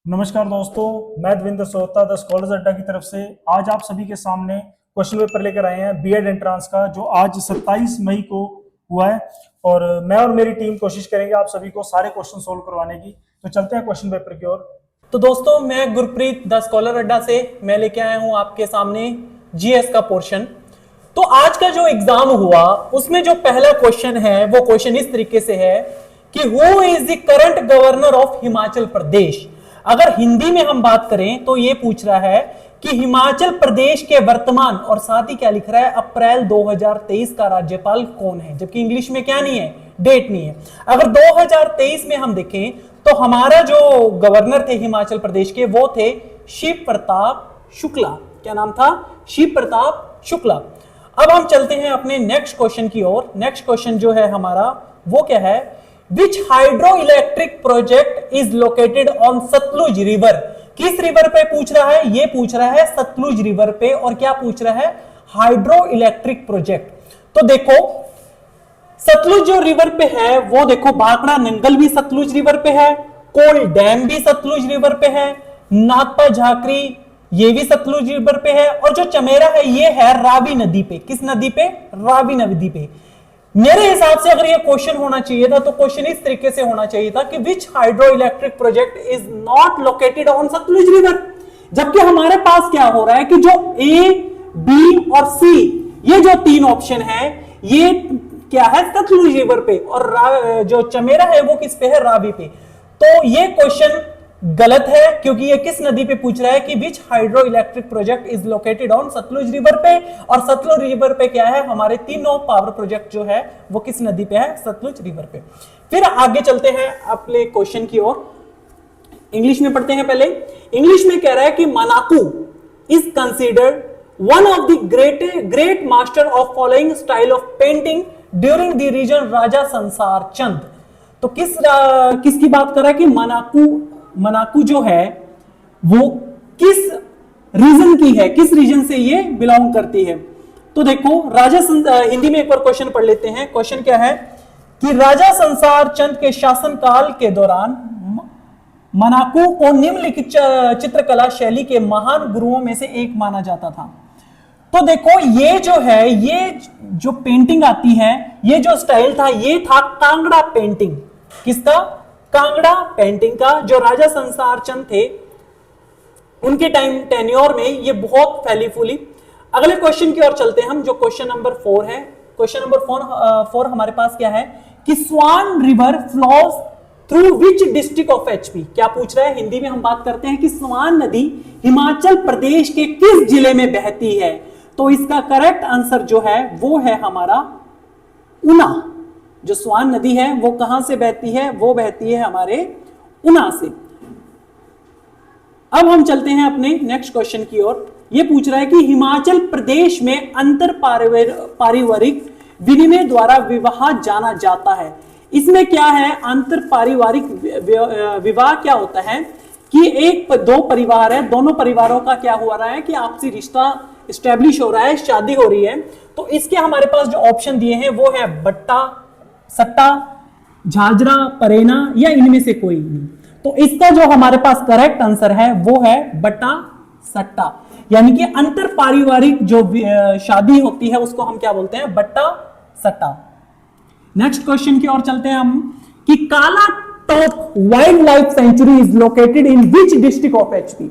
नमस्कार दोस्तों, मैं देवेंद्र सोहता द स्कॉलर्स अड्डा की तरफ से आज आप सभी के सामने क्वेश्चन पेपर लेकर आए हैं बीएड एंट्रांस का, जो आज 27 मई को हुआ है। और मैं और मेरी टीम कोशिश करेंगे आप सभी को सारे क्वेश्चन सोल्व करवाने की। तो चलते हैं क्वेश्चन पेपर की ओर। तो दोस्तों, मैं गुरप्रीत द स्कॉलर अड्डा से मैं लेके आया हूं आपके सामने जीएस का पोर्शन। तो आज का जो एग्जाम हुआ उसमें जो पहला क्वेश्चन है वो क्वेश्चन इस तरीके से है कि who is the current governor of Himachal Pradesh. अगर हिंदी में हम बात करें तो ये पूछ रहा है कि हिमाचल प्रदेश के वर्तमान, और साथ ही क्या लिख रहा है, अप्रैल 2023 का राज्यपाल कौन है। जबकि इंग्लिश में क्या नहीं है, डेट नहीं है। अगर 2023 में हम देखें तो हमारा जो गवर्नर थे हिमाचल प्रदेश के वो थे शिव प्रताप शुक्ला। क्या नाम था? शिव प्रताप शुक्ला। अब हम चलते हैं अपने नेक्स्ट क्वेश्चन की ओर। नेक्स्ट क्वेश्चन जो है हमारा वो क्या है, which hydro electric project is located on Sutlej river. किस रिवर पे पूछ रहा है? ये पूछ रहा है सतलुज रिवर पे। और क्या पूछ रहा है? Hydro electric project. तो देखो सतलुज जो रिवर पे है वो देखो, भाखड़ा नंगल भी सतलुज रिवर पे है, कोल डैम भी सतलुज रिवर पे है, नाथपा झाकरी ये भी सतलुज रिवर पे है, और जो चमेरा है ये है रावी नदी पे। किस नदी पे? रावी नदी पे। मेरे हिसाब से अगर ये क्वेश्चन होना चाहिए था तो क्वेश्चन इस तरीके से होना चाहिए था कि which hydro electric project is not located on Sutlej river. जबकि हमारे पास क्या हो रहा है कि जो ए, बी और सी ये जो तीन ऑप्शन है ये क्या है, सतलुज रिवर पे, और जो चमेरा है वो किस पे है? रावी पे। तो ये क्वेश्चन गलत है क्योंकि ये किस नदी पे पूछ रहा है कि which hydro electric project is located on Sutlej river पे। और सतलुज रिवर पे क्या है, हमारे तीनों पावर प्रोजेक्ट जो है वो किस नदी पे है? सतलुज रिवर पे। फिर आगे चलते हैं अपने क्वेश्चन की ओर। इंग्लिश में पढ़ते हैं पहले। इंग्लिश में कह रहा है कि Manaku is considered one of the great master of following style of painting during the region Raja Sansar Chand. तो किसकी बात कर रहा है कि मनाकू जो है वो किस रीजन की है, किस रीजन से ये बिलोंग करती है। तो देखो हिंदी में एक बार क्वेश्चन पढ़ लेते हैं। क्वेश्चन क्या है कि राजा संसार चंद के शासनकाल के दौरान मनाकू को निम्नलिखित चित्रकला शैली के महान गुरुओं में से एक माना जाता था। तो देखो ये जो है, ये जो पेंटिंग आती है, ये जो स्टाइल था ये था कांगड़ा पेंटिंग। किसका? कांगड़ा पेंटिंग का। जो राजा संसार चंद थे उनके टाइम टेन्योर में ये बहुत फैली फूली। अगले क्वेश्चन की ओर चलते हैं हम, जो क्वेश्चन नंबर 4 है। क्वेश्चन नंबर 4 हमारे पास क्या है कि Swan river flows through which district of HP. क्या पूछ रहा है? हिंदी में हम बात करते हैं कि स्वान नदी हिमाचल प्रदेश के किस जिले में बहती है। तो इसका करेक्ट आंसर जो है वो है हमारा ऊना। जो स्वान नदी है वो कहां से बहती है? वो बहती है हमारे ऊना से। अब हम चलते हैं अपने नेक्स्ट क्वेश्चन की ओर। यह पूछ रहा है कि हिमाचल प्रदेश में अंतर पारिवारिक विनिमय द्वारा विवाह जाना जाता है। इसमें क्या है? अंतर पारिवारिक विवाह क्या होता है कि दो परिवार है, दोनों परिवारों का क्या हो रहा है कि आपसी रिश्ता स्टैब्लिश हो रहा है, शादी हो रही है। तो इसके हमारे पास जो ऑप्शन दिए हैं वो है बट्टा, सट्टा, झाजरा, परेना या इनमें से कोई नहीं। तो इसका जो हमारे पास करेक्ट आंसर है वो है बट्टा सट्टा। यानी कि अंतर पारिवारिक जो शादी होती है उसको हम क्या बोलते हैं? बट्टा सट्टा। नेक्स्ट क्वेश्चन की ओर चलते हैं हम कि काला top wild life sanctuary is located in which district of HP.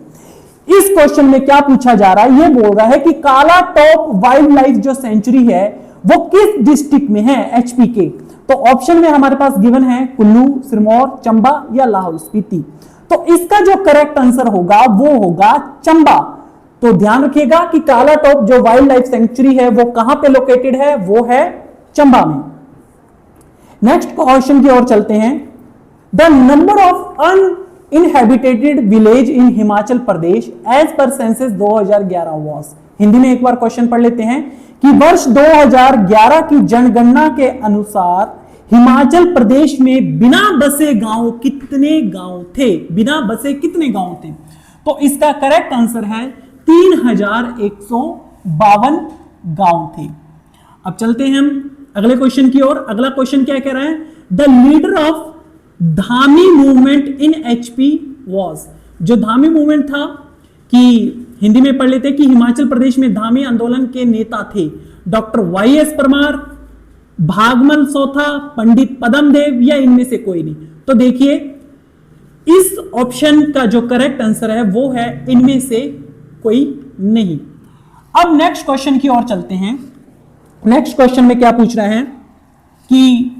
इस क्वेश्चन में क्या पूछा जा रहा है? ये बोल रहा है कि काला टॉप वाइल्ड लाइफ जो सेंचुरी है वो किस डिस्ट्रिक्ट में है एचपी के। तो ऑप्शन में हमारे पास गिवन है कुल्लू, सिरमौर, चंबा या लाहौल स्पीति। तो इसका जो करेक्ट आंसर होगा वो होगा चंबा। तो ध्यान रखिएगा कि काला टॉप जो वाइल्ड लाइफ सेंचुरी है वो कहां पे लोकेटेड है? वो है चंबा में। नेक्स्ट क्वेश्चन की ओर चलते हैं। The number of uninhabited village in Himachal Pradesh as per census 2011 was. Hindi में एक बार क्वेश्चन पढ़ लेते हैं कि वर्ष 2011 की जनगणना के अनुसार हिमाचल प्रदेश में बिना बसे गांव कितने गांव थे? बिना बसे कितने गांव थे? तो इसका करेक्ट आंसर है 3152 गांव थे। अब चलते हैं हम अगले क्वेश्चन की ओर। अगला क्वेश्चन क्या कह रहा है? The leader of Dhami movement in HP was. जो धामी मूवमेंट था, कि हिंदी में पढ़ लेते कि हिमाचल प्रदेश में धामी आंदोलन के नेता थे डॉक्टर वाई.एस. परमार, भागमल सोथा, पंडित पदमदेव, या इनमें से कोई नहीं। तो देखिए इस ऑप्शन का जो करेक्ट आंसर है वो है इनमें से कोई नहीं। अब नेक्स्ट क्वेश्चन की ओर चलते हैं। नेक्स्ट क्वेश्चन में क्या पूछ रहा है कि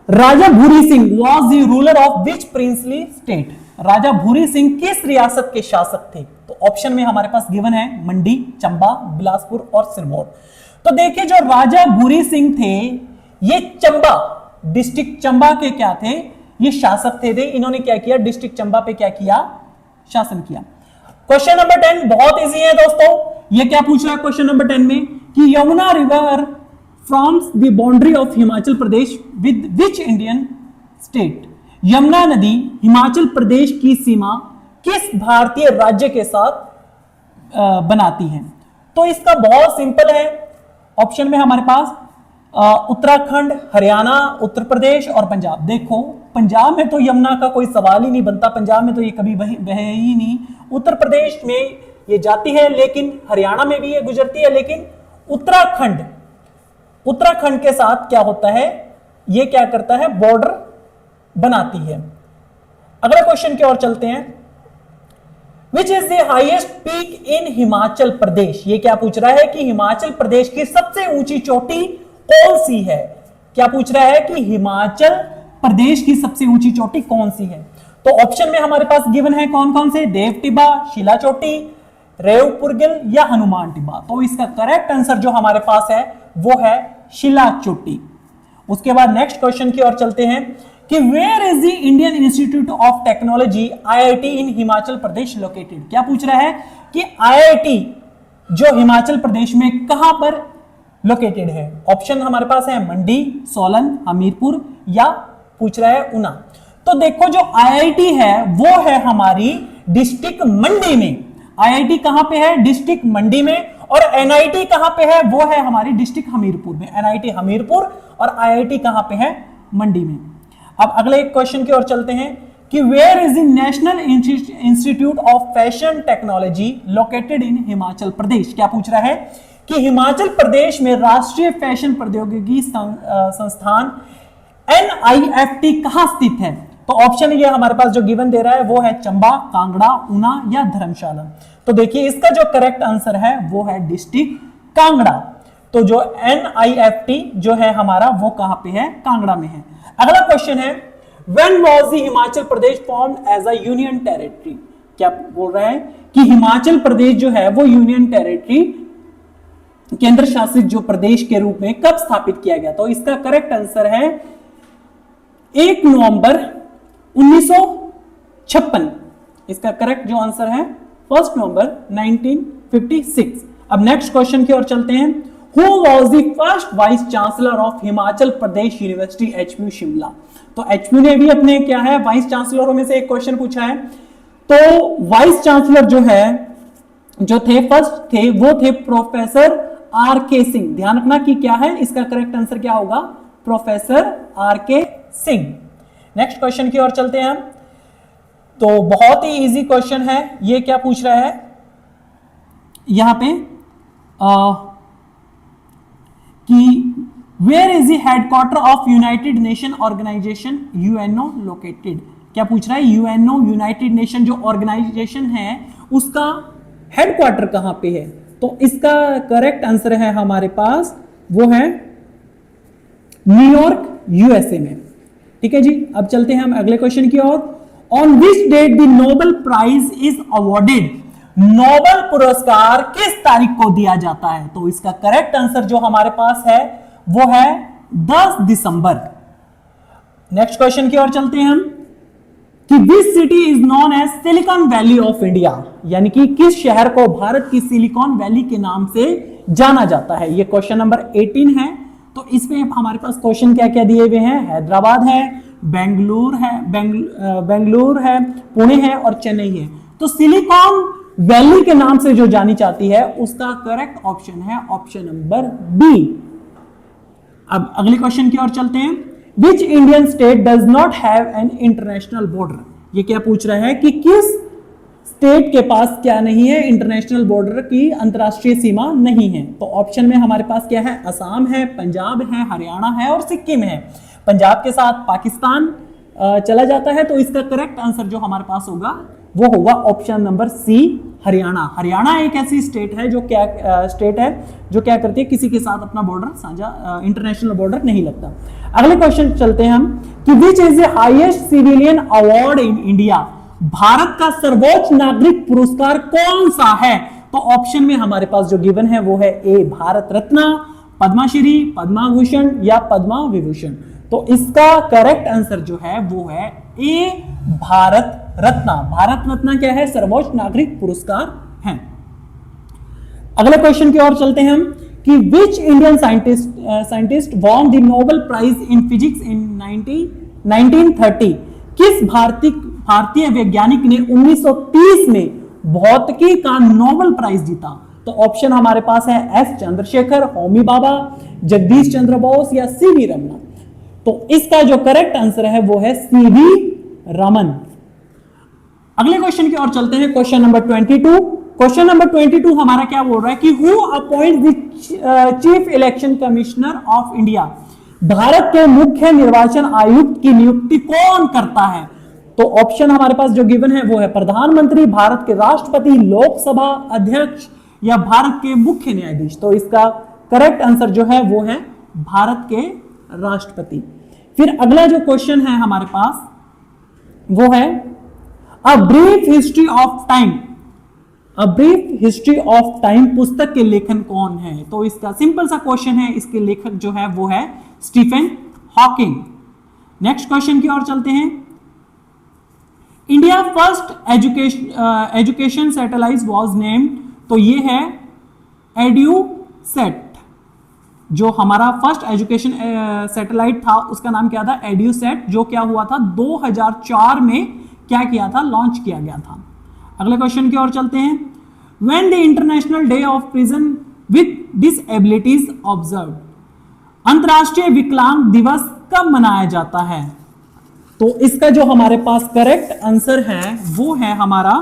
Raja Bhuri Singh was the ruler of which princely state. Raja Bhuri Singh किस रियासत के शासक थे? तो ऑप्शन में हमारे पास गिवन है मंडी, चंबा, बिलासपुर और सिरमौर। तो देखिए जो राजा भूरी सिंह थे ये चंबा, डिस्ट्रिक्ट चंबा के क्या थे, ये शासक थे। इन्होंने क्या किया, डिस्ट्रिक्ट चंबा पे क्या किया, शासन किया। क्वेश्चन नंबर 10 बहुत इजी है दोस्तों। ये क्या पूछ रहा है क्वेश्चन नंबर 10 में कि Yamuna river firms the boundary of Himachal Pradesh with which Indian state. Yamuna नदी हिमाचल प्रदेश की सीमा किस भारतीय राज्य के साथ बनाती है? तो इसका बहुत सिंपल है। ऑप्शन में हमारे पास उत्तराखंड, हरियाणा, उत्तर प्रदेश और पंजाब। देखो पंजाब में तो यमुना का कोई सवाल ही नहीं बनता, पंजाब में तो ये कभी बहे ही नहीं। उत्तर प्रदेश में ये जाती है, लेकिन हरियाणा में भी ये गुजरती है, लेकिन उत्तराखंड के साथ क्या होता है, ये क्या करता है, बॉर्डर बनाती है। अगला क्वेश्चन की ओर चलते हैं। Which is the highest peak in Himachal Pradesh. ये क्या पूछ रहा है कि हिमाचल प्रदेश की सबसे ऊंची चोटी कौन सी है? क्या पूछ रहा है कि हिमाचल प्रदेश की सबसे ऊंची चोटी कौन सी है? तो ऑप्शन में हमारे पास गिवन है कौन कौन से, देव टिब्बा, शिला चोटी, रेवपुरगिल या हनुमान टिब्बा। तो इसका करेक्ट आंसर जो हमारे पास है वो है शिला चोटी। उसके बाद नेक्स्ट क्वेश्चन की ओर चलते हैं कि where is the Indian institute of technology IIT in Himachal Pradesh located. क्या पूछ रहा है कि आईआईटी जो हिमाचल प्रदेश में कहां पर लोकेटेड है? ऑप्शन हमारे पास है मंडी, सोलन, हमीरपुर या पूछ रहा है ऊना। तो देखो जो आईआईटी है वो है हमारी डिस्ट्रिक्ट मंडी में। आईआईटी कहां पे है? डिस्ट्रिक्ट मंडी में। और एनआईटी कहां पे है? वो है हमारी डिस्ट्रिक्ट हमीरपुर में। एनआईटी हमीरपुर और आईआईटी कहां पे है? मंडी में। अब अगले एक क्वेश्चन की ओर चलते हैं कि where is the national institute of fashion technology located in Himachal Pradesh. क्या पूछ रहा है कि हिमाचल प्रदेश में राष्ट्रीय फैशन प्रौद्योगिकी संस्थान NIFT कहां स्थित है? तो ऑप्शन ये हमारे पास जो गिवन दे रहा है वो है चंबा, कांगड़ा, ऊना या धर्मशाला। तो देखिए इसका जो करेक्ट आंसर है वो है डिस्ट्रिक्ट कांगड़ा। तो जो NIFT जो है हमारा वो कहां पे है? कांगड़ा में है। अगला क्वेश्चन है when was the Himachal Pradesh formed as a union territory. क्या बोल रहा है कि हिमाचल प्रदेश जो है वो यूनियन टेरिटरी, केंद्र शासित जो प्रदेश के रूप में कब स्थापित किया गया? तो इसका करेक्ट आंसर है 1 नवंबर 1956। इसका करेक्ट जो आंसर है 1 नवंबर 1956। अब नेक्स्ट क्वेश्चन की ओर चलते हैं। Who was the first vice chancellor of Himachal Pradesh university HPU Shimla. तो HPU ने भी अपने क्या है वाइस चांसलरों में से एक क्वेश्चन पूछा है। तो वाइस चांसलर जो है जो थे फर्स्ट थे वो थे प्रोफेसर RK सिंह। ध्यान रखना कि क्या है इसका करेक्ट आंसर क्या होगा, professor RK Singh. Next question की ओर चलते हैं हम। तो बहुत ही इजी क्वेश्चन है। ये क्या पूछ रहा है यहां पे कि where is the headquarter of united nation organization UNO located. क्या पूछ रहा है UNO यूनाइटेड नेशन जो ऑर्गेनाइजेशन है उसका हेडक्वार्टर कहां पे है? तो इसका करेक्ट आंसर है हमारे पास वो है न्यूयॉर्क USA में। ठीक है जी। अब चलते हैं हम अगले क्वेश्चन की ओर। On which date the Nobel prize is awarded. Nobel पुरस्कार किस तारीख को दिया जाता है? तो इसका करेक्ट आंसर जो हमारे पास है वो है 10 दिसंबर। नेक्स्ट क्वेश्चन की ओर चलते हैं हम कि this city is known as silicon valley of India. यानी कि किस शहर को भारत की सिलिकॉन वैली के नाम से जाना जाता है? ये क्वेश्चन नंबर 18 है। तो इसमें हमारे पास क्वेश्चन क्या क्या दिए हुए हैं? हैदराबाद है, बेंगलुरु है, पुणे है और चेन्नई है। तो सिलिकॉन वैली के नाम से जो जानी जाती है उसका करेक्ट ऑप्शन है ऑप्शन नंबर बी। अब अगले क्वेश्चन की ओर चलते हैं। Which Indian state does not have an international border. ये क्या पूछ रहा है कि किस स्टेट के पास क्या नहीं है, इंटरनेशनल बॉर्डर की अंतरराष्ट्रीय सीमा नहीं है। तो ऑप्शन में हमारे पास क्या है, असम है, पंजाब है, हरियाणा है और सिक्किम है। पंजाब के साथ पाकिस्तान चला जाता है, तो इसका करेक्ट आंसर जो हमारे पास होगा वो होगा option number C, Haryana. Haryana एक ऐसी स्टेट है जो क्या करती है, किसी के साथ अपना बॉर्डर साझा, इंटरनेशनल बॉर्डर नहीं लगता। अगले क्वेश्चन चलते हैं हम कि विच is the highest civilian award in India. Bharat का सर्वोच्च नागरिक पुरस्कार कौन सा है? तो ऑप्शन में हमारे पास जो गिवन है वो है ए भारत रत्न, पद्मश्री, पद्मा भूषण या पद्मा विभूषण। तो इसका करेक्ट आंसर जो है वो है ए भारत रत्न। भारत रत्न क्या है, सर्वोच्च नागरिक पुरस्कार है। अगले क्वेश्चन की ओर चलते हैं हम कि which Indian scientist won the Nobel prize in physics in 1930। किस भारतीय वैज्ञानिक ने 1930 में भौतिकी का नोबेल प्राइज जीता? तो ऑप्शन हमारे पास है एस चंद्रशेखर, होमी भाभा, जगदीश चंद्र बोस या सीवी रमन। तो इसका जो करेक्ट आंसर है वो है सीवी रमन। अगले क्वेश्चन की ओर चलते हैं, क्वेश्चन नंबर 22। क्वेश्चन नंबर 22 हमारा क्या बोल रहा है कि who appoint the chief election commissioner of India. Bharat के मुख्य निर्वाचन आयुक्त की नियुक्ति कौन करता है? तो ऑप्शन हमारे पास जो गिवन है वो है प्रधानमंत्री, भारत के राष्ट्रपति, लोकसभा अध्यक्ष या भारत के मुख्य न्यायाधीश। तो इसका करेक्ट आंसर जो है वो है भारत के राष्ट्रपति। फिर अगला जो क्वेश्चन है हमारे पास वो है a brief history of time. A brief history of time पुस्तक के लेखन कौन है? तो इसका सिंपल सा क्वेश्चन है, इसके लेखक जो है वो है स्टीफन हॉकिंग। नेक्स्ट क्वेश्चन की ओर चलते हैं। India first education satellite was named. तो ये है एड्यूसेट। जो हमारा फर्स्ट एजुकेशन सैटेलाइट था उसका नाम क्या था, एड्यूसेट, जो क्या हुआ था 2004 में क्या किया था, लॉन्च किया गया था। अगले क्वेश्चन की ओर चलते हैं। When the international day of person with डिसएबिलिटीज observe. अंतरराष्ट्रीय विकलांग दिवस कब मनाया जाता है? तो इसका जो हमारे पास करेक्ट आंसर है वो है हमारा,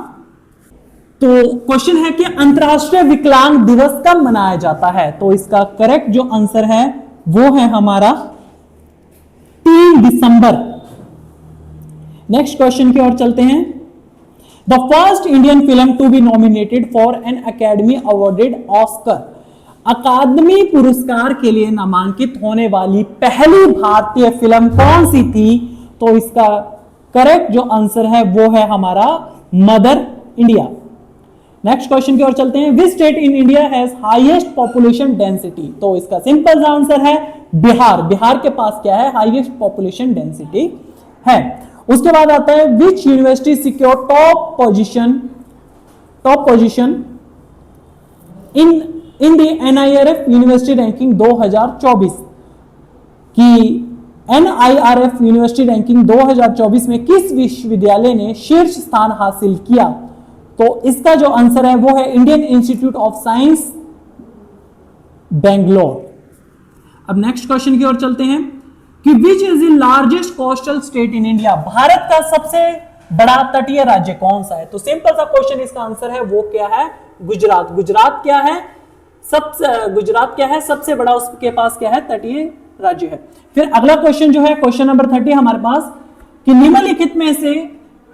तो क्वेश्चन है कि अंतरराष्ट्रीय विकलांग दिवस कब मनाया जाता है? तो इसका करेक्ट जो आंसर है वो है हमारा 3 दिसंबर। नेक्स्ट क्वेश्चन की ओर चलते हैं। The first Indian film to be nominated for an Academy awarded Oscar. अकादमी पुरस्कार के लिए नामांकित होने वाली पहली भारतीय फिल्म कौन सी थी? तो इसका करेक्ट जो आंसर है वो है हमारा मदर इंडिया। नेक्स्ट क्वेश्चन की ओर चलते हैं। Which state in India has highest population density? तो इसका सिंपल आंसर है बिहार। बिहार के पास क्या है, हाईएस्ट पॉपुलेशन डेंसिटी है। उसके बाद आता है which university secure top position in the NIRF university ranking 2024 की। NIRF यूनिवर्सिटी रैंकिंग 2024 में किस विश्वविद्यालय ने शीर्ष स्थान हासिल किया? तो इसका जो आंसर है वो है Indian institute of science Bangalore. अब नेक्स्ट क्वेश्चन की ओर चलते हैं कि विच is the largest coastal state in India. Bharat का सबसे बड़ा तटीय राज्य कौन सा है? तो सिंपल सा क्वेश्चन, इसका आंसर है वो क्या है, गुजरात। गुजरात क्या है, सबसे बड़ा, उसके पास क्या है, तटीय राज्य है। फिर अगला क्वेश्चन जो है क्वेश्चन नंबर 30 हमारे पास कि निम्नलिखित में से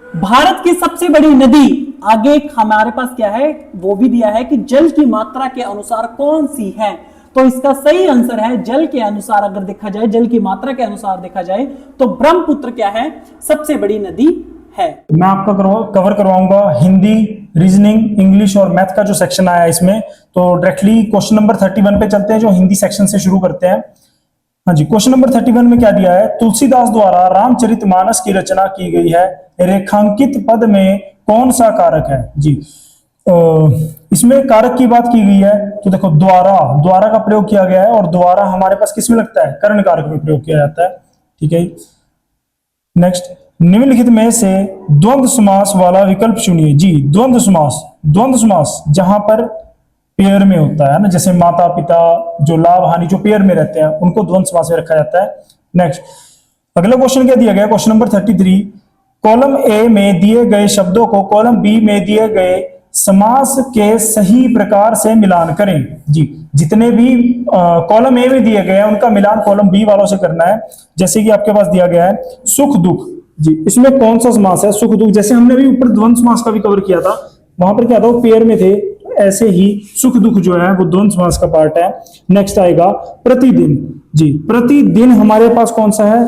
भारत की सबसे बड़ी नदी, आगे हमारे पास क्या है वो भी दिया है कि जल की मात्रा के अनुसार कौन सी है। तो इसका सही आंसर है जल के अनुसार, अगर देखा जाए जल की मात्रा के अनुसार देखा जाए तो ब्रह्मपुत्र क्या है, सबसे बड़ी नदी है। मैं आपका कवर करवाऊंगा हिंदी, रीजनिंग, इंग्लिश और मैथ का जो सेक्शन आया है इसमें। तो डायरेक्टली क्वेश्चन नंबर 31 पे चलते हैं, जो हिंदी सेक्शन से शुरू करते हैं। हाँ जी, क्वेश्चन नंबर 31 में क्या दिया है, तुलसीदास द्वारा रामचरितमानस की रचना की गई है, रेखांकित पद में कौन सा कारक है? जी, इसमें कारक की बात की गई है तो देखो द्वारा का प्रयोग किया गया है, और द्वारा हमारे पास किस में लगता है, कर्ण कारक में प्रयोग किया जाता है। ठीक है, नेक्स्ट, निम्नलिखित में से द्वंद्व समास वाला विकल्प चुनिए। जी, द्वंद्व समास जहां पर पेयर में होता है ना, जैसे माता पिता, जो लाभ हानि जो पेयर में रहते हैं उनको द्वंद्व समास में रखा जाता है। नेक्स्ट, अगला क्वेश्चन क्या दिया गया, क्वेश्चन नंबर 33 कॉलम ए में दिए गए शब्दों को कॉलम बी में दिए गए समास के सही प्रकार से मिलान करें। जी, जितने भी कॉलम ए में दिए गए हैं उनका मिलान कॉलम बी वालों से करना है। जैसे कि आपके पास दिया गया है सुख दुख, जी इसमें कौन सा समास है सुख दुख। जैसे हमने भी ऊपर द्वंद्व समास का भी कवर किया था, वहां पर क्या था वो पेयर में थे, ऐसे ही सुख दुख जो है वो द्वंद्व समास का पार्ट है। नेक्स्ट आएगा प्रतिदिन। जी, प्रतिदिन हमारे पास कौन सा है,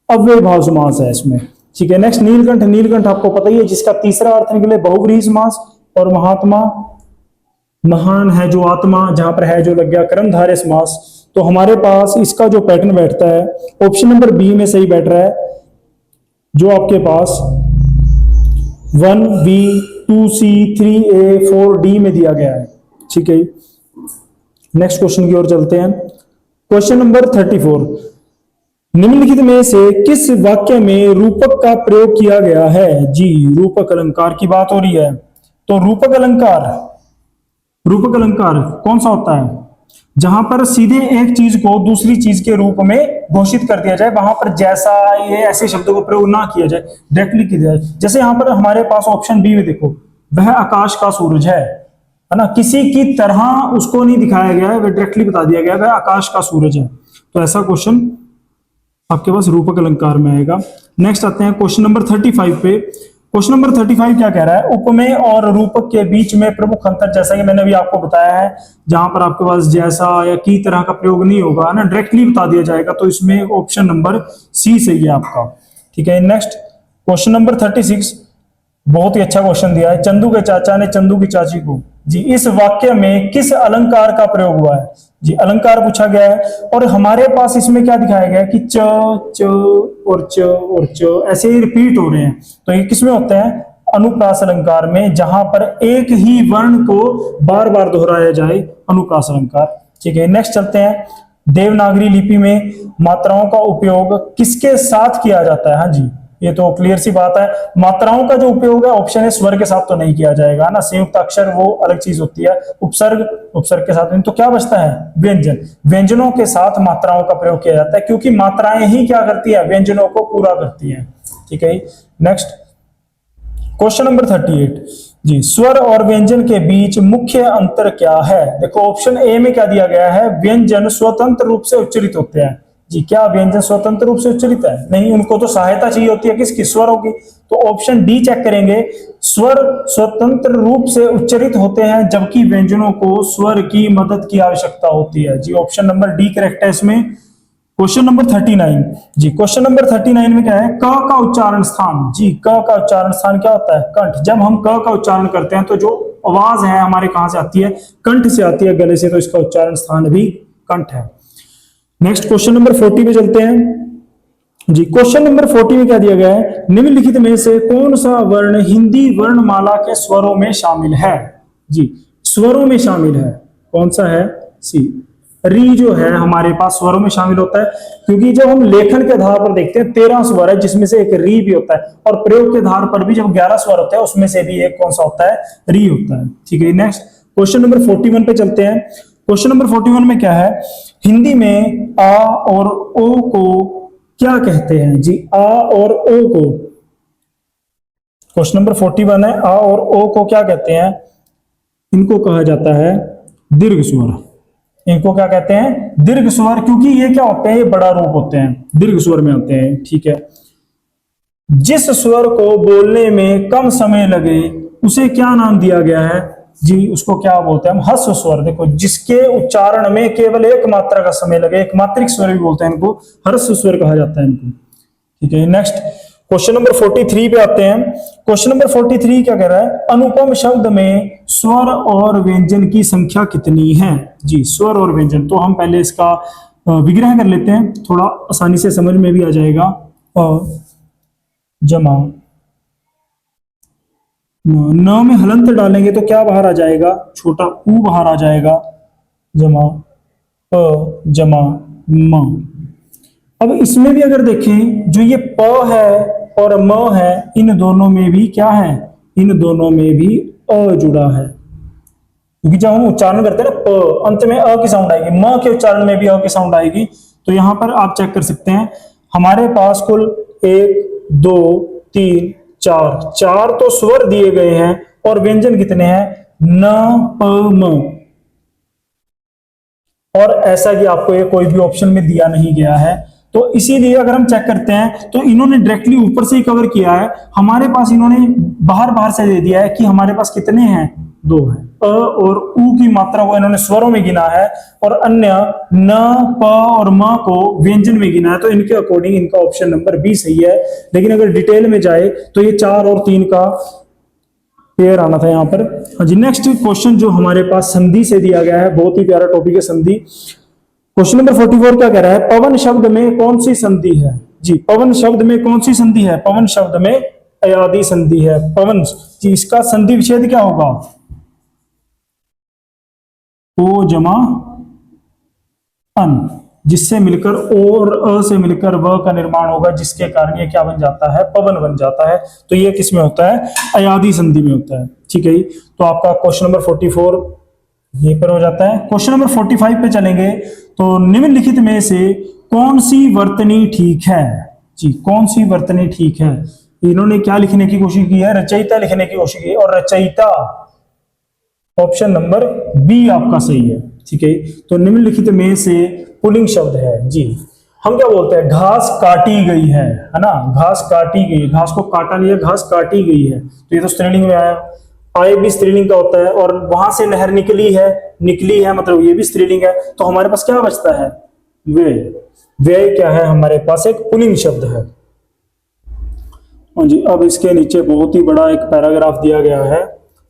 अव्यय भाव समास है इसमें। ठीक है, नेक्स्ट नीलकंठ। नीलकंठ आपको पता ही है, जिसका तीसरा अर्थ निकले बहुव्रीहि समास। और महात्मा, महान है जो आत्मा, जहां पर है जो लग गया कर्मधारय समास। तो हमारे पास इसका जो पैटर्न बैठता है ऑप्शन नंबर बी में सही बैठ रहा है, जो आपके पास 1B 2C 3A 4D में दिया गया है। ठीक है, नेक्स्ट क्वेश्चन की ओर चलते हैं। क्वेश्चन नंबर 34, निम्नलिखित में से किस वाक्य में रूपक का प्रयोग किया गया है। जी, रूपक अलंकार की बात हो रही है। तो रूपक अलंकार कौन सा होता है, जहां पर सीधे एक चीज को दूसरी चीज के रूप में घोषित कर दिया जाए, वहां पर जैसा ये ऐसे शब्दों का प्रयोग ना किया जाए, डायरेक्टली किया जाए। जैसे यहां पर हमारे पास ऑप्शन बी में देखो, वह आकाश का सूरज है ना, किसी की तरह उसको नहीं दिखाया गया है, वह डायरेक्टली बता दिया गया है वह आकाश का सूरज है। तो ऐसा क्वेश्चन आपके पास रूपक अलंकार में आएगा। नेक्स्ट आते हैं क्वेश्चन नंबर 35 पे। क्वेश्चन नंबर 35 क्या कह रहा है, उपमेय और रूपक के बीच में प्रमुख अंतर, जैसा कि मैंने अभी आपको बताया है, जहां पर आपके पास जैसा या की तरह का प्रयोग नहीं होगा ना, डायरेक्टली बता दिया जाएगा। तो इसमें ऑप्शन नंबर सी सही है आपका। ठीक है, नेक्स्ट क्वेश्चन नंबर 36, बहुत ही अच्छा क्वेश्चन दिया है। चंदू के चाचा ने चंदू की चाची को, जी इस वाक्य में किस अलंकार का प्रयोग हुआ है। जी, अलंकार पूछा गया है और हमारे पास इसमें क्या दिखाया गया है कि च और च ऐसे ही रिपीट हो रहे हैं। तो ये किसमें होते हैं, अनुप्रास अलंकार में, जहां पर एक ही वर्ण को बार बार दोहराया जाए, अनुप्रास अलंकार। ठीक है, नेक्स्ट चलते हैं। देवनागरी लिपि में मात्राओं का उपयोग किसके साथ किया जाता है। हाँ जी, ये तो क्लियर सी बात है, मात्राओं का जो उपयोग है ऑप्शन है स्वर के साथ तो नहीं किया जाएगा ना, संयुक्त अक्षर वो अलग चीज होती है, उपसर्ग के साथ। तो क्या बचता है, व्यंजन, व्यंजनों के साथ मात्राओं का प्रयोग किया जाता है, क्योंकि मात्राएं ही क्या करती है, व्यंजनों को पूरा करती है। ठीक है, नेक्स्ट क्वेश्चन नंबर 38, जी स्वर और व्यंजन के बीच मुख्य अंतर क्या है। देखो ऑप्शन ए में क्या दिया गया है, व्यंजन स्वतंत्र रूप से उच्चरित होते हैं। जी, क्या व्यंजन स्वतंत्र रूप से उच्चरित है, नहीं, उनको तो सहायता चाहिए होती है किसकी, स्वरों की। तो ऑप्शन डी चेक करेंगे, स्वर स्वतंत्र रूप से उच्चरित होते हैं, जबकि व्यंजनों को स्वर की मदद की आवश्यकता होती है। जी, ऑप्शन नंबर डी करेक्ट है इसमें। क्वेश्चन नंबर 39, जी क्वेश्चन नंबर 39 में क्या है, क का उच्चारण स्थान। जी, क का उच्चारण स्थान क्या होता है, कंठ। जब हम क का उच्चारण करते हैं तो जो आवाज है हमारे कहां से आती है, कंठ से आती है, गले से, तो इसका उच्चारण स्थान भी कंठ है। नेक्स्ट क्वेश्चन नंबर 40 पे चलते हैं। जी, क्वेश्चन नंबर 40 में क्या दिया गया है, निम्नलिखित में से कौन सा वर्ण हिंदी वर्णमाला के स्वरों में शामिल है। जी, स्वरों में शामिल है, कौन सा है, सी, री जो है हमारे पास स्वरों में शामिल होता है, क्योंकि जब हम लेखन के आधार पर देखते हैं 13 स्वर है, जिसमें से एक री भी होता है, और प्रयोग के आधार पर भी जब 11 स्वर होते हैं उसमें से भी एक कौन सा होता है, री होता है। ठीक है, नेक्स्ट क्वेश्चन नंबर 41 पे चलते हैं। क्वेश्चन नंबर 41 में क्या है, हिंदी में आ और ओ को क्या कहते हैं। जी, आ और ओ को, क्वेश्चन नंबर 41 है, आ और ओ को क्या कहते हैं, इनको कहा जाता है दीर्घ स्वर। इनको क्या कहते हैं, दीर्घ स्वर, क्योंकि ये क्या होते हैं, ये बड़ा रूप होते हैं, दीर्घ स्वर में होते हैं। ठीक है, जिस स्वर को बोलने में कम समय लगे उसे क्या नाम दिया गया है। जी, उसको क्या बोलते हैं हम, ह्रस्व स्वर। देखो, जिसके उच्चारण में केवल एक मात्रा का समय लगे, एक मात्रिक स्वर भी बोलते हैं इनको, ह्रस्व स्वर कहा जाता है इनको। ठीक है, नेक्स्ट क्वेश्चन नंबर 43 पे आते हैं। क्वेश्चन नंबर 43 क्या कह रहा है, अनुपम शब्द में स्वर और व्यंजन की संख्या कितनी है। जी, स्वर और व्यंजन, तो हम पहले इसका विग्रह कर लेते हैं, थोड़ा आसानी से समझ में भी आ जाएगा। जमा न में हलंत डालेंगे तो क्या बाहर आ जाएगा, छोटा ऊ बाहर आ जाएगा, जमा प जमा म। अब इसमें भी अगर देखें, जो ये प है और म है, इन दोनों में भी क्या है, इन दोनों में भी अ जुड़ा है, क्योंकि जब हम उच्चारण करते हैं ना, प अंत में अ की साउंड आएगी, म के उच्चारण में भी अ की साउंड आएगी। तो यहां पर आप चेक कर सकते हैं, हमारे पास कुल 1 2 3 4, 4 तो स्वर दिए गए हैं और व्यंजन कितने हैं? न, प, म। और ऐसा कि आपको ये कोई भी ऑप्शन में दिया नहीं गया है, तो इसीलिए अगर हम चेक करते हैं तो इन्होंने डायरेक्टली ऊपर से ही कवर किया है। हमारे पास इन्होंने बाहर बाहर से दे दिया है कि हमारे पास कितने हैं? 2 हैं। अ और उ की मात्रा को इन्होंने स्वरों में गिना है और अन्य न, प और म को व्यंजन में गिना है, तो इनके अकॉर्डिंग इनका ऑप्शन नंबर बी सही है। लेकिन अगर डिटेल में जाए तो ये 4 और 3 का पेयर आना था यहाँ पर। हाँ जी, नेक्स्ट क्वेश्चन जो हमारे पास संधि से दिया गया है, बहुत ही प्यारा टॉपिक है संधि। क्वेश्चन नंबर 44 क्या कह रहा है? पवन शब्द में कौन सी संधि है? जी, पवन शब्द में कौन सी संधि है? पवन शब्द में अयादि संधि है। पवन जी, इसका संधि विच्छेद क्या होगा? ओ जमा अन, जिससे मिलकर ओ और अ से मिलकर व का निर्माण होगा, जिसके कारण ये क्या बन जाता है? पवन बन जाता है। तो ये किस में होता है? अयादि संधि में होता है। ठीक है, तो आपका क्वेश्चन नंबर 44 यहीं पर हो जाता है। क्वेश्चन नंबर 45 पे चलेंगे। तो निम्नलिखित में से कौन सी वर्तनी ठीक है? जी, कौन सी वर्तनी ठीक है? इन्होंने क्या लिखने की कोशिश की है? रचयिता लिखने की कोशिश की है, और रचयिता ऑप्शन नंबर बी आपका सही है। ठीक है, तो निम्नलिखित में से पुल्लिंग शब्द है। जी, हम क्या बोलते हैं? घास काटी गई है ना? घास काटी गई, घास को काटा नहीं है, घास काटी गई है, तो ये तो स्त्रीलिंग में आया। आए भी स्त्रीलिंग का होता है, और वहां से नहर निकली है, निकली है मतलब ये भी स्त्रीलिंग है। तो हमारे पास क्या बचता है? वे। वे क्या है? हमारे पास एक पुल्लिंग शब्द है। हाँ जी, अब इसके नीचे बहुत ही बड़ा एक पैराग्राफ दिया गया है,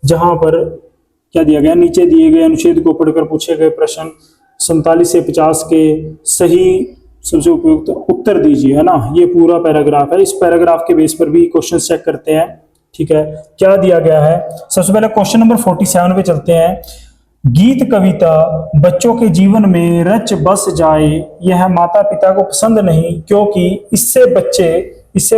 जहां पर क्या दिया गया? नीचे दिए गए अनुच्छेद को पढ़कर पूछे गए प्रश्न 47 से 50 के सही सबसे उपयुक्त उत्तर दीजिए, है ना? ये पूरा पैराग्राफ है। इस पैराग्राफ के बेस पर भी क्वेश्चन चेक करते हैं। ठीक है, क्या दिया गया है? सबसे पहले क्वेश्चन नंबर 47 पे चलते हैं। गीत कविता बच्चों के जीवन में रच बस जाए, यह माता पिता को पसंद नहीं, क्योंकि इससे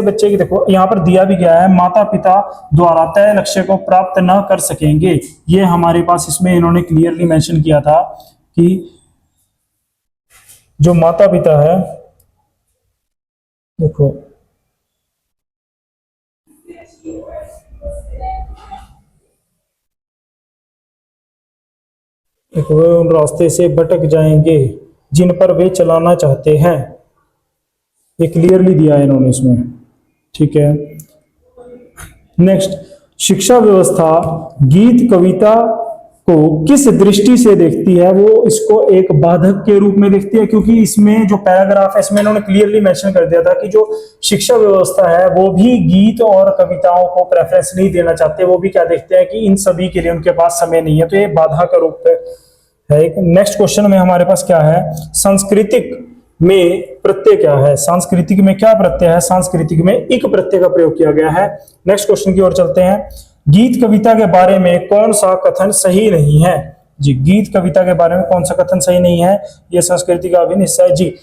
बच्चे की, देखो यहाँ पर दिया भी गया है, माता पिता द्वारा तय लक्ष्य को प्राप्त न कर सकेंगे। ये हमारे पास इसमें इन्होंने क्लियरली मेंशन किया था कि जो माता पिता है, देखो वे उन रास्ते से भटक जाएंगे जिन पर वे चलाना चाहते हैं। ये क्लियरली दिया है इन्होंने इसमें। ठीक है, नेक्स्ट, शिक्षा व्यवस्था गीत कविता को किस दृष्टि से देखती है? वो इसको एक बाधक के रूप में देखती है, क्योंकि इसमें जो पैराग्राफ है इसमें इन्होंने क्लियरली मेंशन कर दिया था कि जो शिक्षा व्यवस्था है वो भी गीत और कविताओं को प्रेफरेंस नहीं देना चाहते। वो भी क्या देखते हैं कि इन सभी के लिए उनके पास समय नहीं है, तो ये बाधा का रूप है। नेक्स्ट क्वेश्चन में हमारे पास क्या है? सांस्कृतिक में प्रत्यय क्या है? सांस्कृतिक में क्या प्रत्यय है? सांस्कृतिक में इक प्रत्यय का प्रयोग किया गया है। नेक्स्ट क्वेश्चन की ओर चलते हैं। गीत कविता के बारे में कौन सा कथन सही नहीं है? जी, गीत कविता के बारे में कौन सा कथन सही नहीं है? ये संस्कृति का अभिन्न हिस्सा है। जी,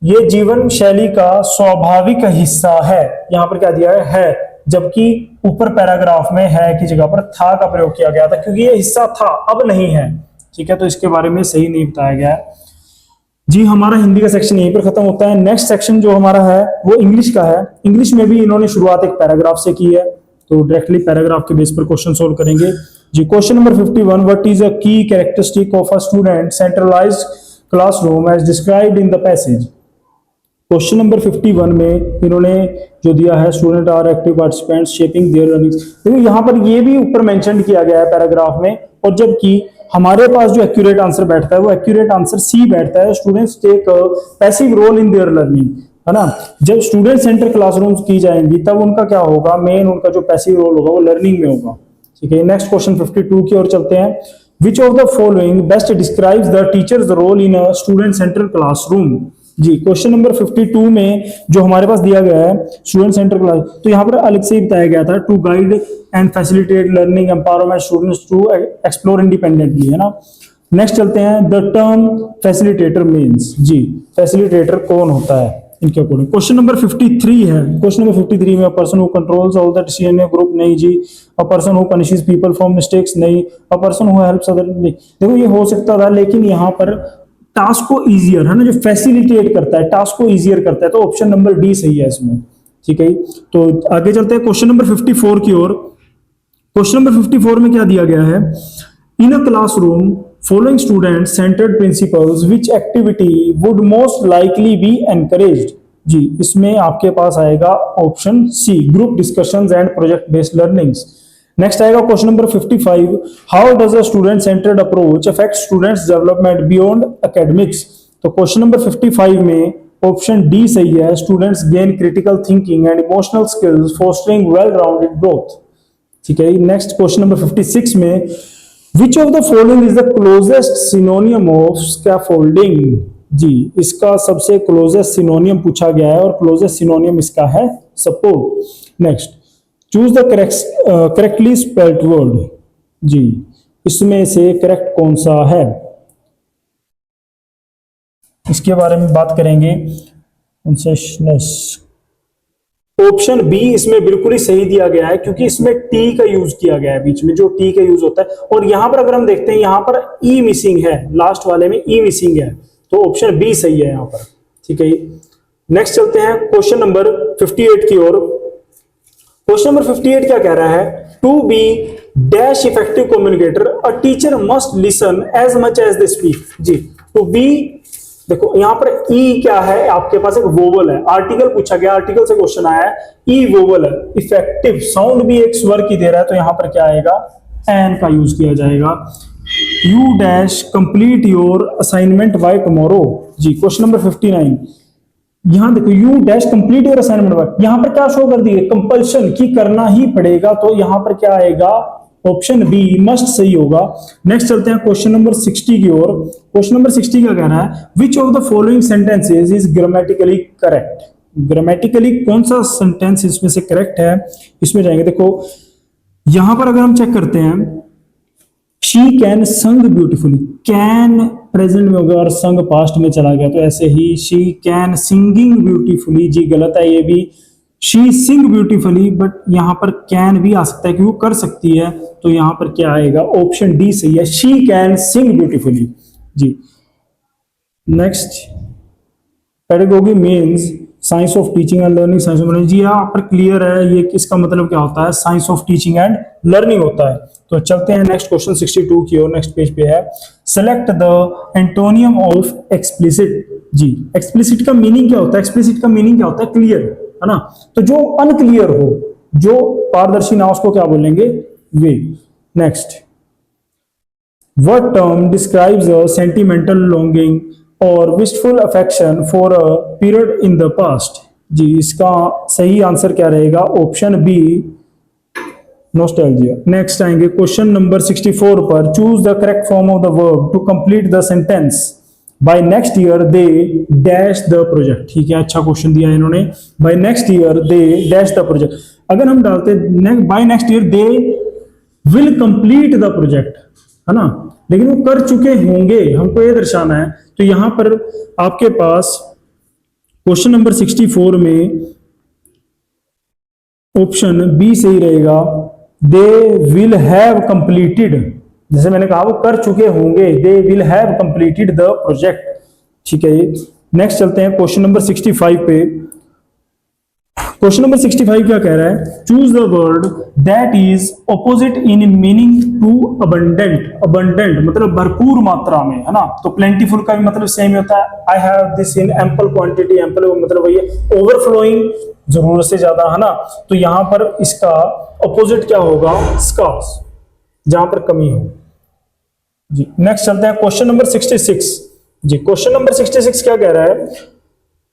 ये जीवन शैली का स्वाभाविक हिस्सा है। यहाँ पर क्या दिया है? जबकि ऊपर पैराग्राफ में है की जगह पर था का प्रयोग किया गया था, क्योंकि ये हिस्सा था, अब नहीं है। ठीक है, तो इसके बारे में सही नहीं बताया गया है। जी, हमारा हिंदी का सेक्शन यहीं पर खत्म होता है। नेक्स्ट सेक्शन जो हमारा है वो इंग्लिश का है। इंग्लिश में भी इन्होंने शुरुआत एक पैराग्राफ से की है, तो डायरेक्टली पैराग्राफ के बेस पर क्वेश्चन सोल्व करेंगे। जी, question number 51, what is a key characteristic of a student centralized classroom as described in the passage? Question number 51 में इन्होंने जो दिया है, student are active participants shaping their learning. देखो यहाँ पर ये भी ऊपर मेंशन किया गया है पैराग्राफ में, और जबकि हमारे पास जो एक्यूरेट आंसर बैठता है वो एक्यूरेट आंसर सी बैठता है, students take passive role in their learning, है ना? जब स्टूडेंट सेंटर क्लासरूम्स की जाएंगी तब उनका क्या होगा? मेन उनका जो पैसिव रोल होगा वो लर्निंग में होगा। ठीक है, नेक्स्ट क्वेश्चन 52 की ओर चलते हैं। Which of the following best describes the teacher's role in a student center classroom? जी, क्वेश्चन नंबर 52 में जो हमारे पास दिया गया है स्टूडेंट सेंटर क्लास, तो यहाँ पर अलग से ही बताया गया था, to guide and facilitate learning empowerment students to explore independently, है ना? नेक्स्ट चलते हैं, द टर्म फैसिलिटेटर मीन्स। जी, फैसिलिटेटर कौन होता है इनके अकॉर्डिंग? क्वेश्चन नंबर 53 है। क्वेश्चन नंबर 53 में a person who controls all the decision in a group, नहीं जी। A person who punishes people for mistakes, नहीं। A person who helps other, नहीं। देखो ये हो सकता था, लेकिन यहाँ पर टास्क को इजियर, है ना, जो फैसिलिटेट करता है, टास्क को इजियर करता है, तो ऑप्शन नंबर डी सही है इसमें। ठीक है, तो आगे चलते हैं क्वेश्चन नंबर 54 की ओर। क्वेश्चन नंबर 54 में क्या दिया गया है, in a classroom following student centered principles which activity would most likely be encouraged. जी, इसमें आपके पास आएगा option C, group discussions and project based learnings. Next आएगा question number 55, how does a student centered approach affect students development beyond academics. तो question number 55 में option D सही है, students gain critical thinking and emotional skills fostering well rounded growth. ठीक है, next question number 56 में which of the following is the closest synonym of scaffolding. जी, इसका सबसे क्लोजेस्ट सिनोनियम पूछा गया है और क्लोजेस्ट सिनोनियम इसका है support. Next, choose the correctly spelled word. जी, इसमें से करेक्ट कौन सा है, इसके बारे में बात करेंगे। ऑप्शन बी इसमें बिल्कुल ही सही दिया गया है, क्योंकि इसमें टी का यूज किया गया है, बीच में जो टी का यूज होता है। और यहां पर अगर हम देखते हैं, यहां पर ई मिसिंग है, लास्ट वाले में ई मिसिंग है, तो ऑप्शन बी सही है यहां पर। ठीक है, नेक्स्ट चलते हैं क्वेश्चन नंबर 58 की ओर। क्वेश्चन नंबर 58 क्या कह रहा है, to be dash effective communicator a teacher must listen as much as they speak. जी, टू बी, देखो यहां पर ई क्या है, आपके पास एक वोवल है, आर्टिकल पूछा गया, आर्टिकल से क्वेश्चन आया है, ई वोवल है, इफेक्टिव साउंड भी एक स्वर की दे रहा है, तो यहां पर क्या आएगा, एन का यूज किया जाएगा। You dash complete your assignment by tomorrow. जी, क्वेश्चन नंबर 59, यहां देखो you dash complete your assignment by, यहां पर क्या शो कर दिए, कंपल्शन की करना ही पड़ेगा, तो यहां पर क्या आएगा, ऑप्शन बी मस्ट सही होगा। नेक्स्ट चलते हैं क्वेश्चन नंबर 60 की ओर। क्वेश्चन नंबर 60 का कहना है, which of the following sentences is grammatically correct. Grammatically कौन सा सेंटेंस इसमें से करेक्ट है, इसमें जाएंगे। देखो यहां पर अगर हम चेक करते हैं, शी कैन संग ब्यूटिफुली, कैन प्रेजेंट में होगा और संग पास्ट में चला गया, तो ऐसे ही शी कैन सिंगिंग ब्यूटिफुली। जी गलत है ये भी, शी सिंग ब्यूटिफुली, बट यहां पर कैन भी आ सकता है कि वो कर सकती है, तो यहां पर क्या आएगा, ऑप्शन डी सही है, शी कैन सिंग ब्यूटिफुली। जी, next, pedagogy means science of teaching and learning, science of learning. जी यहाँ पर क्लियर है, ये इसका मतलब क्या होता है, science of teaching and learning होता है। तो चलते हैं नेक्स्ट क्वेश्चन 62 की ओर। नेक्स्ट पेज पे है, select the antonym of explicit. जी, एक्सप्लिसिट का मीनिंग क्या होता है, एक्सप्लिसिट का मीनिंग क्या होता है, क्लियर, है ना। तो जो अनक्लियर हो, जो पारदर्शी ना हो, उसको क्या बोलेंगे, वे। Next, what term describes a sentimental longing और wistful affection for a period in the past. जी, इसका सही आंसर क्या रहेगा, ऑप्शन बी नॉस्टैल्जिया। नेक्स्ट आएंगे क्वेश्चन नंबर 64 पर, choose the correct form of the verb to complete the sentence, by next year they dash the project. ठीक है, अच्छा क्वेश्चन दिया है इन्होंने, by next year they dash the project. अगर हम डालते by next year they will complete the project, है ना, लेकिन वो कर चुके होंगे, हमको ये दर्शाना है। तो यहां पर आपके पास क्वेश्चन नंबर 64 में ऑप्शन बी सही रहेगा, दे विल हैव कंप्लीटेड। जैसे मैंने कहा वो कर चुके होंगे, they will have completed the project. ठीक है, नेक्स्ट चलते हैं क्वेश्चन नंबर 65 पे। क्वेश्चन नंबर 65 क्या कह रहा है, choose the word that is opposite in meaning to abundant. Abundant मतलब भरपूर मात्रा में, है ना, तो प्लेंटीफुल का भी मतलब सेम ही होता है, I have this in ample quantity. Ample मतलब वही है ओवरफ्लोइंग, जरूरत से ज्यादा, है ना। तो यहां पर इसका ऑपोजिट क्या होगा, स्कार्स, जहां पर कमी हो। जी, नेक्स्ट चलते हैं क्वेश्चन नंबर 66। जी, क्वेश्चन नंबर 66 क्या कह रहा है,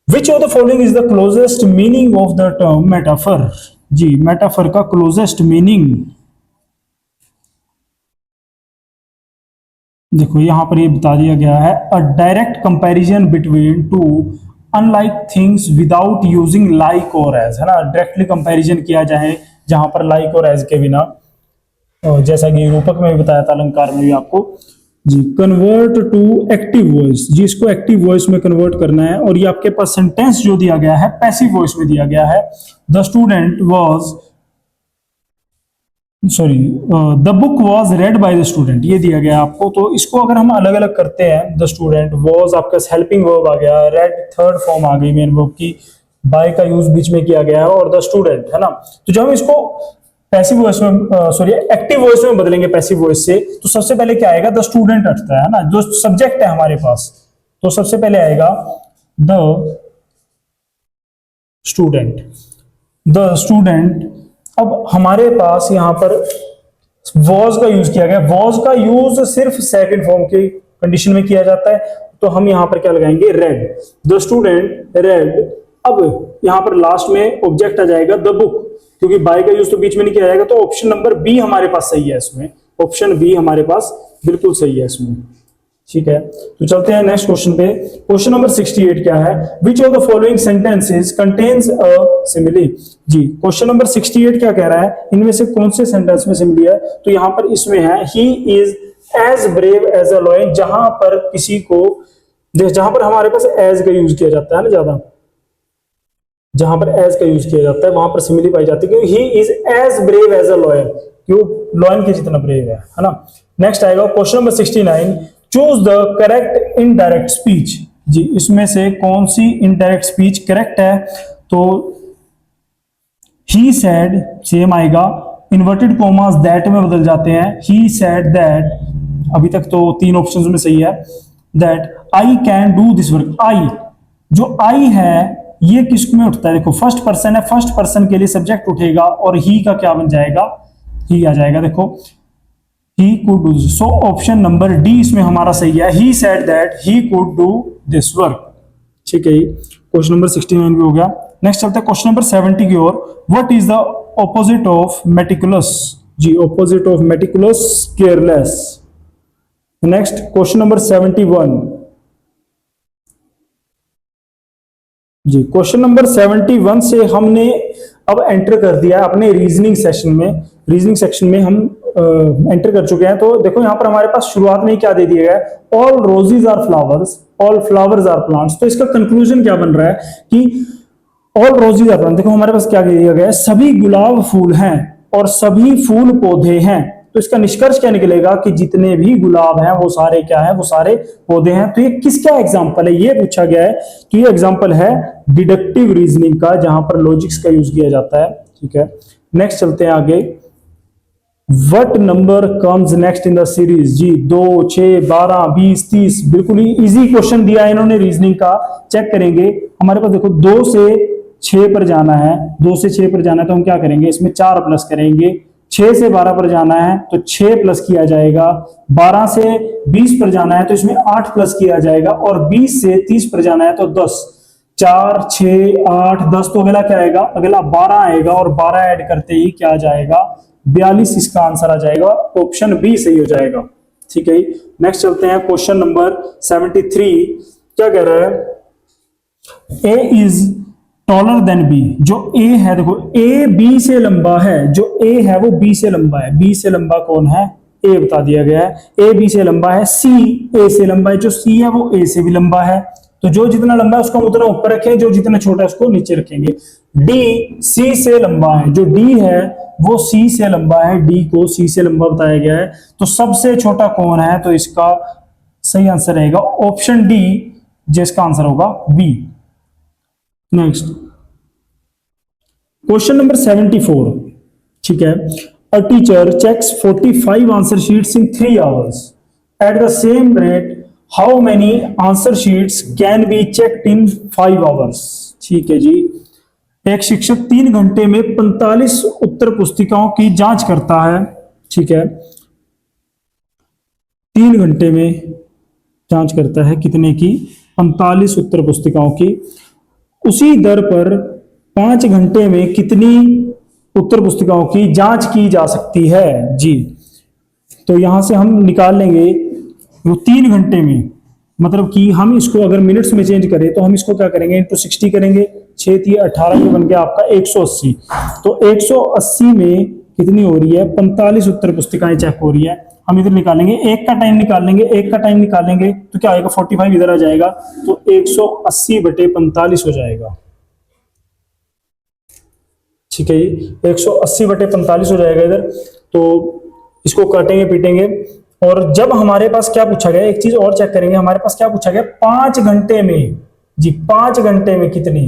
which of the following is the closest meaning of the term metaphor. जी, मेटाफर का क्लोजेस्ट मीनिंग देखो यहां पर ये बता दिया गया है, a direct comparison between two unlike things without using like और एज, है ना, डायरेक्टली कंपैरिजन किया जाए जहां पर लाइक और एज के बिना, जैसा कि रूपक में भी बताया था, अलंकार में भी आपको। जी, कन्वर्ट टू एक्टिव वॉइस। जी, इसको एक्टिव वॉइस में कन्वर्ट करना है, और ये आपके पास सेंटेंस जो दिया गया है पैसिव वॉइस में दिया गया है, the student was the book was red by the student, ये दिया गया आपको। तो इसको अगर हम अलग अलग करते हैं, द स्टूडेंट वाज आपका हेल्पिंग वर्ब आ गया, रेड थर्ड फॉर्म आ गई मेन वर्ब की, बाय का यूज बीच में किया गया है और द स्टूडेंट, है ना। तो जब हम इसको पैसिव वॉइस में सॉरी एक्टिव वॉइस में बदलेंगे पैसिव वॉइस से, तो सबसे पहले क्या आएगा, द स्टूडेंट अटता है ना, जो सब्जेक्ट है हमारे पास, तो सबसे पहले आएगा द स्टूडेंट, द स्टूडेंट। अब हमारे पास यहां पर वॉज का यूज किया गया, वॉज का यूज सिर्फ सेकंड फॉर्म की कंडीशन में किया जाता है, तो हम यहां पर क्या लगाएंगे, रेड, द स्टूडेंट रेड। अब यहां पर लास्ट में ऑब्जेक्ट आ जाएगा द बुक, क्योंकि बाय का यूज तो बीच में नहीं किया जाएगा, तो ऑप्शन नंबर बी हमारे पास सही है इसमें, ऑप्शन बी हमारे पास बिल्कुल सही है इसमें, ठीक है। तो चलते हैं नेक्स्ट क्वेश्चन पे। क्वेश्चन नंबर 68 क्या है, which of the following sentences contains a simile. जी, क्वेश्चन नंबर 68 क्या कह रहा है, इनमें से कौन से सेंटेंस में सिमिली है, तो यहां पर इसमें है he is as brave as a lion, जहां पर किसी को, जहां पर हमारे पास एज का यूज किया जाता है ना ज्यादा, जहां पर एज का यूज किया जाता है वहां पर सिमिली पाई जाती है, क्योंकि he is as brave as a lion, क्यों लॉयन के जितना ब्रेव है ना। नेक्स्ट आएगा question number 69, choose the correct indirect speech. जी, इसमें से कौन सी इनडायरेक्ट स्पीच करेक्ट है, तो ही सेड सेम आएगा, इन्वर्टेड कोमास दैट में बदल जाते हैं, ही सेड दैट, अभी तक तो 3 ऑप्शंस में सही है, that I can do this work. I, जो आई है ये किस में उठता है, देखो फर्स्ट पर्सन है, फर्स्ट पर्सन के लिए सब्जेक्ट उठेगा और ही का क्या बन जाएगा, ही आ जाएगा, देखो he could do, so option number D इसमें हमारा सही है, he said that he could do this work, ठीक है। क्वेश्चन नंबर 69 भी हो गया। नेक्स्ट चलते हैं क्वेश्चन नंबर 70 की ओर, what is the opposite of meticulous. जी, opposite of meticulous careless. Next question number 71। जी, क्वेश्चन नंबर 71 से हमने अब एंटर कर दिया है अपने रीजनिंग सेक्शन में, रीजनिंग सेक्शन में हम एंटर कर चुके हैं। तो देखो यहाँ पर हमारे पास शुरुआत में क्या दे दिया है, all roses are flowers, all flowers are plants. तो इसका कंक्लूजन क्या बन रहा है कि ऑल रोजेज आर प्लांट्स, देखो हमारे पास क्या दिया गया है, सभी गुलाब फूल हैं और सभी फूल पौधे हैं। तो इसका निष्कर्ष क्या निकलेगा कि जितने भी गुलाब हैं वो सारे क्या हैं, वो सारे पौधे हैं। तो ये किसका एग्जाम्पल है, ये पूछा गया है कि ये एग्जाम्पल है डिडक्टिव रीजनिंग का, जहां पर लॉजिक्स का यूज किया जाता है, ठीक है। नेक्स्ट चलते हैं आगे, what number comes next in the series. जी, 2, 6, 12, 20, 30, बिल्कुल ही इजी क्वेश्चन दिया है इन्होंने रीजनिंग का। चेक करेंगे हमारे पास, देखो 2 से 6 पर जाना है, 2 से 6 पर जाना है तो हम क्या करेंगे, इसमें 4 प्लस करेंगे। 6 से 12 पर जाना है तो 6 प्लस किया जाएगा। 12 से 20 पर जाना है तो इसमें 8 प्लस किया जाएगा, और 20 से 30 पर जाना है तो 10, 4, 6, 8, 10, तो अगला क्या आएगा, अगला 12 आएगा, और 12 ऐड करते ही क्या आ जाएगा, 42 इसका आंसर आ जाएगा, ऑप्शन बी सही हो जाएगा, ठीक है। नेक्स्ट चलते हैं क्वेश्चन नंबर 73, क्या कह रहा है, ए इज टॉलर देन बी। जो ए है, देखो ए बी से लंबा है, जो ए है वो बी से लंबा है, बी से लंबा कौन है, ए बता दिया गया है, ए बी से लंबा है, सी ए से लंबा है, जो सी है वो ए से भी लंबा है, तो जो जितना लंबा है उसको हम उतना ऊपर रखें, जो जितना छोटा है उसको नीचे रखेंगे। डी सी से लंबा है, जो डी है वो सी से लंबा है, डी को सी से लंबा बताया गया है, तो सबसे छोटा कौन है, तो इसका सही आंसर रहेगा ऑप्शन डी, जिसका आंसर होगा बी। नेक्स्ट क्वेश्चन नंबर 74, ठीक है, a teacher checks 45 answer sheets in 3 hours at the same rate, how many answer sheets can be checked in 5 hours. ठीक है जी, एक शिक्षक 3 घंटे में 45 उत्तर पुस्तिकाओं की जांच करता है, ठीक है, 3 घंटे में जांच करता है कितने की, 45 उत्तर पुस्तिकाओं की। उसी दर पर 5 घंटे में कितनी उत्तर पुस्तिकाओं की जांच की जा सकती है जी। तो यहां से हम निकाल लेंगे वो 3 घंटे में, मतलब कि हम इसको अगर मिनट्स में चेंज करें तो हम इसको क्या करेंगे, इंटू 60 करेंगे, 6 × 18 में बन गया आपका 180। तो 180 में कितनी हो रही है, 45 उत्तर पुस्तिकाएं चेक हो रही है। हम इधर निकालेंगे, एक का टाइम निकालेंगे, एक का टाइम निकालेंगे तो क्या आएगा, 45 इधर आ जाएगा, तो 180/45 हो जाएगा। ठीक है, 180/45 हो जाएगा इधर। तो इसको काटेंगे पीटेंगे, और जब हमारे पास क्या पूछा गया, एक चीज और चेक करेंगे, हमारे पास क्या पूछा गया, 5 घंटे में जी, 5 घंटे में कितनी,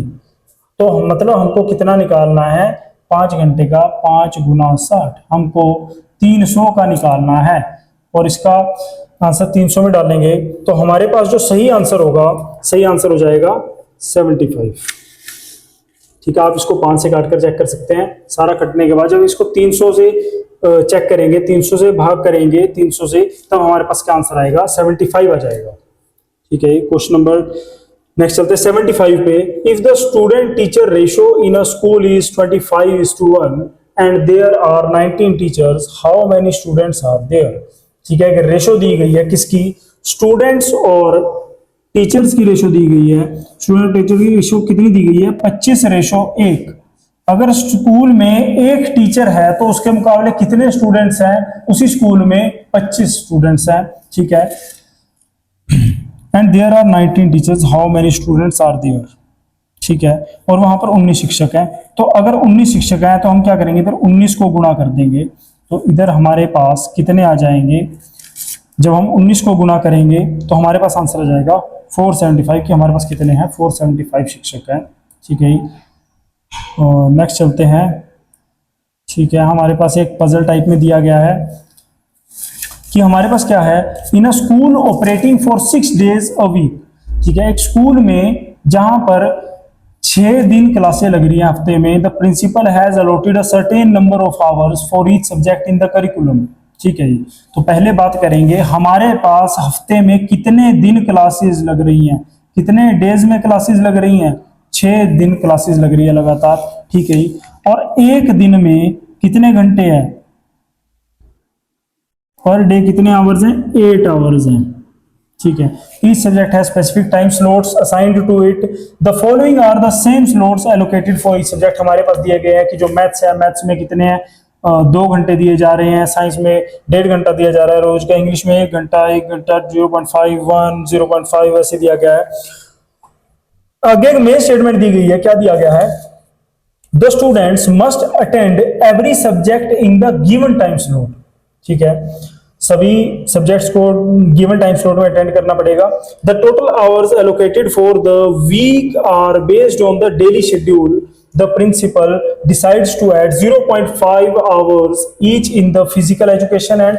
तो मतलब हमको कितना निकालना है, 5 घंटे का 5 गुना 60, हमको 300 का निकालना है। और इसका आंसर 300 में डालेंगे तो हमारे पास जो सही आंसर होगा, सही आंसर हो जाएगा 75। ठीक है, आप इसको 5 से काट कर चेक कर सकते हैं। सारा कटने के बाद जब इसको 300 से चेक करेंगे, 300 से भाग करेंगे 300 से, तब हमारे पास क्या आंसर आएगा, 75 आ जाएगा। ठीक है, क्वेश्चन नंबर नेक्स्ट चलते हैं 75 पे। If the student teacher ratio in a school is 25:1 and there are 19 teachers, how many students are there. ठीक है, अगर रेशो दी गई है किसकी, स्टूडेंट्स और टीचर्स की रेशो दी गई है, स्टूडेंट टीचर की रेशो कितनी दी गई है, 25:1। अगर स्कूल में एक टीचर है तो उसके मुकाबले कितने स्टूडेंट्स हैं, उसी स्कूल में 25 स्टूडेंट्स हैं। ठीक है, and there are 19 teachers, how many students are there. ठीक है, और वहां पर 19 शिक्षक हैं। तो अगर 19 शिक्षक हैं तो हम क्या करेंगे, इधर 19 को गुणा कर देंगे, तो इधर हमारे पास कितने आ जाएंगे, जब हम 19 को गुणा करेंगे तो हमारे पास आंसर आ जाएगा 475 कि हमारे पास कितने हैं, 475 शिक्षक हैं। ठीक है, और नेक्स्ट चलते हैं। ठीक है, हमारे पास एक पजल टाइप में दिया गया है कि हमारे पास क्या है, in a school operating for 6 days a week. ठीक है, एक स्कूल में जहां पर 6 दिन क्लासें लग रही हैं हफ्ते में, the principal has allotted a certain number of hours for each subject in the curriculum. ठीक है जी, तो पहले बात करेंगे हमारे पास हफ्ते में कितने दिन क्लासेस लग रही हैं, कितने डेज में क्लासेस लग रही हैं, 6 दिन क्लासेस लग रही है लगातार। ठीक है जी, और एक दिन में कितने घंटे हैं, पर डे कितने आवर्स हैं, 8 आवर्स हैं। ठीक है, each subject has specific time slots assigned to it. The following are the same slots allocated for each subject. हमारे पास दिए गए हैं कि जो मैथ्स है, मैथ्स में कितने हैं, 2 घंटे दिए जा रहे हैं, साइंस में 1.5 घंटा दिया जा रहा है रोज का, इंग्लिश में 1 घंटा 0.5 1 0.5 ऐसे दिया गया है। आगे एक मेन स्टेटमेंट दी गई है, क्या दिया गया है, the students must attend every subject in the given time slot. ठीक है, सभी सब्जेक्ट्स को गिवन टाइम स्लॉट में अटेंड करना पड़ेगा। The total hours allocated for the week are based on the daily schedule. The principal decides to add 0.5 hours each in the physical education and,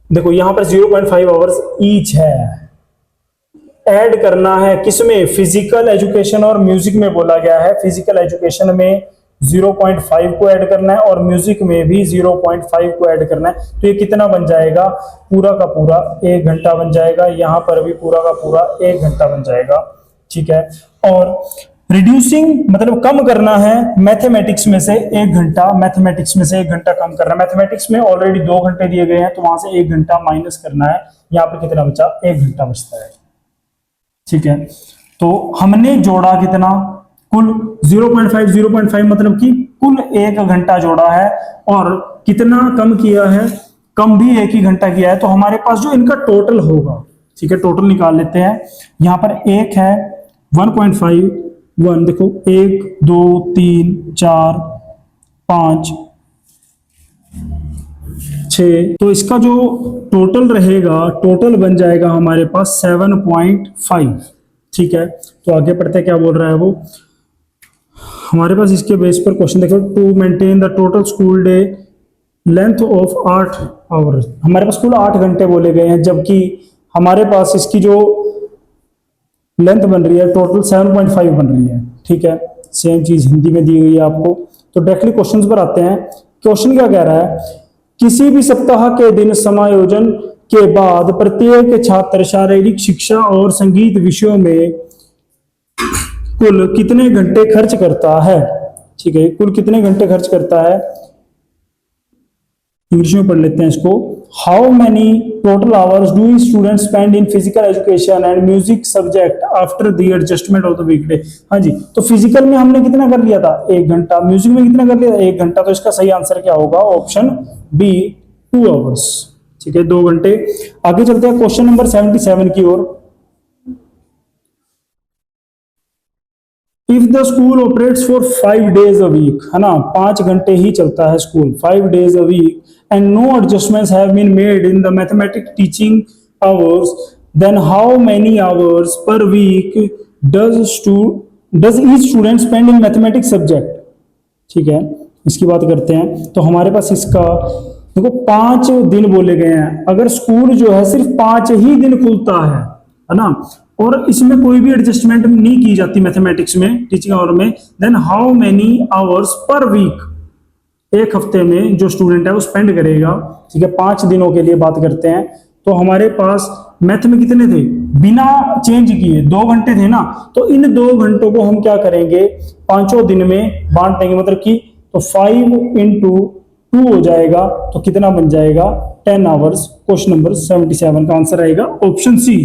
देखो यहां पर 0.5 आवर्स ईच है, add करना है किसमें, फिजिकल एजुकेशन और म्यूजिक में बोला गया है। फिजिकल एजुकेशन में 0.5 को ऐड करना है और म्यूजिक में भी 0.5 को ऐड करना है। तो ये कितना बन जाएगा, पूरा का पूरा 1 घंटा बन जाएगा, यहाँ पर भी पूरा का पूरा 1 घंटा बन जाएगा। ठीक है, और रिड्यूसिंग मतलब कम करना है, मैथमेटिक्स में से 1 घंटा, मैथमेटिक्स में से 1 घंटा कम करना है। मैथमेटिक्स में ऑलरेडी 2 घंटे दिए गए हैं तो वहां से 1 घंटा माइनस करना है, यहाँ पर कितना बचा, 1 घंटा बचता है। ठीक है, तो हमने जोड़ा कितना, कुल 0.5 मतलब कि कुल 1 घंटा जोड़ा है, और कितना कम किया है, कम भी 1 ही घंटा किया है। तो हमारे पास जो इनका टोटल होगा, ठीक है, टोटल निकाल लेते हैं। यहां पर 1 है, 1.5 1, देखो 1 2 3 4 5 6, तो इसका जो टोटल रहेगा, टोटल बन जाएगा हमारे पास 7.5। ठीक है, तो आगे पढ़ते हैं क्या बोल रहा है वो हमारे पास। इसके बेस पर क्वेश्चन देखो, to maintain the total school day length of 8 hours. हमारे पास कुल 8 घंटे बोले गए हैं, जबकि हमारे पास इसकी जो लेंथ बन रही है टोटल 7.5 बन रही है। ठीक है, सेम चीज हिंदी में दी गई है आपको। तो डायरेक्टली क्वेश्चंस पर आते हैं। क्वेश्चन क्या कह रहा है, किसी भी सप्ताह के दिन समायोजन के बाद प्रत्येक छात्र शारीरिक शिक्षा और संगीत विषयों में कुल कितने घंटे खर्च करता है। ठीक है, कुल कितने घंटे खर्च करता है, इंग्लिश में पढ़ लेते हैं इसको। How many total hours do student spend in physical education and music subject after the adjustment of the weekday. हाँ जी, तो फिजिकल में हमने कितना कर लिया था, 1 घंटा, म्यूजिक में कितना कर लिया था, 1 घंटा। तो इसका सही आंसर क्या होगा, ऑप्शन बी 2 आवर्स। ठीक है, 2 घंटे। आगे चलते हैं क्वेश्चन नंबर 77 की ओर। If the school operates for 5 days a week, है ना, 5 घंटे ही चलता है school, 5 days a week, and no adjustments have been made in the mathematics teaching hours, then how many hours per week does each student spend in mathematics subject, ठीक है, इसकी बात करते हैं। तो हमारे पास इसका देखो 5 दिन बोले गए हैं। अगर स्कूल जो है सिर्फ 5 ही दिन खुलता है ना, और इसमें कोई भी एडजस्टमेंट नहीं की जाती मैथमेटिक्स में टीचिंग आवर में, then how many hours per week, एक हफ्ते में जो स्टूडेंट है वो स्पेंड करेगा, ठीक है, 5 दिनों के लिए बात करते हैं। तो हमारे पास मैथ में कितने थे, बिना चेंज किए 2 घंटे थे ना, तो इन 2 घंटों को हम क्या करेंगे, 5 दिन में बांट देंगे, मतलब कि तो 5 into 2 हो जाएगा, तो कितना बन जाएगा 10 आवर्स। क्वेश्चन नंबर 77 का आंसर आएगा ऑप्शन सी।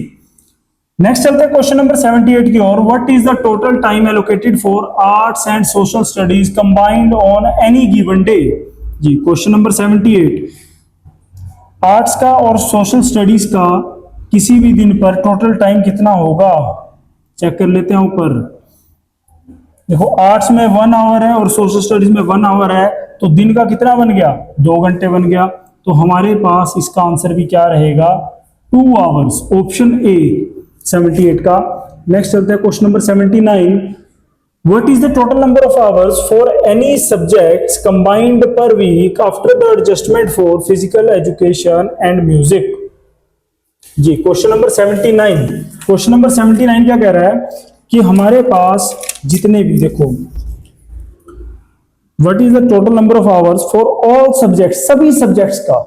नेक्स्ट चलते हैं क्वेश्चन नंबर 78 की ओर। What is the total time allocated for arts and social studies combined on any given day. जी क्वेश्चन नंबर 78, आर्ट्स का और सोशल स्टडीज का किसी भी दिन पर टोटल टाइम कितना होगा, चेक कर लेते हैं ऊपर। देखो आर्ट्स में 1 आवर है और सोशल स्टडीज में 1 आवर है, तो दिन का कितना बन गया, 2 घंटे बन गया। तो हमारे पास इसका आंसर भी क्या रहेगा, 2 आवर्स, ऑप्शन ए 78 का। नेक्स्ट चलते हैं question number 79, what is the total number of hours for any subjects combined per week after the adjustment for physical education and music. जी क्वेश्चन नंबर 79, क्वेश्चन नंबर 79 क्या कह रहा है कि हमारे पास जितने भी, देखो what is the total number of hours for all subjects, सभी सब्जेक्ट्स का,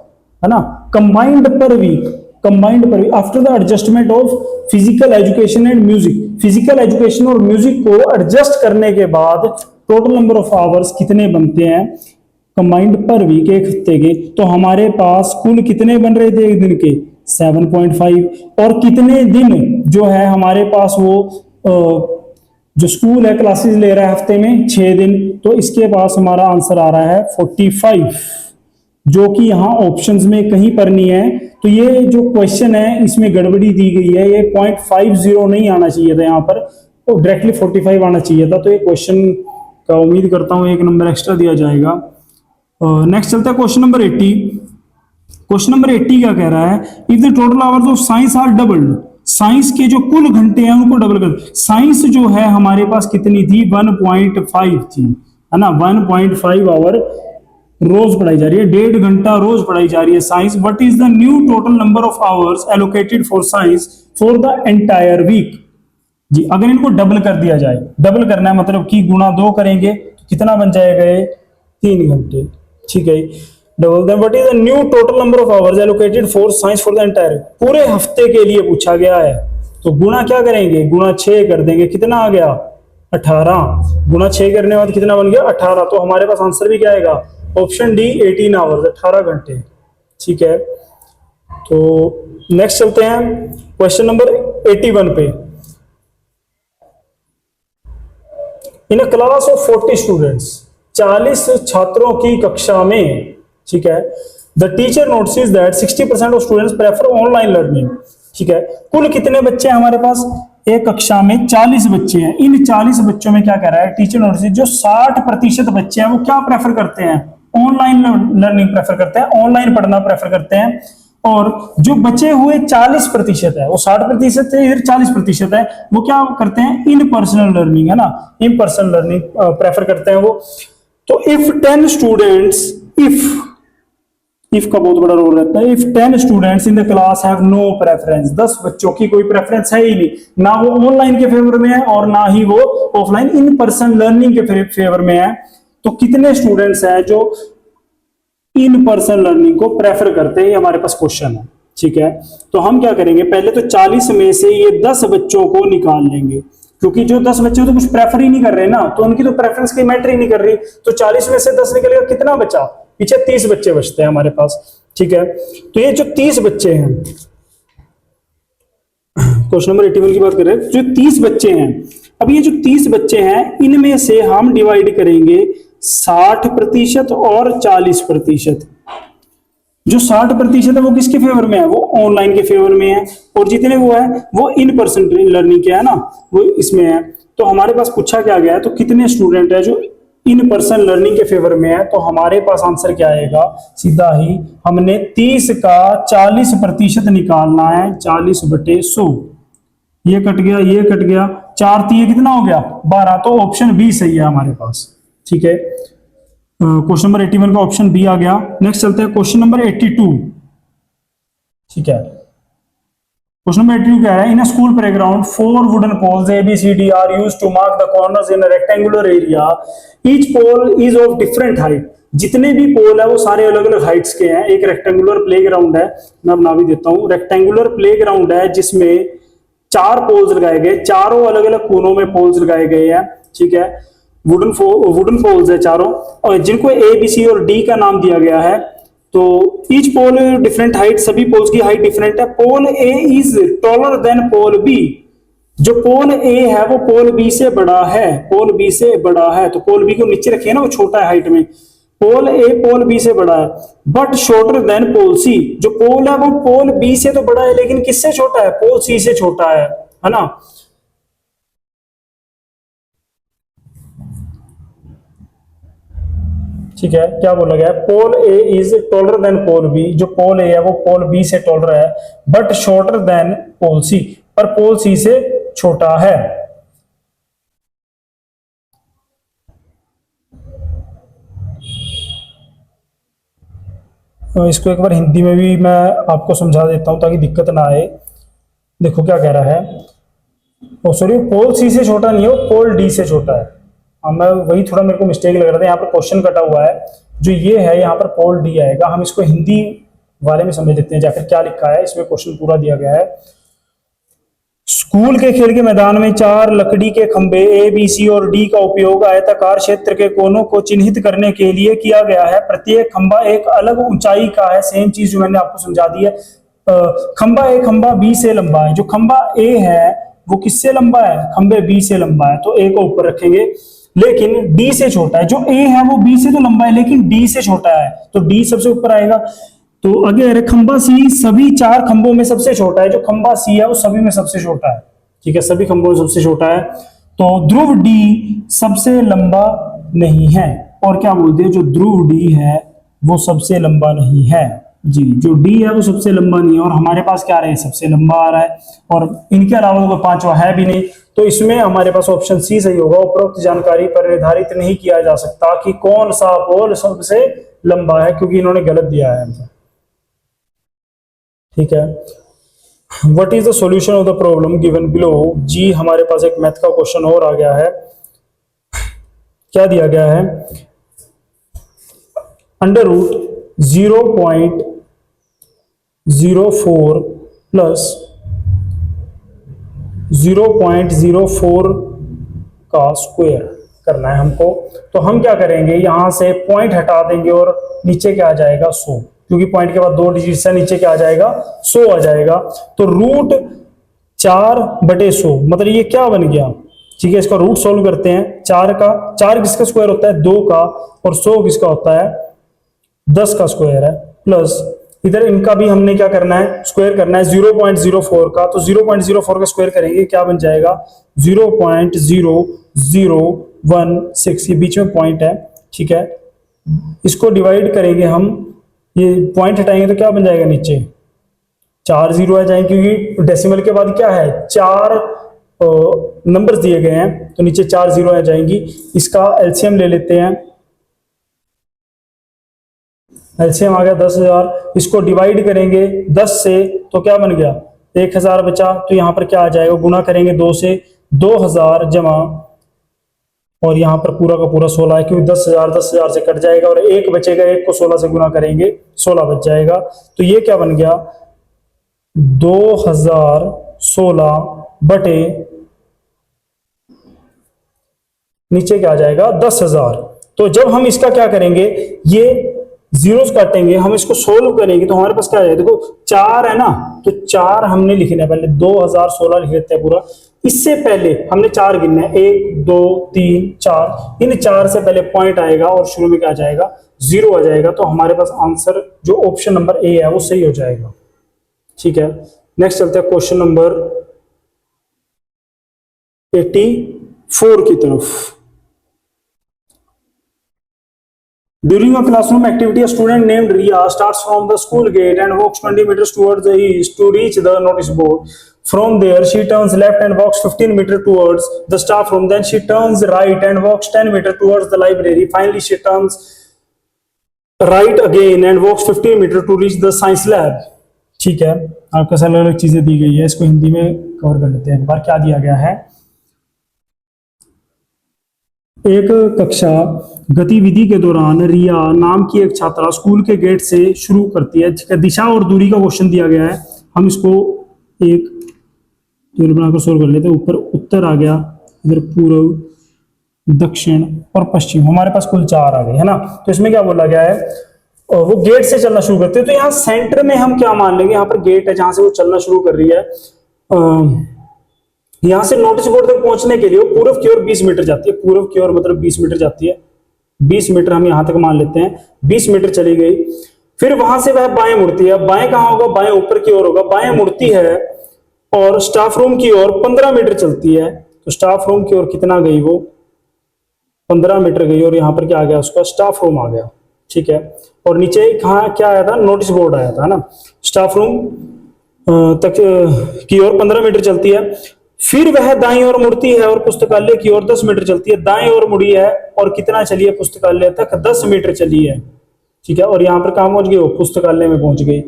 है ना, कंबाइंड पर वीक, कंबाइंड पर after the adjustment of physical education and music, physical education और म्यूजिक को एडजस्ट करने के बाद टोटल नंबर ऑफ आवर्स कितने बनते हैं कंबाइंड पर वीक, एक हफ्ते के। तो हमारे पास कुल कितने बन रहे थे एक दिन के, 7.5, और कितने दिन जो है हमारे पास वो जो स्कूल है क्लासेस ले रहा है हफ्ते में 6 दिन, तो इसके पास हमारा आंसर आ रहा है 45, जो कि यहाँ ऑप्शंस में कहीं पर नहीं है। तो ये जो क्वेश्चन है इसमें गड़बड़ी दी गई है, ये 0.50 नहीं आना चाहिए था यहाँ पर, तो डायरेक्टली 45 आना चाहिए था। तो ये क्वेश्चन का उम्मीद करता हूँ 1 नंबर एक्स्ट्रा दिया जाएगा। नेक्स्ट चलता है क्वेश्चन नंबर 80। क्वेश्चन नंबर 80 क्या कह रहा है, if the total hours of science are doubled, science के जो कुल घंटे हैं उनको डबल कर। साइंस जो है हमारे पास कितनी थी, 1.5 थी, है ना, 1.5 आवर रोज पढ़ाई जा रही है, 1.5 घंटा रोज पढ़ाई जा रही है science. What is the new total number of hours allocated for science for the entire week. जी अगर इनको डबल कर दिया जाए, डबल करना है मतलब कि गुणा 2 करेंगे तो कितना बन जाएगा, 3 घंटे, ठीक है, double. Then what is the new total number of hours allocated for science for the entire, पूरे हफ्ते के लिए पूछा गया है, तो गुणा क्या करेंगे, गुणा 6 कर देंगे, कितना आ गया 18, गुणा 6 करने के बाद कितना बन गया 18। तो हमारे पास आंसर भी क्या आएगा, ऑप्शन डी 18 आवर्स, 18 घंटे, ठीक है। तो नेक्स्ट चलते हैं क्वेश्चन नंबर 81 पे। इन अ क्लास ऑफ 40 स्टूडेंट्स, 40 छात्रों की कक्षा में, ठीक है, the teacher notices that 60% of students prefer online learning, ठीक है। कुल कितने बच्चे हैं हमारे पास, एक कक्षा में 40 बच्चे हैं। इन 40 बच्चों में क्या कह रहा है टीचर नोटिस, जो 60% बच्चे हैं वो क्या प्रेफर करते हैं, ऑनलाइन लर्निंग प्रेफर करते हैं, ऑनलाइन पढ़ना प्रेफर करते हैं। और जो बचे हुए 40% है, वो 60% है, इधर 40% है, वो क्या करते हैं, इन पर्सनल लर्निंग, है ना, इन पर्सनल लर्निंग प्रेफर करते हैं वो। तो इफ 10 स्टूडेंट्स, इफ का बहुत बड़ा रोल रहता है, if 10 students in the class have no preference, 10 बच्चों की कोई प्रेफरेंस है ही नहीं, ना वो ऑनलाइन के फेवर में है और ना ही वो ऑफलाइन इन पर्सन लर्निंग के फेवर में है, तो कितने स्टूडेंट्स हैं जो इन पर्सन लर्निंग को प्रेफर करते हैं, हमारे पास क्वेश्चन है, ठीक है। तो हम क्या करेंगे, पहले तो 40 में से ये 10 बच्चों को निकाल लेंगे, क्योंकि जो 10 बच्चे तो कुछ प्रेफर ही नहीं कर रहे ना, तो उनकी तो प्रेफरेंस की मैटर ही नहीं कर रही। तो 40 में से 10 निकलेगा, कितना बचा, पीछे 30 बच्चे बचते हैं हमारे पास, ठीक है। तो ये जो 30 बच्चे हैं, क्वेश्चन नंबर 81 की बात कर रहे हैं, जो 30 बच्चे हैं, अब ये जो 30 बच्चे हैं इनमें से हम डिवाइड करेंगे 60% और 40%। जो 60% है वो किसके फेवर में है, वो ऑनलाइन के फेवर में है, और जितने वो है वो इन पर्सन लर्निंग के है ना, वो इसमें है। तो हमारे पास पूछा क्या गया है, तो कितने स्टूडेंट है जो इन पर्सन लर्निंग के फेवर में है, तो हमारे पास आंसर क्या आएगा, सीधा ही हमने 30 का 40% निकालना है, 40/100, ये कट गया, ये कट गया, 4 3 कितना हो गया 12, तो ऑप्शन बी सही है हमारे पास। ठीक है, क्वेश्चन नंबर 81 का ऑप्शन बी आ गया। नेक्स्ट चलते हैं क्वेश्चन नंबर 82। ठीक है, क्वेश्चन नंबर 82 क्या है, in a school playground 4 wooden poles A B C D are used to mark the corners in a rectangular area, each pole is of different height. जितने भी पोल है वो सारे अलग अलग हाइट्स के हैं। एक रेक्टेंगुलर प्लेग्राउंड है, मैं बना भी देता हूं, रेक्टेंगुलर प्लेग्राउंड है जिसमें 4 पोल्स लगाए गए, चारों अलग अलग कोनों में पोल्स लगाए गए हैं। ठीक है, वुडन पोल्स है चारों, और जिनको ए बी सी और डी का नाम दिया गया है। तो ईच पोल डिफरेंट हाइट, सभी पोल्स की हाइट डिफरेंट है। Pole A is taller than pole B, जो पोल ए है वो पोल बी से बड़ा है, पोल बी से बड़ा है। तो पोल बी को नीचे रखिए ना, वो छोटा है हाइट में, पोल ए पोल बी से बड़ा है। बट शॉर्टर देन पोल सी, जो पोल है वो पोल बी से तो बड़ा है लेकिन किससे छोटा है, पोल सी से छोटा है ना। ठीक है, क्या बोला गया, pole A is taller than pole B, जो पोल ए है वो पोल बी से टॉलर है, but shorter than pole C, पर पोल सी से छोटा है। इसको एक बार हिंदी में भी मैं आपको समझा देता हूं ताकि दिक्कत ना आए। देखो क्या कह रहा है, सॉरी, पोल सी से छोटा नहीं हो, पोल डी से छोटा है। मैं वही थोड़ा मेरे को मिस्टेक लग रहा था, यहाँ पर क्वेश्चन कटा हुआ है, जो ये है यहाँ पर पोल डी आएगा। हम इसको हिंदी वाले में समझ लेते हैं जाकर क्या लिखा है, इसमें क्वेश्चन पूरा दिया गया है। स्कूल के खेल के मैदान में 4 लकड़ी के खंभे ए बी सी और डी का उपयोग आयताकार क्षेत्र के कोनों को चिन्हित करने के लिए किया गया है। प्रत्येक खंभा एक अलग ऊंचाई का है, सेम चीज जो मैंने आपको समझा दी है। खंभा ए खंभा बी से लंबा है, जो खंभा ए है वो किससे लंबा है, खंभे बी से लंबा है, तो ए को ऊपर रखेंगे, लेकिन डी से छोटा है। जो ए है वो बी से तो लंबा है लेकिन डी से छोटा है, तो डी सबसे ऊपर आएगा। तो अगर खंभा सी सभी 4 खंभों में सबसे छोटा है, जो खंभा सी है वो सभी में सबसे छोटा है। ठीक है, सभी खंभों में सबसे छोटा है। तो ध्रुव डी सबसे लंबा नहीं है, और क्या बोलते हैं, जो ध्रुव डी है वो सबसे लंबा नहीं है जी, जो डी है वो सबसे लंबा नहीं है। और हमारे पास क्या रहा है, सबसे लंबा आ रहा है, और इनके अलावा कोई 5वां है भी नहीं। तो इसमें हमारे पास ऑप्शन सी सही होगा। उपरोक्त जानकारी पर निर्धारित नहीं किया जा सकता कि कौन सा पोल सबसे लंबा है, क्योंकि इन्होंने गलत दिया है हमको। ठीक है, what is the solution of the problem given below. जी, हमारे पास एक मैथ का क्वेश्चन और आ गया है। क्या दिया गया है, अंडर रूट 0.04 प्लस 0.04 का स्क्वायर करना है हमको। तो हम क्या करेंगे, यहां से पॉइंट हटा देंगे और नीचे क्या आ जाएगा 100, क्योंकि पॉइंट के बाद 2 डिजिट से नीचे क्या आ जाएगा 100 आ जाएगा। तो रूट 4/100 मतलब ये क्या बन गया। ठीक है, इसका रूट सॉल्व करते हैं। 4 किसका स्क्वायर होता है, 2 का, और 100 किसका होता है, 10 का स्क्वायर है, प्लस इधर इनका भी हमने क्या करना है, स्क्वायर करना है 0.04 का। तो 0.04 का स्क्वायर करेंगे, क्या बन जाएगा 0.0016, ये बीच में पॉइंट है। ठीक है, इसको डिवाइड करेंगे हम, ये पॉइंट हटाएंगे तो क्या बन जाएगा, नीचे 4 0 आ जाएंगे, क्योंकि डेसिमल के बाद क्या है 4 नंबर्स दिए गए हैं, तो नीचे 4 0 आ जाएंगी। इसका एलसीएम ले लेते हैं, एलसीएम आ गया 10,000। इसको डिवाइड करेंगे 10 से तो क्या बन गया 1000 बचा। तो यहाँ पर क्या आ जाएगा, गुना करेंगे 2 से, 2000 जमा, और यहाँ पर पूरा का पूरा 16 है, क्योंकि 10,000 से कट जाएगा और 1 बचेगा, 1 को 16 से गुना करेंगे 16 बच जाएगा। तो ये क्या बन गया 2016 बटे नीचे क्या आ जाएगा 10,000। तो जब हम इसका क्या करेंगे, ये जीरोस काटेंगे, हम इसको सोल्व करेंगे तो हमारे पास क्या आ जाएगा, देखो 4 है ना, तो 4 हमने लिखना है, पहले 2016 लिख लेते हैं पूरा। इससे पहले हमने 4 गिनना है, 1 2 3 4, इन 4 से पहले पॉइंट आएगा और शुरू में क्या आ जाएगा 0 आ जाएगा। तो हमारे पास आंसर जो ऑप्शन नंबर ए है वो सही हो जाएगा। ठीक है, नेक्स्ट चलते हैं क्वेश्चन नंबर 84 की तरफ। During a classroom activity, a student named Riya starts from the school gate and walks 20 meters towards the east to reach the notice board. From there, she turns left and walks 15 meters towards the staff room. Then she turns right and walks 10 meters towards the library. Finally, she turns right again and walks 15 meters to reach the science lab. ठीक है, आपको अलग अलग चीजें दी गई है, इसको हिंदी में कवर कर लेते हैं एक बार। क्या दिया गया है? एक कक्षा गतिविधि के दौरान रिया नाम की एक छात्रा स्कूल के गेट से शुरू करती है। ठीक है, दिशा और दूरी का क्वेश्चन दिया गया है, हम इसको एक टेबल बनाकर सोल्व कर लेते हैं। ऊपर उत्तर आ गया, इधर पूर्व, दक्षिण और पश्चिम, हमारे पास कुल 4 आ गए, है ना। तो इसमें क्या बोला गया है, वो गेट से चलना शुरू करते हैं। तो यहाँ सेंटर में हम क्या मान लेंगे, यहाँ पर गेट है जहां से वो चलना शुरू कर रही है। यहाँ से नोटिस बोर्ड तक पहुंचने के लिए वो पूर्व की ओर 20 मीटर जाती है। पूर्व की ओर मतलब 20 मीटर जाती है, 20 मीटर हम यहां तक मान लेते हैं। 20 मीटर चली गई, फिर वहां से वह बाएं मुड़ती है। बाएं कहां होगा? बाएं ऊपर की ओर होगा। बाएं मुड़ती है और स्टाफ रूम की ओर 15 मीटर चलती है। तो स्टाफ रूम की ओर कितना गई? वो 15 मीटर गई और यहाँ पर क्या आ गया? उसका स्टाफ रूम आ गया। ठीक है, और नीचे कहाँ क्या आया था? नोटिस बोर्ड आया था ना। स्टाफ रूम तक की ओर 15 मीटर चलती है, फिर वह दाईं ओर मुड़ती है और पुस्तकालय की ओर 10 मीटर चलती है। दाईं ओर मुड़ी है और कितना चली है? पुस्तकालय तक 10 मीटर चली है। ठीक है, और यहाँ पर कहाँ पहुंच गई? वो पुस्तकालय में पहुंच गई,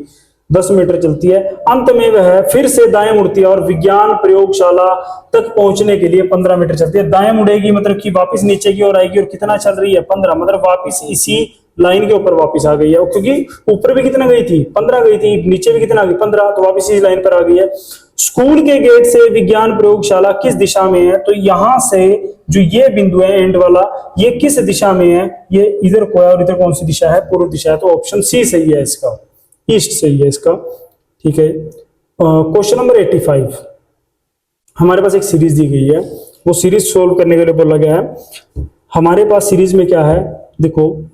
10 मीटर चलती है। अंत में वह फिर से दाएं मुड़ती है और विज्ञान प्रयोगशाला तक पहुंचने के लिए 15 मीटर चलती है। दाएं मुड़ेगी मतलब कि वापस नीचे की ओर आएगी, और कितना चल रही है? 15, मतलब वापस इसी लाइन के ऊपर वापस आ गई है, क्योंकि ऊपर भी कितना गई थी? 15 गई थी, नीचे भी कितना गई? 15, तो वापस इसी लाइन पर आ गई है। स्कूल के गेट से विज्ञान प्रयोगशाला किस दिशा में है? तो यहां से जो ये बिंदु है एंड वाला, ये किस दिशा में है? ये इधर को है, और इधर कौन सी दिशा है? पूर्व दिशा है। तो ऑप्शन सी सही है इसका, ईस्ट सही है इसका। ठीक है, क्वेश्चन नंबर 85, हमारे पास एक सीरीज दी गई है, वो सीरीज सोल्व करने के लिए बोला गया है। हमारे पास सीरीज में क्या है? देखो,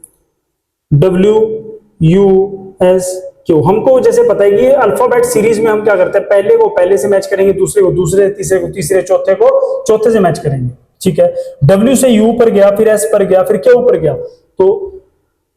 WUS क्यों, हमको जैसे पता है कि अल्फाबेट सीरीज में हम क्या करते हैं? पहले को पहले से मैच करेंगे, दूसरे को दूसरे, तीसरे को तीसरे, चौथे को चौथे से मैच करेंगे। ठीक है, W से U पर गया, फिर S पर गया, फिर Q पर गया। तो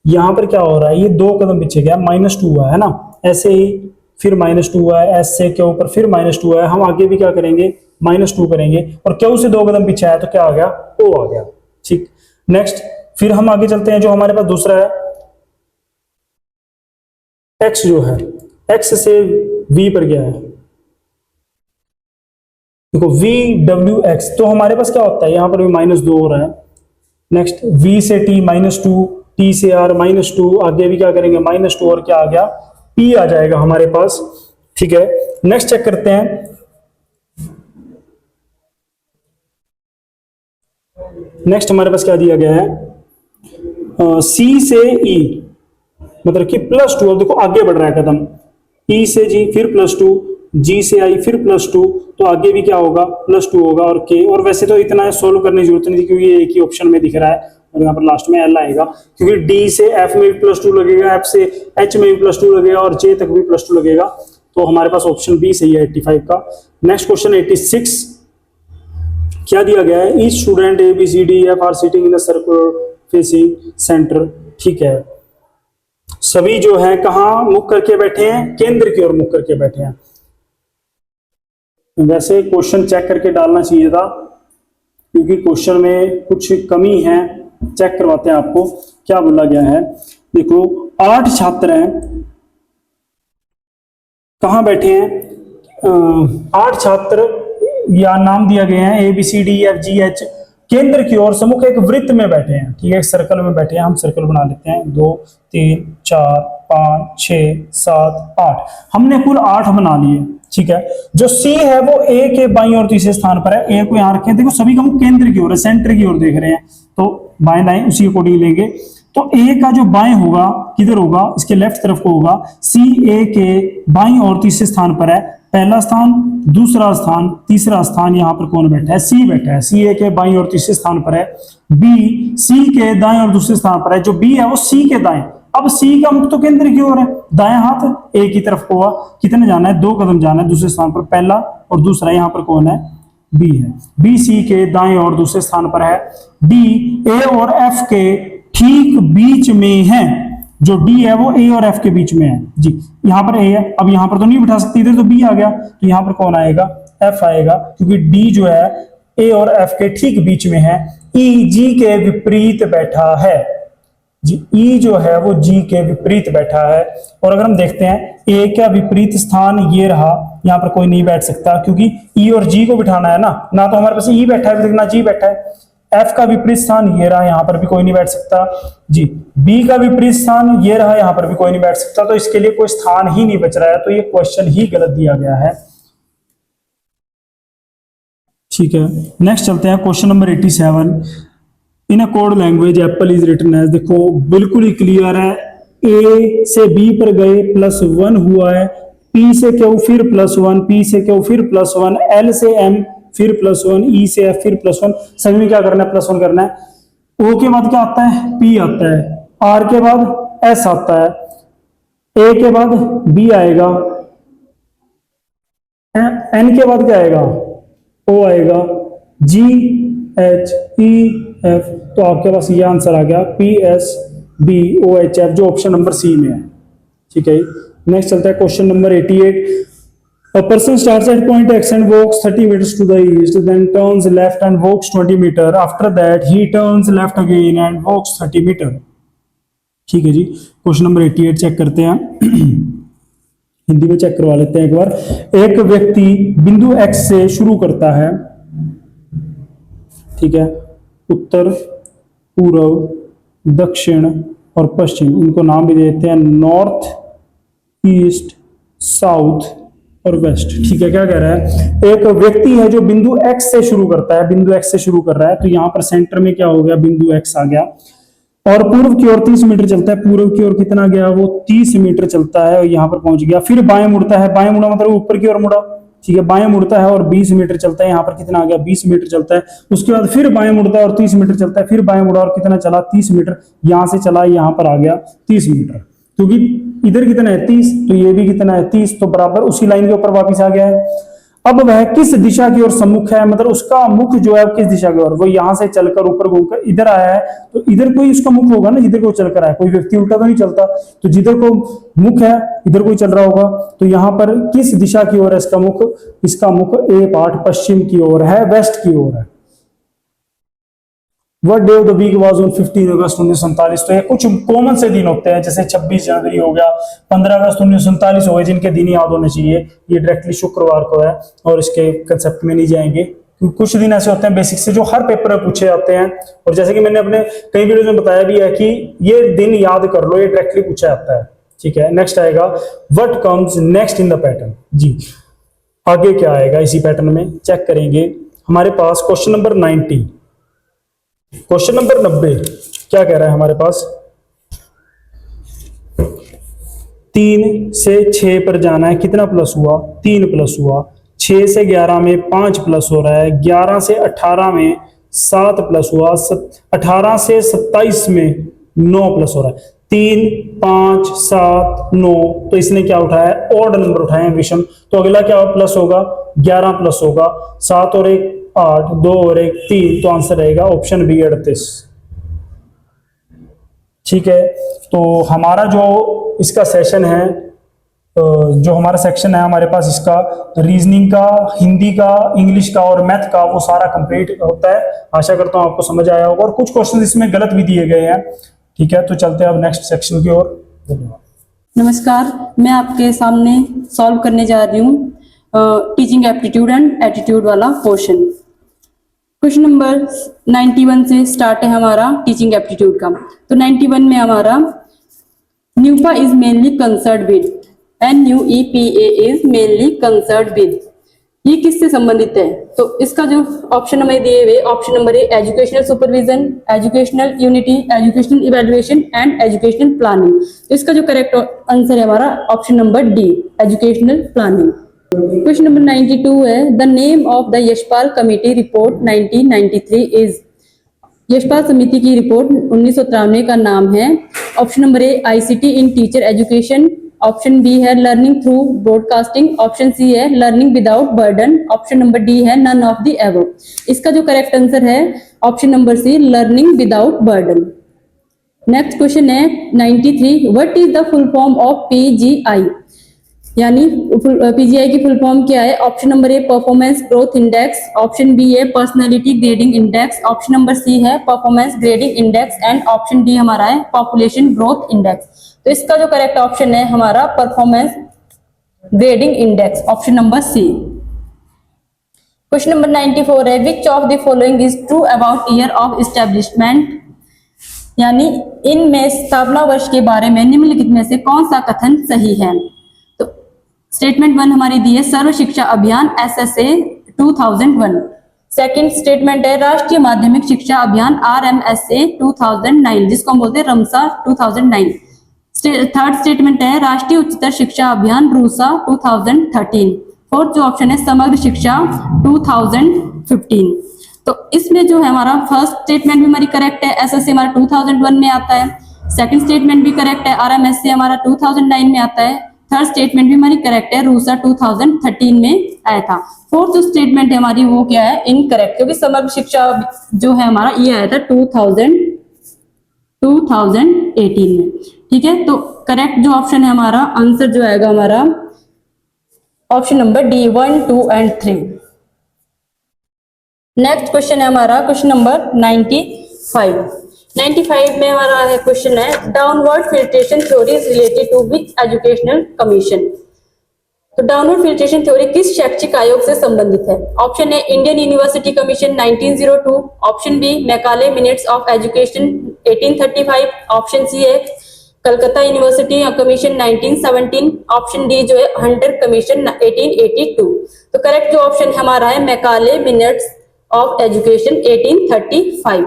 यहां पर क्या हो रहा है? ये 2 कदम पीछे गया, -2 हुआ है ना। ऐसे ही फिर -2 हुआ है, S से Q पर फिर -2 हुआ है। हम आगे भी क्या करेंगे? -2 करेंगे, और Q से 2 कदम पीछे आया तो क्या आ गया? O आ गया। ठीक, नेक्स्ट फिर हम आगे चलते हैं। जो हमारे पास दूसरा है X, जो है X से V पर गया है। देखो VWX, तो हमारे पास क्या होता है? यहां पर भी -2 हो रहा है। नेक्स्ट V से T -2, T से R -2, आगे भी क्या करेंगे? -2, और क्या आ गया? P आ जाएगा हमारे पास। ठीक है, नेक्स्ट चेक करते हैं। नेक्स्ट हमारे पास क्या दिया गया है? C से E, मतलब कि +2। अब देखो आगे बढ़ रहा है कदम, E से G फिर +2, G से I फिर +2, तो आगे भी क्या होगा? +2 होगा, और K। और वैसे तो इतना सोल्व करने की जरूरत नहीं थी, क्योंकि ये एक ही ऑप्शन में दिख रहा है, और यहाँ पर लास्ट में L आएगा, क्योंकि D से F में भी +2 लगेगा, F से H में भी +2 लगेगा, और J तक भी +2 लगेगा। तो हमारे पास ऑप्शन बी सही है 85 का। नेक्स्ट क्वेश्चन 86, क्या दिया गया है? Each student ABCDEF are sitting in the circular facing centre. ठीक है, सभी जो है कहाँ मुख करके बैठे हैं? केंद्र की ओर मुख करके बैठे हैं। वैसे क्वेश्चन चेक करके डालना चाहिए था, क्योंकि क्वेश्चन में कुछ कमी है। चेक करवाते हैं आपको क्या बोला गया है। देखो 8 छात्र हैं, कहाँ बैठे हैं? 8 छात्र या नाम दिया गया है ABCDEFGH, केंद्र की ओर सम्मुख एक वृत्त में बैठे हैं। ठीक है, एक सर्कल में बैठे हैं। हम सर्कल बना लेते हैं, 2 3 4 5 6 7 8, हमने कुल 8 बना लिए। ठीक है, जो C है वो A के बाईं और तीसरे स्थान पर है। A को यहाँ रखें, देखो सभी का मुख केंद्र की ओर है, सेंटर की ओर देख रहे हैं, तो बाएं दाएं उसी अकॉर्डिंग लेंगे। तो A का जो बाएं होगा किधर होगा? इसके लेफ्ट तरफ को होगा। C A के बाईं और तीसरे स्थान पर है। पहला स्थान, दूसरा स्थान, तीसरा स्थान, यहाँ पर कौन बैठा है? C बैठा है। C A के बाईं और तीसरे स्थान पर है। B C के दाएं और दूसरे स्थान पर है। जो B है वो C के दाएं। अब C का मुख तो केंद्र की ओर है, दाएं हाथ A की तरफ होगा। कितने जाना है? 2 कदम जाना है दूसरे स्थान पर, पहला और दूसरा। यहाँ पर कौन है? B है। B C के दाएं और दूसरे स्थान पर है। D A और F के ठीक बीच में है। जो डी है वो ए और एफ के बीच में है जी। यहाँ पर ए है, अब यहाँ पर तो नहीं बिठा सकती, इधर तो बी आ गया, तो यहाँ पर कौन आएगा, एफ आएगा, क्योंकि डी जो है ए और एफ के ठीक बीच में है। ई जी के विपरीत बैठा है जी, ई जो है वो जी के विपरीत बैठा है। और अगर हम देखते हैं ए का विपरीत स्थान ये रहा, यहाँ पर कोई नहीं बैठ सकता, क्योंकि ई और जी को बिठाना है ना तो हमारे पास ई बैठा है ना जी बैठा है। एफ का विपरीत स्थान ये रहा, यहाँ पर भी कोई नहीं बैठ सकता जी। बी का विपरीत स्थान ये रहा, यहाँ पर भी कोई नहीं बैठ सकता, तो इसके लिए कोई स्थान ही नहीं बच रहा है, तो ये क्वेश्चन ही गलत दिया गया है। ठीक है, नेक्स्ट चलते हैं question number 87। In a code language apple is written as, देखो बिल्कुल ही क्लियर है, ए से बी पर गए +1 हुआ है, पी से क्यू फिर +1, पी से क्यू फिर +1, एल से एम फिर +1, ई से एफ फिर +1, सभी में क्या करना है, +1 करना है। ओ के बाद क्या आता है, पी आता है, आर के बाद एस आता है, ए के बाद बी आएगा, एन के बाद क्या आएगा, ओ आएगा, जी एच ई एफ, तो आपके पास ये आंसर आ गया P S B O H F, जो ऑप्शन नंबर सी में है। ठीक है, नेक्स्ट चलता है question number 88। A person starts at point X and walks 30 meters to the east, then turns left and walks 20 meter. After that, he turns left again and walks 30 meter. ठीक है जी, question number 88 check करते हैं। हिंदी में check करवा लेते हैं एक बार। एक व्यक्ति बिंदु X से शुरू करता है, ठीक है, उत्तर, पूर्व, दक्षिण और पश्चिम, इनको नाम भी देते हैं नॉर्थ, ईस्ट, साउथ और वेस्ट। ठीक है, क्या कह रहा है, एक व्यक्ति है जो बिंदु X से शुरू करता है, बिंदु X से शुरू कर रहा है, तो यहां पर सेंटर में क्या हो गया, बिंदु X आ गया, और पूर्व की ओर 30 मीटर चलता है, पूर्व की ओर कितना गया, वो 30 मीटर चलता है और यहां पर पहुंच गया। फिर बाएं मुड़ता है, बाएं मुड़ा मतलब ऊपर की ओर मुड़ा, ठीक है, बाएं मुड़ता है और 20 मीटर चलता है, यहाँ पर कितना आ गया, 20 मीटर चलता है। उसके बाद फिर बाएं मुड़ता है और 30 मीटर चलता है, फिर बाएं मुड़ा और कितना चला, 30 मीटर, यहां से चला यहां पर आ गया 30 मीटर, क्योंकि इधर कितना है 30, तो ये भी कितना है 30, तो बराबर उसी लाइन के ऊपर वापस आ गया है। अब वह किस दिशा की ओर सम्मुख है, मतलब उसका मुख जो है किस दिशा की ओर, वो यहां से चलकर ऊपर घूमकर इधर आया है, तो इधर कोई उसका मुख होगा ना, जिधर को चलकर आया, कोई व्यक्ति उल्टा तो नहीं चलता, तो जिधर को मुख है इधर कोई चल रहा होगा, तो यहाँ पर किस दिशा की ओर है इसका मुख, इसका मुख ए पार्ट पश्चिम की ओर है, वेस्ट की ओर है। What day of the week was on 15 अगस्त 1947, तो ये कुछ कॉमन से दिन होते हैं, जैसे 26 जनवरी हो गया, 15 अगस्त 1947 हो गए, जिनके दिन याद होने चाहिए। ये डायरेक्टली शुक्रवार को है और इसके कंसेप्ट में नहीं जाएंगे, क्योंकि कुछ दिन ऐसे होते हैं बेसिक से जो हर पेपर में पूछे जाते हैं, और जैसे कि मैंने अपने कई वीडियो में बताया भी है कि ये दिन याद कर लो, ये डायरेक्टली पूछा जाता है। ठीक है, नेक्स्ट आएगा what comes next in the pattern, जी आगे क्या आएगा इसी पैटर्न में, चेक करेंगे। हमारे पास क्वेश्चन नंबर 90, क्वेश्चन नंबर 90 क्या कह रहा है हमारे पास, 3 से 6 पर जाना है, कितना प्लस हुआ, 3 प्लस हुआ, 6 से 11 में 5 प्लस हो रहा है, 11 से 18 में 7 प्लस हुआ, 18 से 27 में 9 प्लस हो रहा है, 3 5 7 9, तो इसने क्या उठाया, ऑड नंबर उठाए हैं, विषम, तो अगला क्या प्लस होगा, 11 प्लस होगा, 7 और 1 8, 2 और 1 3, तो आंसर रहेगा ऑप्शन बी 38। ठीक है, तो हमारा जो इसका सेशन है, जो हमारा सेक्शन है हमारे पास, इसका रीजनिंग का, हिंदी का, इंग्लिश का और मैथ का, वो सारा कंप्लीट होता है। आशा करता हूं आपको समझ आया होगा, और कुछ क्वेश्चन इसमें गलत भी दिए गए हैं। ठीक है, तो चलते हैं अब नेक्स्ट सेक्शन की ओर। धन्यवाद। नमस्कार, मैं आपके सामने सॉल्व करने जा रही हूँ टीचिंग एप्टीट्यूड एंड एटीट्यूड वाला क्वेश्चन। क्वेश्चन नंबर 91 से स्टार्ट है हमारा टीचिंग एप्टीट्यूड का। तो 91 में हमारा NUEPA is mainly concerned with, NUEPA is mainly concerned with, ये किससे संबंधित है, तो इसका जो ऑप्शन हमें दिए हुए, option number A educational supervision, educational unity, educational evaluation and educational planning. तो इसका जो करेक्ट आंसर है हमारा option number D, educational planning. Question number 92 है the name of the Yashpal committee report 1993 is, Yashpal समिति की रिपोर्ट 1993 का नाम है। Option number A ICT in teacher education, option B है learning through broadcasting, option C है learning without burden, option number D है नन ऑफ द एबव। इसका जो करेक्ट आंसर है option number C, learning without burden. Next question है 93, what is the full form of PGI, यानी PGI की full form क्या है? Option number A performance growth index, option B है personality grading index, option number C है performance grading index and option D हमारा है population growth index. तो इसका जो करेक्ट ऑप्शन है हमारा performance grading index, option number C. Question number 94 है which of the following is true about year of establishment, यानी इनमें स्थापना वर्ष के बारे में निम्नलिखित में से कौन सा कथन सही है? तो स्टेटमेंट 1 हमारी दी है सर्व शिक्षा अभियान SSA 2001। सेकंड स्टेटमेंट है राष्ट्रीय माध्यमिक शिक्षा अभियान RMSA 2009, जिसको हम बोलते हैं रमसा 2009। थर्ड स्टेटमेंट है राष्ट्रीय उच्चतर शिक्षा अभियान रूसा 2013। फोर्थ जो ऑप्शन है समग्र शिक्षा 2015। तो इसमें जो है हमारा फर्स्ट स्टेटमेंट भी हमारी करेक्ट है, SSA हमारा 2001 में आता है। सेकंड स्टेटमेंट भी करेक्ट है, RMSA हमारा 2009 में आता है। थर्ड स्टेटमेंट भी हमारी करेक्ट है, रूसा 2013 में आया था। फोर्थ जो स्टेटमेंट है हमारी वो क्या है? इनकरेक्ट, क्योंकि समग्र शिक्षा जो है हमारा ये आया था 2018 में। ठीक है, तो करेक्ट जो ऑप्शन है हमारा आंसर जो आएगा हमारा option number D 1, 2 and 3। Next question है हमारा क्वेश्चन नंबर 95 में हमारा है क्वेश्चन है downward filtration theory is related to which educational commission. तो डाउनवर्ड फिल्ट्रेशन थ्योरी किस शैक्षिक आयोग से संबंधित है? Option A Indian university commission 1902, option B Macaulay minutes of education 1835, option C है Calcutta university commission 1917, option D जो है हंटर कमीशन 1882। तो करेक्ट जो ऑप्शन हमारा है Macaulay minutes of education 1835।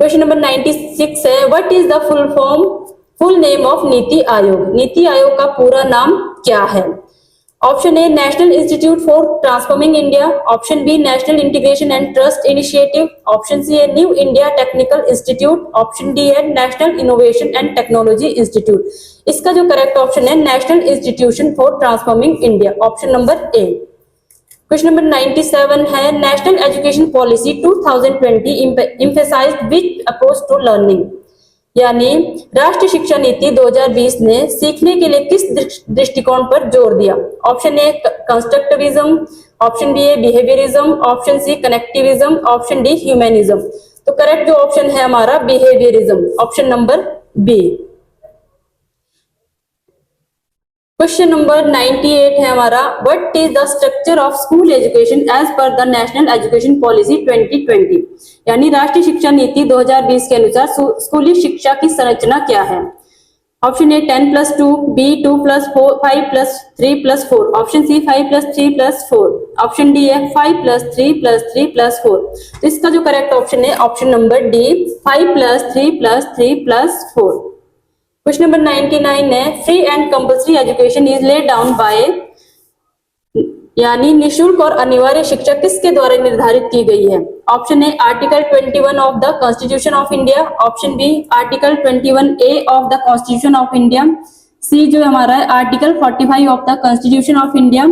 Question number 96 है what is the full name of NITI Aayog. NITI Aayog का पूरा नाम क्या है? Option A national institute for transforming India, option B national integration and trust initiative, option C है new India technical institute, option D है national innovation and technology institute. इसका जो correct option है national institution for transforming India, option number A. Question number 97 है national education policy 2020 emphasized which approach to learning, यानी राष्ट्रीय शिक्षा नीति 2020 ने सीखने के लिए किस दृष्टिकोण पर जोर दिया? Option A constructivism, option B है behaviourism, option C connectivism, option D humanism. तो करेक्ट जो ऑप्शन है हमारा behaviourism, option number B. Question number 98 है हमारा what is the structure of school education as per the national education policy 2020, यानी राष्ट्रीय शिक्षा नीति 2020 के अनुसार स्कूली शिक्षा की संरचना क्या है? Option A 10+2, B 2+4, 5+3+4, option C 5+3+4, option D है 5+3+3+4। तो इसका जो करेक्ट ऑप्शन है option number D 5+3+3+4। Question number 99 है free and compulsory education is laid down by, यानी निःशुल्क और अनिवार्य शिक्षा किसके द्वारा निर्धारित की गई है? Option A article 21 of the constitution of India, option B article 21A of the constitution of India, C जो हमारा है article 45 of the constitution of India,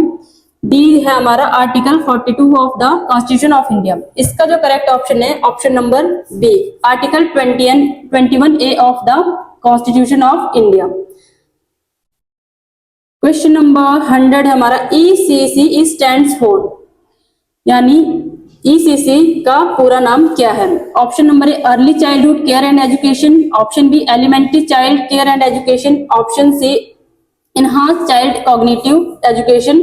D है हमारा article 42 of the constitution of India. इसका जो correct option है option number B article 21A of the constitution of India. Question number 100 है हमारा ECC स्टैंड्स फॉर, यानी ECC का पूरा नाम क्या है? Option number A early childhood care and education, option B elementary child care and education, option C enhance child cognitive education,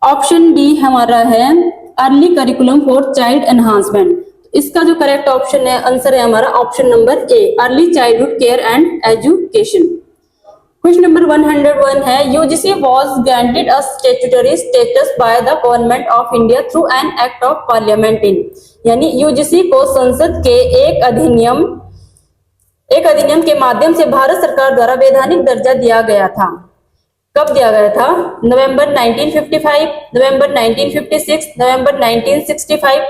option D हमारा है early curriculum for child enhancement. इसका जो करेक्ट ऑप्शन है आंसर है हमारा option number A early childhood care and education. Question number 101 है UGC was granted a statutory status by the government of India through an act of parliament इन, यानी UGC को संसद के एक अधिनियम के माध्यम से भारत सरकार द्वारा वैधानिक दर्जा दिया गया था। कब दिया गया था? नवंबर 1955, नवंबर 1956, नवंबर 1965,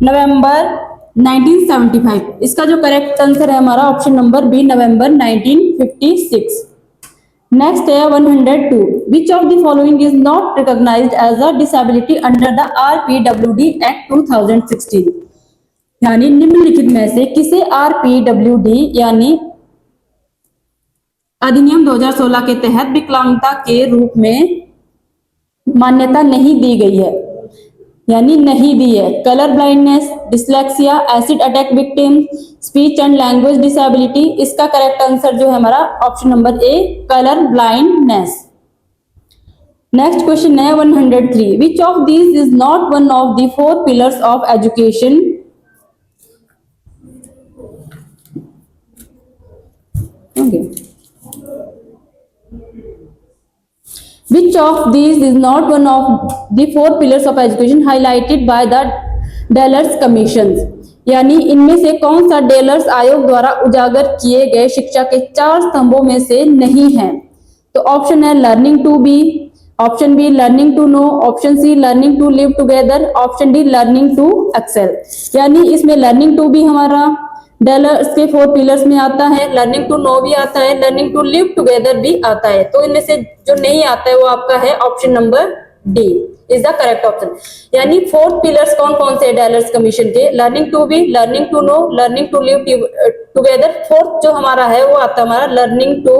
नवंबर 1975। इसका जो करेक्ट आंसर है हमारा option number B November 1956। Next है 102 which of the following is not recognized as a disability under the RPWD act 2016, यानी निम्नलिखित में से किसे RPWD यानी अधिनियम 2016 के तहत विकलांगता के रूप में मान्यता नहीं दी गई है, यानी नहीं दी है? Colour blindness, dyslexia, acid attack victim, speech and language disability. इसका करेक्ट आंसर जो है हमारा ऑप्शन नंबर ए, कलर ब्लाइंडनेस। नेक्स्ट क्वेश्चन है 103, which of these is not one of the 4 pillars of education? Which of these is not one of the 4 pillars of education highlighted by the Dellers Commissions? यानी इनमें से कौन सा डेलर्स आयोग द्वारा उजागर किए गए शिक्षा के 4 स्तंभों में से नहीं है? तो ऑप्शन है learning to be, option B learning to know, option C learning to live together, option D learning to excel. यानी इसमें लर्निंग टू बी हमारा डेलर्स के 4 पिलर्स में आता है, लर्निंग टू नो भी आता है, लर्निंग टू लिव टुगेदर भी आता है। तो इनमें से जो नहीं आता है वो आपका है option number D is the correct option. यानी 4 पिलर्स कौन कौन से डेलर्स कमीशन के? Learning to be, learning to know, learning to live together. 4th जो हमारा है वो आता है हमारा learning to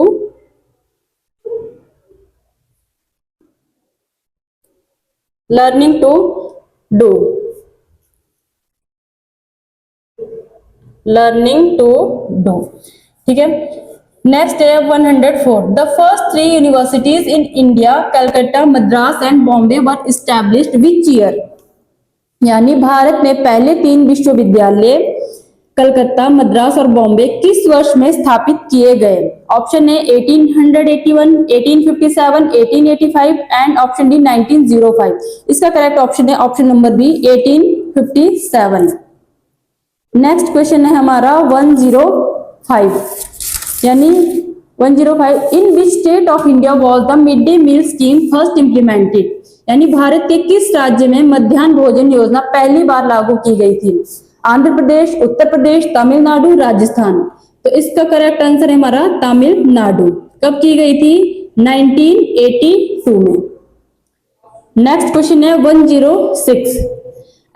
do, learning to do. ठीक है। नेक्स्ट है 104, the first 3 universities in India Calcutta, Madras and Bombay were established which year? यानी भारत में पहले 3 विश्वविद्यालय कलकत्ता, मद्रास और बॉम्बे किस वर्ष में स्थापित किए गए? Option A 1881, 1857, 1885 and option D 1905। इसका करेक्ट ऑप्शन है option number B 1857। Next question है हमारा 105, यानी 105, in which state of India was the mid day meal scheme first implemented? यानी भारत के किस राज्य में मध्याह्न भोजन योजना पहली बार लागू की गई थी? आंध्र प्रदेश, उत्तर प्रदेश, तमिलनाडु, राजस्थान। तो इसका करेक्ट आंसर है हमारा तमिलनाडु। कब की गई थी? 1982 में। नेक्स्ट क्वेश्चन है 106,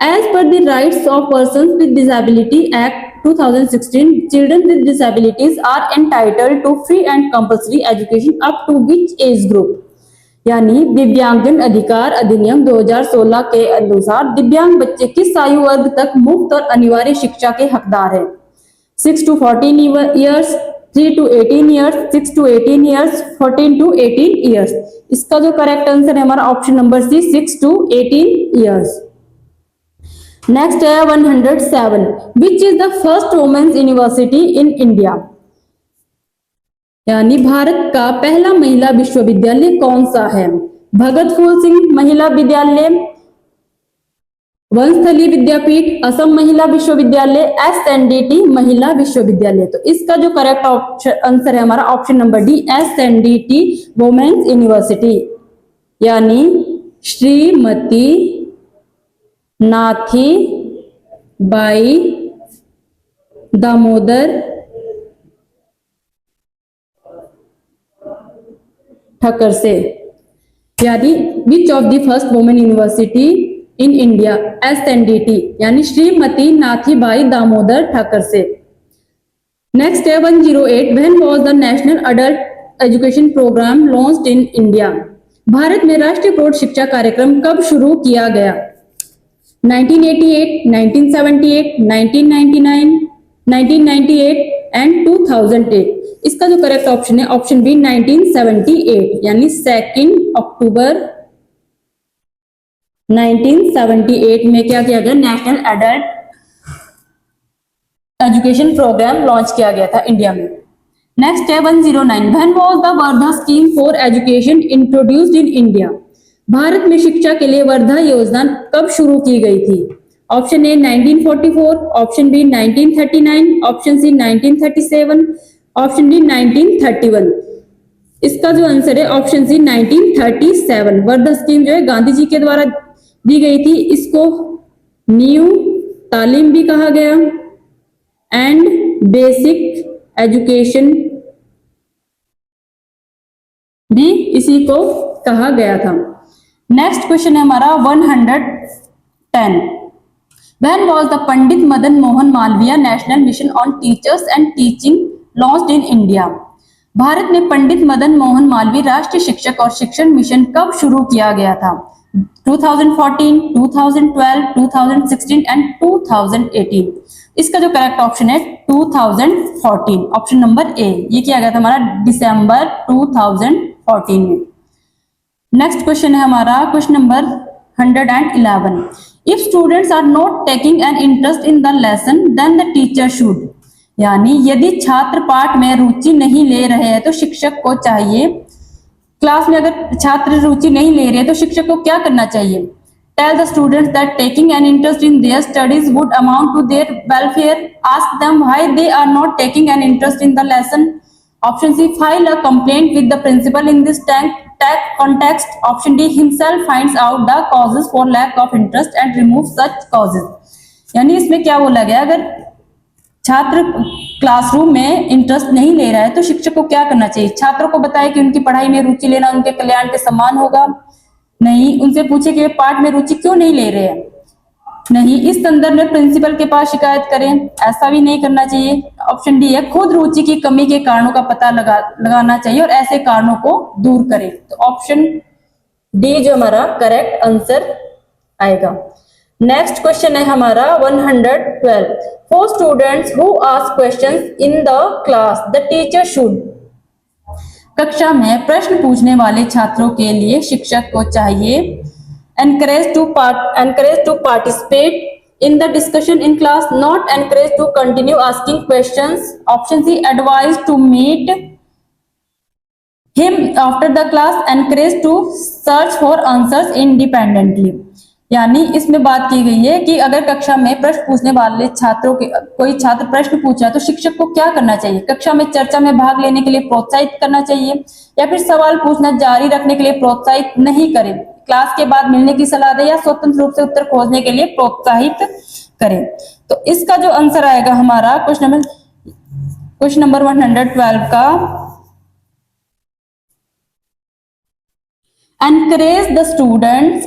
As per the Rights of Persons with Disability Act 2016, children with disabilities are entitled to free and compulsory education up to which age group? यानी दिव्यांगजन अधिकार अधिनियम 2016 के अनुसार दिव्यांग बच्चे किस आयु वर्ग तक मुफ्त और अनिवार्य शिक्षा के हकदार हैं? 6 to 14 years, 3 to 18 years, 6 to 18 years, 14 to 18 years। इसका जो करेक्ट आंसर है हमारा option number C 6 to 18 years। Next है 107, which is the first women's university in India? यानी भारत का पहला महिला विश्वविद्यालय कौन सा है? भगत फूल सिंह महिला विद्यालय, वंस्थली विद्यापीठ, असम महिला विश्वविद्यालय, SNDT महिला विश्वविद्यालय। तो इसका जो करेक्ट आंसर है हमारा option number D SNDT women's university, यानी श्रीमती नाथी बाई दामोदर ठक्कर से। यानी which of the first women university in India? SNDT, यानी श्रीमती नाथीबाई दामोदर ठक्कर से। नेक्स्ट है 108, when was the national adult education programme launched in India? Bharat में राष्ट्रीय प्रौढ़ शिक्षा कार्यक्रम कब शुरू किया गया? 1988, 1978, 1999, 1998 एंड 2008। इसका जो करेक्ट ऑप्शन है ऑप्शन बी 1978, यानी 2 अक्टूबर 1978 में क्या किया गया? National adult education programme launch किया गया था इंडिया में। नेक्स्ट है 109, when was the Wardha scheme for education introduced in India? Bharat में शिक्षा के लिए वर्धा योजना कब शुरू की गई थी? Option A 1944, option B 1939, option C 1937, option D 1931। इसका जो आंसर है ऑप्शन सी 1937। वर्धा स्कीम जो है गांधी जी के द्वारा दी गई थी। इसको न्यू तालीम भी कहा गया एंड बेसिक एजुकेशन भी इसी को कहा गया था। नेक्स्ट क्वेश्चन है हमारा 110, When was the Pandit Madan Mohan Malviya National Mission on Teachers and Teaching launched in India? Bharat में पंडित मदन मोहन मालवीय राष्ट्रीय शिक्षक और शिक्षण मिशन कब शुरू किया गया था? 2014, 2012, 2016 एंड 2018। इसका जो करेक्ट ऑप्शन है 2014, ऑप्शन नंबर ए। ये किया गया था हमारा दिसंबर 2014 में। नेक्स्ट क्वेश्चन है हमारा question number 111। If students are not taking an interest in the lesson then the teacher should, यानी यदि छात्र पाठ में रुचि नहीं ले रहे हैं तो शिक्षक को चाहिए, क्लास में अगर छात्र रुचि नहीं ले रहे हैं तो शिक्षक को क्या करना चाहिए? Tell the students that taking an interest in their studies would amount to their welfare, ask them why they are not taking an interest in the lesson. Option C, file a complaint with the principal in this context. Option D, himself finds out the causes for lack of interest and removes such causes। यानी इसमें क्या बोला गया, अगर छात्र classroom में interest नहीं ले रहा है तो शिक्षक को क्या करना चाहिए? छात्रों को बताए कि उनकी पढ़ाई में रुचि लेना उनके कल्याण के समान होगा? नहीं। उनसे पूछे कि वे पाठ में रुचि क्यों नहीं ले रहे हैं? नहीं। इस संदर्भ में प्रिंसिपल के पास शिकायत करें? ऐसा भी नहीं करना चाहिए। ऑप्शन डी है, खुद रुचि की कमी के कारणों का पता लगाना चाहिए और ऐसे कारणों को दूर करें। तो ऑप्शन डी जो हमारा करेक्ट आंसर आएगा। नेक्स्ट क्वेश्चन है हमारा 112। For students who ask questions in the class the teacher should, कक्षा में प्रश्न पूछने वाले छात्रों के लिए शिक्षक को चाहिए encourage to participate in the discussion in class, not encourage to continue asking questions। option C, advise to meet him after the class, encourage to search for answers independently। यानी इसमें बात की गई है कि अगर कक्षा में प्रश्न पूछने वाले छात्रों के कोई छात्र प्रश्न पूछ रहा है तो शिक्षक को क्या करना चाहिए? कक्षा में चर्चा में भाग लेने के लिए प्रोत्साहित करना चाहिए या फिर सवाल पूछना जारी रखने के लिए प्रोत्साहित नहीं करें, क्लास के बाद मिलने की सलाह दें या स्वतंत्र रूप से उत्तर खोजने के लिए प्रोत्साहित करें? तो इसका जो आंसर आएगा हमारा क्वेश्चन नंबर 112 का, encourage the students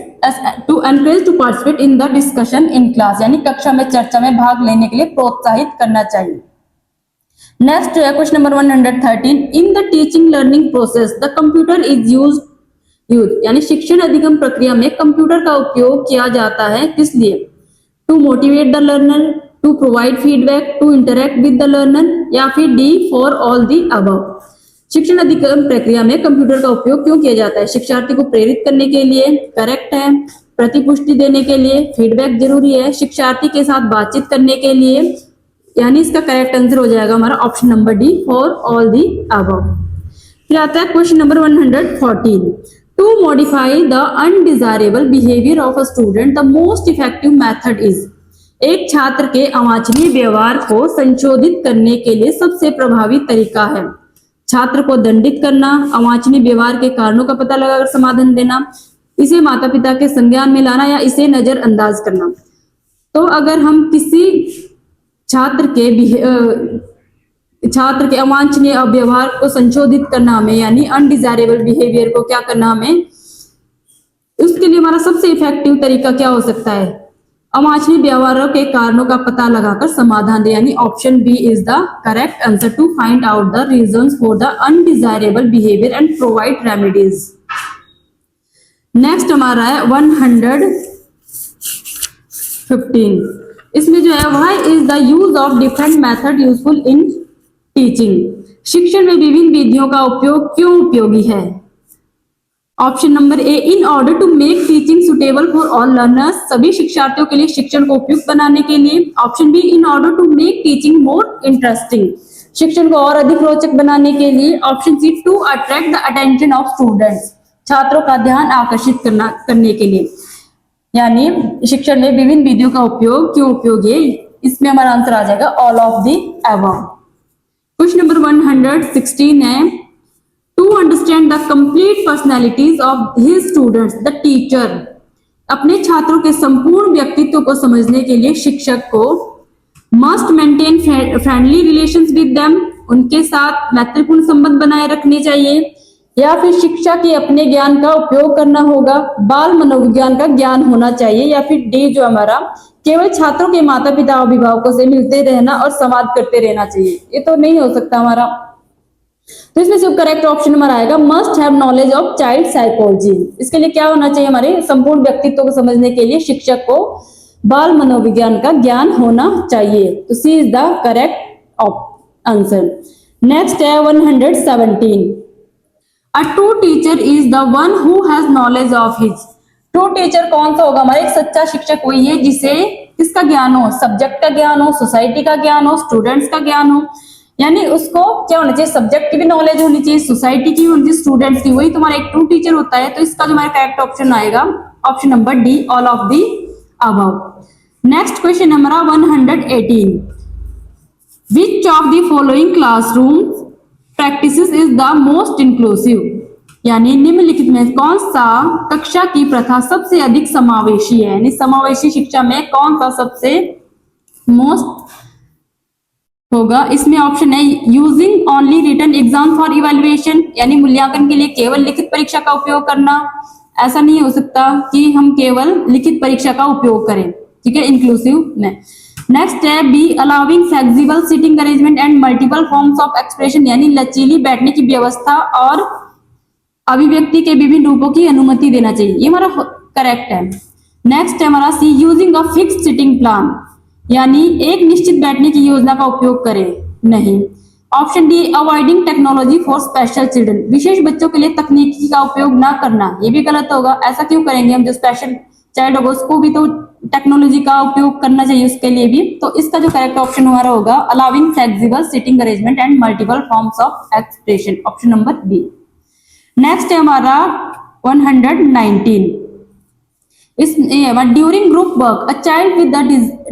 to participate in the discussion in class, यानी कक्षा में चर्चा में भाग लेने के लिए प्रोत्साहित करना चाहिए। नेक्स्ट है question number 113। In the teaching learning process the computer is use, यानी शिक्षण अधिगम प्रक्रिया में कंप्यूटर का उपयोग किया जाता है किस लिए? To motivate the learner, to provide feedback, to interact with the learner या फिर D for all the above. शिक्षण अधिगम प्रक्रिया में कंप्यूटर का उपयोग क्यों किया जाता है? शिक्षार्थी को प्रेरित करने के लिए, करेक्ट है, प्रतिपुष्टि देने के लिए, फीडबैक जरूरी है, शिक्षार्थी के साथ बातचीत करने के लिए, यानी इसका करेक्ट आंसर हो जाएगा हमारा option number D for all the above. फिर आता है question number 114। To modify the undesirable behaviour of a student the most effective method is, एक छात्र के अवांछनीय व्यवहार को संशोधित करने के लिए सबसे प्रभावी तरीका है छात्र को दंडित करना, अवांछनीय व्यवहार के कारणों का पता लगाकर समाधान देना, इसे माता पिता के संज्ञान में लाना या इसे नजरअंदाज करना। तो अगर हम किसी छात्र के अवांछनीय व्यवहार को संशोधित करना हमें, यानी अनडिजायरेबल बिहेवियर को क्या करना हमें, उसके लिए हमारा सबसे इफेक्टिव तरीका क्या हो सकता है? अवांछनीय व्यवहारों के कारणों का पता लगाकर समाधान दे, यानी option B is the correct answer to find out the reasons for the undesirable behaviour and provide remedies. Next हमारा है 115। इसमें जो है why is the use of different method useful in teaching, शिक्षण में विभिन्न विधियों का उपयोग क्यों उपयोगी है? Option number A, in order to make teaching suitable for all learners, सभी शिक्षार्थियों के लिए शिक्षण को उपयुक्त बनाने के लिए। Option B, in order to make teaching more interesting, शिक्षण को और अधिक रोचक बनाने के लिए। Option C, to attract the attention of students, छात्रों का ध्यान आकर्षित करने के लिए, यानी शिक्षण में विभिन्न विधियों का उपयोग क्यों उपयोगी है? इसमें हमारा आंसर आ जाएगा all of the above. Question number 116 है, to understand the complete personalities of his students the teacher, अपने छात्रों के संपूर्ण व्यक्तित्व को समझने के लिए शिक्षक को must maintain friendly relations with them, उनके साथ मैत्रीपूर्ण संबंध बनाए रखने चाहिए, या फिर शिक्षा के अपने ज्ञान का उपयोग करना होगा, बाल मनोविज्ञान का ज्ञान होना चाहिए, या फिर डी जो हमारा केवल छात्रों के माता पिता अभिभावकों से मिलते रहना और संवाद करते रहना चाहिए। ये तो नहीं हो सकता हमारा। तो इसमें से करेक्ट ऑप्शन हमारा आएगा must have knowledge of child psychology. इसके लिए क्या होना चाहिए, हमारे संपूर्ण व्यक्तित्व को समझने के लिए शिक्षक को बाल मनोविज्ञान का ज्ञान होना चाहिए। तो C is the correct answer. Next है 117। A true teacher is the one who has knowledge of his। True teacher कौन सा होगा, हमारा एक सच्चा शिक्षक वही है जिसे किसका ज्ञान हो, सब्जेक्ट का ज्ञान हो, सोसाइटी का ज्ञान हो, स्टूडेंट्स का ज्ञान हो। यानी उसको क्या होना चाहिए, सब्जेक्ट की भी नॉलेज होनी चाहिए, सोसाइटी की होनी चाहिए, स्टूडेंट्स की, वही तुम्हारा एक ट्रू टीचर होता है। तो इसका जो हमारा करेक्ट ऑप्शन आएगा option number D, all of the above. Next question हमारा 118। Which of the following classroom practices is the most inclusive? यानी निम्नलिखित में कौन सा कक्षा की प्रथा सबसे अधिक समावेशी है, यानी समावेशी शिक्षा में कौन सा सबसे मोस्ट होगा। इसमें ऑप्शन है using only written exam for evaluation, यानी मूल्यांकन के लिए केवल लिखित परीक्षा का उपयोग करना। ऐसा नहीं हो सकता कि हम केवल लिखित परीक्षा का उपयोग करें, ठीक है, इंक्लूसिव में। नेक्स्ट है B allowing flexible seating arrangement and multiple forms of expression, यानी लचीली बैठने की व्यवस्था और अभिव्यक्ति के विभिन्न रूपों की अनुमति देना चाहिए। ये हमारा करेक्ट है। नेक्स्ट है हमारा C using a fixed seating plan, यानी एक निश्चित बैठने की योजना का उपयोग करें, नहीं। Option D avoiding technology for special children, विशेष बच्चों के लिए तकनीकी का उपयोग ना करना, ये भी गलत होगा। ऐसा क्यों करेंगे हम, जो स्पेशल चाइल्ड होगा उसको भी तो टेक्नोलॉजी का उपयोग करना चाहिए उसके लिए भी। तो इसका जो करेक्ट ऑप्शन हमारा होगा allowing flexible seating arrangement and multiple forms of expression, option number B. Next है हमारा 119। इस during group work a child with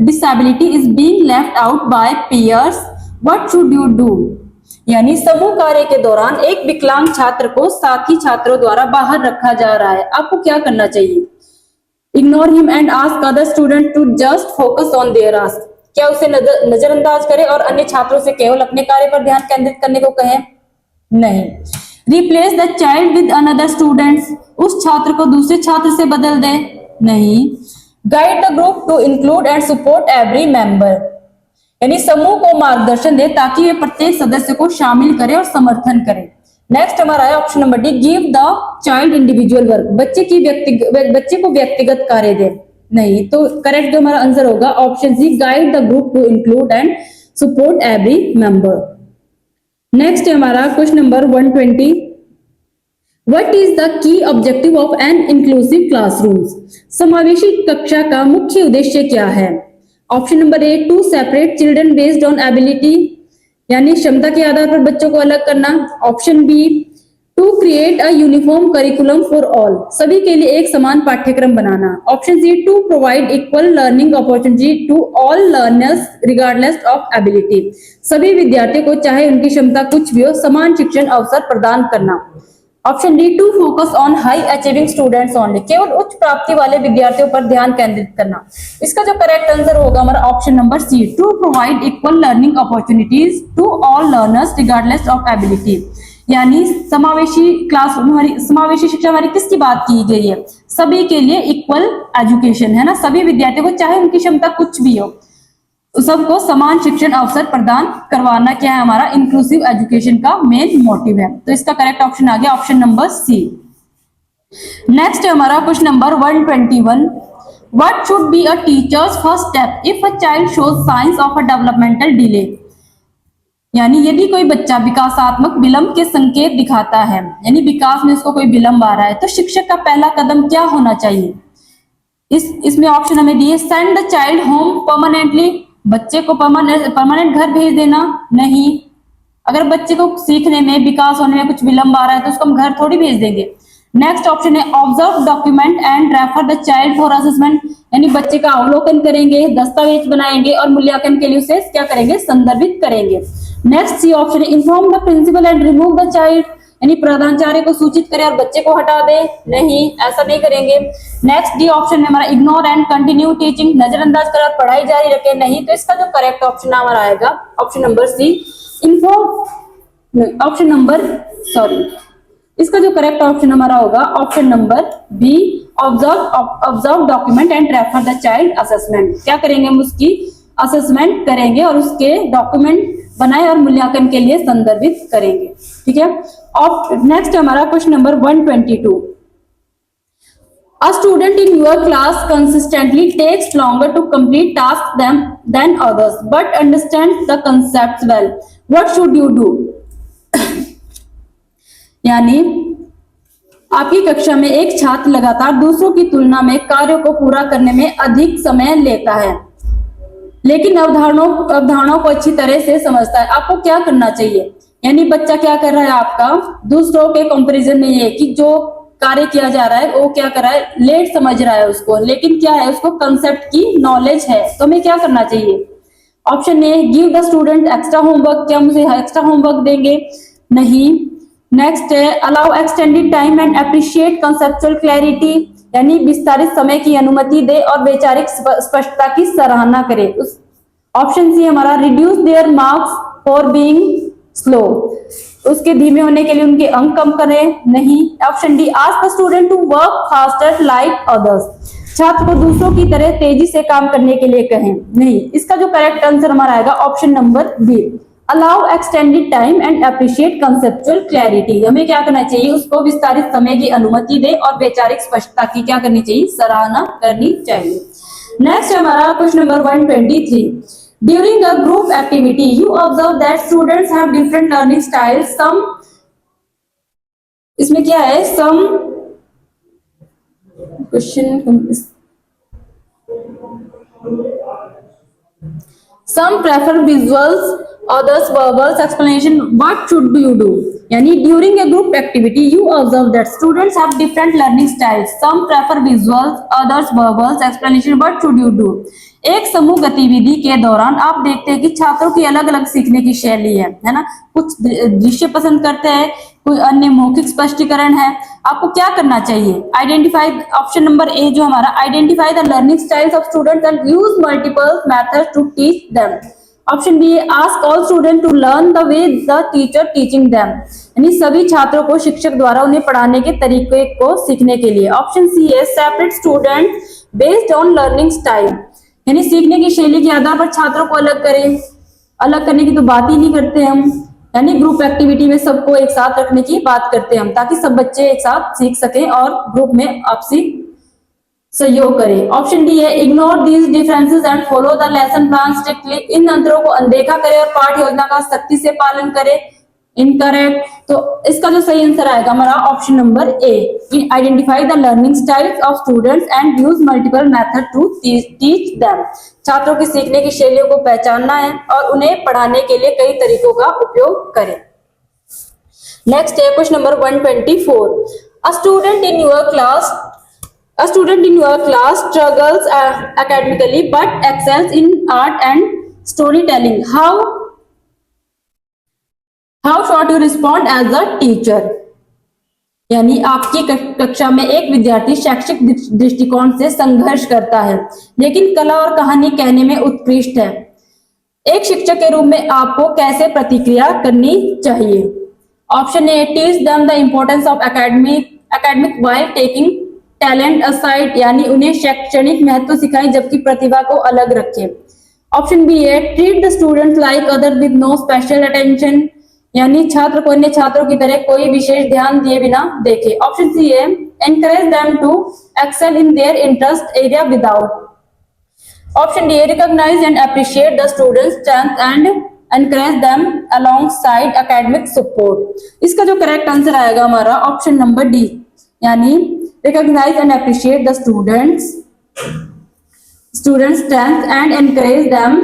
disability is being left out by peers, what should you do? यानी समूह कार्य के दौरान एक विकलांग छात्र को साथी छात्रों द्वारा बाहर रखा जा रहा है, आपको क्या करना चाहिए? Ignore him and ask other student to just focus on their ask, क्या उसे नजरअंदाज करें और अन्य छात्रों से केवल अपने कार्य पर ध्यान केंद्रित करने को कहें? नहीं। Replace the child with another students, उस छात्र को दूसरे छात्र से बदल दे, नहीं। Guide the group to include and support every member, यानी समूह को मार्गदर्शन दे ताकि वे प्रत्येक सदस्य को शामिल करे और समर्थन करे। नेक्स्ट हमारा है option number D give the child individual work, बच्चे को व्यक्तिगत कार्य दे, नहीं। तो करेक्ट जो हमारा आंसर होगा option C guide the group to include and support every member. Next है हमारा question number 120। What is the key objective of an inclusive classrooms, समावेशी कक्षा का मुख्य उद्देश्य क्या है? Option number A to separate children based on ability, यानी क्षमता के आधार पर बच्चों को अलग करना। Option B to create a uniform curriculum for all, सभी के लिए एक समान पाठ्यक्रम बनाना। Option C to provide equal learning opportunity to all learners regardless of ability, सभी विद्यार्थियों को चाहे उनकी क्षमता कुछ भी हो समान शिक्षण अवसर प्रदान करना। Option D to focus on high achieving students only, केवल उच्च प्राप्ति वाले विद्यार्थियों पर ध्यान केंद्रित करना। इसका जो करेक्ट आंसर होगा हमारा option number C to provide equal learning opportunities to all learners regardless of ability, यानी समावेशी क्लास हमारी समावेशी शिक्षा हमारी किसकी बात की गई है? सभी के लिए इक्वल एजुकेशन, है ना, सभी विद्यार्थियों को चाहे उनकी क्षमता कुछ भी हो सबको समान शिक्षण अवसर प्रदान करवाना क्या है हमारा इंक्लूसिव एजुकेशन का मेन मोटिव है। तो इसका करेक्ट ऑप्शन आ गया ऑप्शन नंबर सी। नेक्स्ट है हमारा question number 121। What should be a teachers first step if a child shows science of a developmental delay, यानी यदि कोई बच्चा विकासात्मक विलंब के संकेत दिखाता है, यानी विकास में उसको कोई विलंब आ रहा है, तो शिक्षक का पहला कदम क्या होना चाहिए? इसमें ऑप्शन हमें दिए send the child home permanently, बच्चे को परमानेंट घर भेज देना, नहीं। अगर बच्चे को सीखने में विकास होने में कुछ विलंब आ रहा है तो उसको हम घर थोड़ी भेज देंगे। नेक्स्ट ऑप्शन है observe document and refer the child for assessment, यानी बच्चे का अवलोकन करेंगे, दस्तावेज बनाएंगे और मूल्यांकन के लिए उसे क्या करेंगे? संदर्भित करेंगे। नेक्स्ट सी ऑप्शन है inform the principal and remove the child, यानी प्रधानाचार्य को सूचित करें और बच्चे को हटा दे, नहीं, ऐसा नहीं करेंगे। नेक्स्ट डी ऑप्शन में हमारा इग्नोर एंड कंटिन्यू टीचिंग, नजरअंदाज कर और पढ़ाई जारी रखें, नहीं। तो इसका जो करेक्ट ऑप्शन हमारा आएगा option number C inform, option number sorry इसका जो करेक्ट ऑप्शन हमारा होगा option number B, observe document and refer the child assessment. क्या करेंगे हम उसकी असेसमेंट करेंगे और उसके डॉक्यूमेंट बनाए और मूल्यांकन के लिए संदर्भित करेंगे। ठीक है। और नेक्स्ट हमारा question number 122। A student in your class consistently takes longer to complete tasks than others, but understands the concepts well. What should you do? यानी आपकी कक्षा में एक छात्र लगातार दूसरों की तुलना में कार्यों को पूरा करने में अधिक समय लेता है, लेकिन अवधारणाओं को अच्छी तरह से समझता है। आपको क्या करना चाहिए? यानी बच्चा क्या कर रहा है आपका, दूसरों के कंपैरिजन में ये कि जो कार्य किया जा रहा है वो क्या कर रहा है, लेट समझ रहा है उसको, लेकिन क्या है उसको कंसेप्ट की नॉलेज है। तो हमें क्या करना चाहिए? Option A, give the student extra homework. क्या हम उसे एक्स्ट्रा होमवर्क देंगे? नहीं। नेक्स्ट है, allow extended time and appreciate conceptual clarity, यानी विस्तारित समय की अनुमति दे और वैचारिक स्पष्टता की सराहना करे। ऑप्शन सी हमारा, reduce there marks for being slow, उसके धीमे होने के लिए उनके अंक कम करें। नहीं। Option D, ask the student to work faster like others, छात्र को दूसरों की तरह तेजी से काम करने के लिए कहें। नहीं। इसका जो करेक्ट आंसर हमारा आएगा option number B, allow extended time and appreciate conceptual clarity. हमें क्या करना चाहिए, उसको विस्तारित समय की अनुमति दे और वैचारिक स्पष्टता की क्या करनी चाहिए, सराहना करनी चाहिए। नेक्स्ट हमारा question number 123। During a group activity, you observe that students have different learning styles. इसमें क्या है, some prefer visuals, others verbal explanation. What should you do? यानी during a group activity, you observe that students have different learning styles. Some prefer visuals, others verbal explanation. What should you do? एक समूह गतिविधि के दौरान आप देखते हैं कि छात्रों की अलग अलग सीखने की शैली है ना। कुछ दृश्य पसंद करते हैं, कोई अन्य मौखिक स्पष्टीकरण है। आपको क्या करना चाहिए? आइडेंटिफाई, ऑप्शन नंबर ए जो हमारा, identify the learning styles of students and use multiple methods to teach them. Option B, ask all student to learn the way the teacher teaching them, यानी सभी छात्रों को शिक्षक द्वारा उन्हें पढ़ाने के तरीके को सीखने के लिए। ऑप्शन सी है, separate student based on learning style, यानी सीखने की शैली के आधार पर छात्रों को अलग करें। अलग करने की तो बात ही नहीं करते हम, यानी ग्रुप एक्टिविटी में सबको एक साथ रखने की बात करते हैं हम, ताकि सब बच्चे एक साथ सीख सकें और ग्रुप में आपसी सहयोग करें। ऑप्शन डी है, ignore these differences and follow the lesson plan strictly, इन अंतरों को अनदेखा करे और पाठ योजना का सख्ती से पालन करे। इनकरेक्ट। तो इसका जो सही आंसर आएगा हमारा option number A, identify the learning styles of students and use multiple method to teach them, छात्रों की सीखने की शैलियों को पहचानना है और उन्हें पढ़ाने के लिए कई तरीकों का उपयोग करें। नेक्स्ट है question number 124। A student in your class struggles academically but excels in art and storytelling. How should you respond as a teacher? यानी आपकी कक्षा में एक विद्यार्थी शैक्षिक दृष्टिकोण से संघर्ष करता है, लेकिन कला और कहानी कहने में उत्कृष्ट है। एक शिक्षक के रूप में आपको कैसे प्रतिक्रिया करनी चाहिए? Option A, teach them the importance of academic while taking talent aside, यानी उन्हें शैक्षणिक महत्व सिखाएं जबकि प्रतिभा को अलग रखें। ऑप्शन बी है, treat the student like other with no special attention, यानी छात्र को अन्य छात्रों की तरह कोई विशेष ध्यान दिए बिना देखे। ऑप्शन सी है, encourage them to excel in their interest area without. Option D, recognise and appreciate the students strength and encourage them alongside academic support. इसका जो करेक्ट आंसर आएगा हमारा ऑप्शन नंबर डी, यानी recognise and appreciate the students strength and encourage them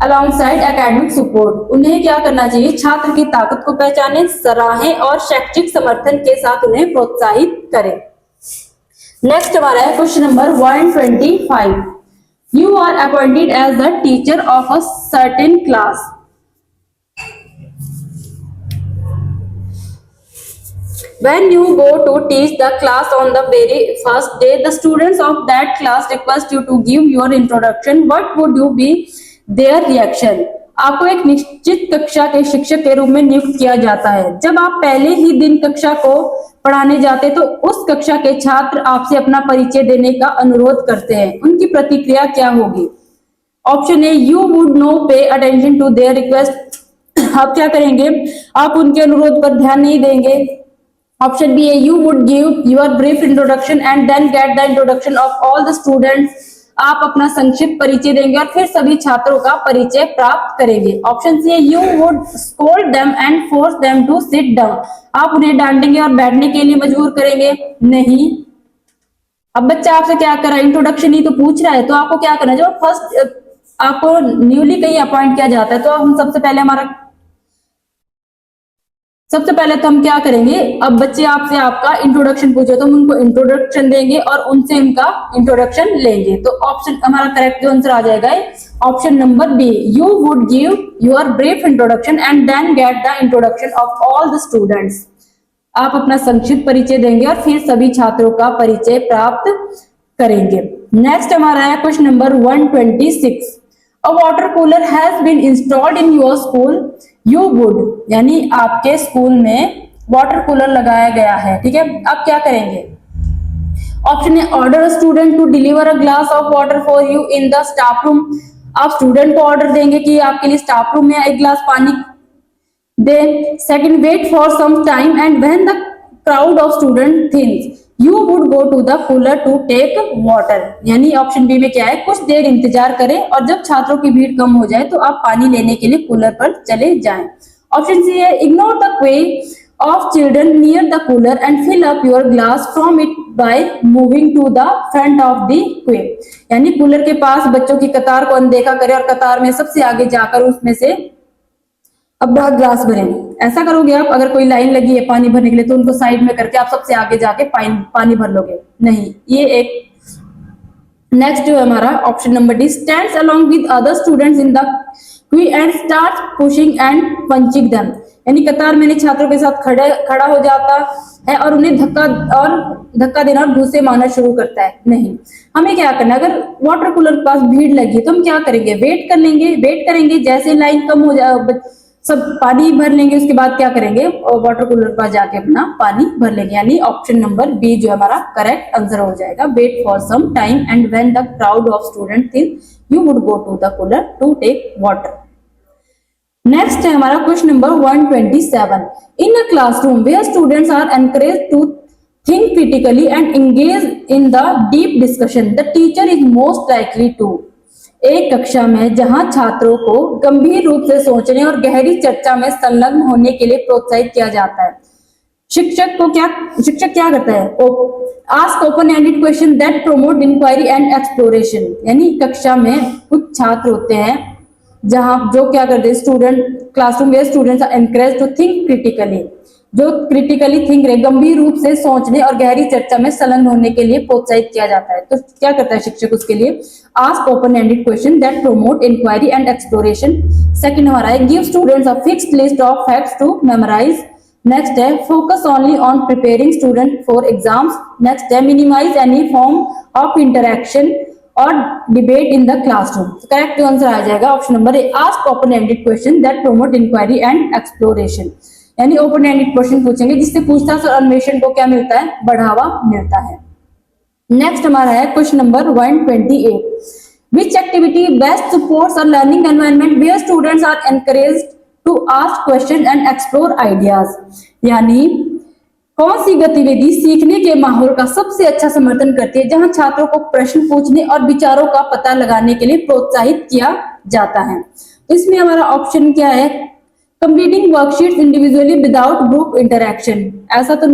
alongside academic support. उन्हें क्या करना चाहिए? छात्र की ताकत को पहचाने, सराहें और शैक्षिक समर्थन के साथ उन्हें प्रोत्साहित करें। नेक्स्ट हमारा है question number 125। You are appointed as the teacher of a certain class. When you go to teach the class on the very first day, the students of that class request you to give your introduction. What would you be their reaction? आपको एक निश्चित कक्षा के शिक्षक के रूप में नियुक्त किया जाता है। जब आप पहले ही दिन कक्षा को पढ़ाने जाते तो उस कक्षा के छात्र आपसे अपना परिचय देने का अनुरोध करते हैं, उनकी प्रतिक्रिया क्या होगी? Option A, you would no pay attention to their request. आप क्या करेंगे? आप उनके अनुरोध पर ध्यान नहीं देंगे। ऑप्शन बी है, you would give your brief introduction and then get the introduction of all the students. आप अपना संक्षिप्त परिचय देंगे और फिर सभी छात्रों का परिचय प्राप्त करेंगे। ऑप्शन सी है, you would scold them and force them to sit down. आप उन्हें डांटेंगे और बैठने के लिए मजबूर करेंगे? नहीं। अब बच्चा आपसे क्या कर रहा है? इंट्रोडक्शन ही तो पूछ रहा है, तो आपको क्या करना है? जब फर्स्ट आपको न्यूली कहीं अपॉइंट किया जाता है तो हम सबसे पहले तो हम क्या करेंगे? अब बच्चे आपसे आपका इंट्रोडक्शन पूछे तो हम उनको इंट्रोडक्शन देंगे और उनसे उनका इंट्रोडक्शन लेंगे। तो ऑप्शन हमारा करेक्ट जो आंसर आ जाएगा option number B, you would give your brief introduction and then get the introduction of all the students. आप अपना संक्षिप्त परिचय देंगे और फिर सभी छात्रों का परिचय प्राप्त करेंगे। नेक्स्ट हमारा है question number 126। A water cooler has been installed in your school, you would, यानी आपके स्कूल में वाटर कूलर लगाया गया है, ठीक है। आप क्या करेंगे? Option A, order a student to deliver a glass of water for you in the staff room. आप स्टूडेंट को ऑर्डर देंगे कि आपके लिए स्टाफ रूम में एक गिलास पानी दे। Second, wait for some time and when the crowd of student thins you would go to the cooler to take water. यानी ऑप्शन बी में क्या है? कुछ देर इंतजार करें और जब छात्रों की भीड़ कम हो जाए तो आप पानी लेने के लिए कूलर पर चले जाएं। ऑप्शन सी है, ignore the queue of children near the cooler and fill up your glass from it by moving to the front of the queue. यानी कूलर के पास बच्चों की कतार को अनदेखा करें और कतार में सबसे आगे जाकर उसमें से अपना ग्लास भरें। ऐसा करोगे आप? अगर कोई लाइन लगी है पानी भरने के लिए तो उनको साइड में करके आप सबसे आगे जाके पानी भर लोगे? नहीं। ये एक नेक्स्ट जो है हमारा option number D, stands along with other students in the Q and starts pushing and punching them. यानी कतार में छात्रों के साथ खड़ा हो जाता है और उन्हें धक्का देना और घूसे मारना शुरू करता है? नहीं। हमें क्या करना है? अगर वाटर कूलर के पास भीड़ लगी तो हम क्या करेंगे? वेट करेंगे। जैसे लाइन कम हो जाए सब पानी भर लेंगे, उसके बाद क्या करेंगे? और वाटर कूलर पर जाके अपना पानी भर लेंगे। यानी ऑप्शन नंबर बी जो हमारा करेक्ट आंसर हो जाएगा। Wait for some time and when the crowd of student thins you would go to the cooler to take water. Next है हमारा question number 127। In a classroom where students are encouraged to think critically and engage in the deep discussion, the teacher is most likely to. एक कक्षा में जहां छात्रों को गंभीर रूप से सोचने और गहरी चर्चा में संलग्न होने के लिए प्रोत्साहित किया जाता है, शिक्षक क्या करता है? Ask open ended question that promote inquiry and exploration. यानी कक्षा में कुछ छात्र होते हैं जहां जो क्या करते हैं? क्लासरूम में students are encouraged to think critically, जो क्रिटिकली थिंक रहे, गंभीर रूप से सोचने और गहरी चर्चा में संलग्न होने के लिए प्रोत्साहित किया जाता है। तो क्या करता है शिक्षक उसके लिए? Ask open ended question that promote inquiry and exploration. Second हमारा है, give students a fixed list of facts to memorize. Next है, focus only on preparing student for exams. Next है, minimize any form of interaction और debate in the classroom. Correct answer आ जाएगा option number A, ask open ended question that promote inquiry and exploration. यानी open ended question पूछेंगे जिससे पूछताछ और अन्वेषण को क्या मिलता है? बढ़ावा मिलता है। नेक्स्ट हमारा है question number 128। Which activity best supports a learning environment where students are encouraged to ask question and explore ideas. यानी कौन सी गतिविधि सीखने के माहौल का सबसे अच्छा समर्थन करती है जहां छात्रों को प्रश्न पूछने और विचारों का पता लगाने के लिए प्रोत्साहित किया जाता है? तो इसमें हमारा ऑप्शन क्या है? Completing worksheets individually without group interaction. ऐसा तो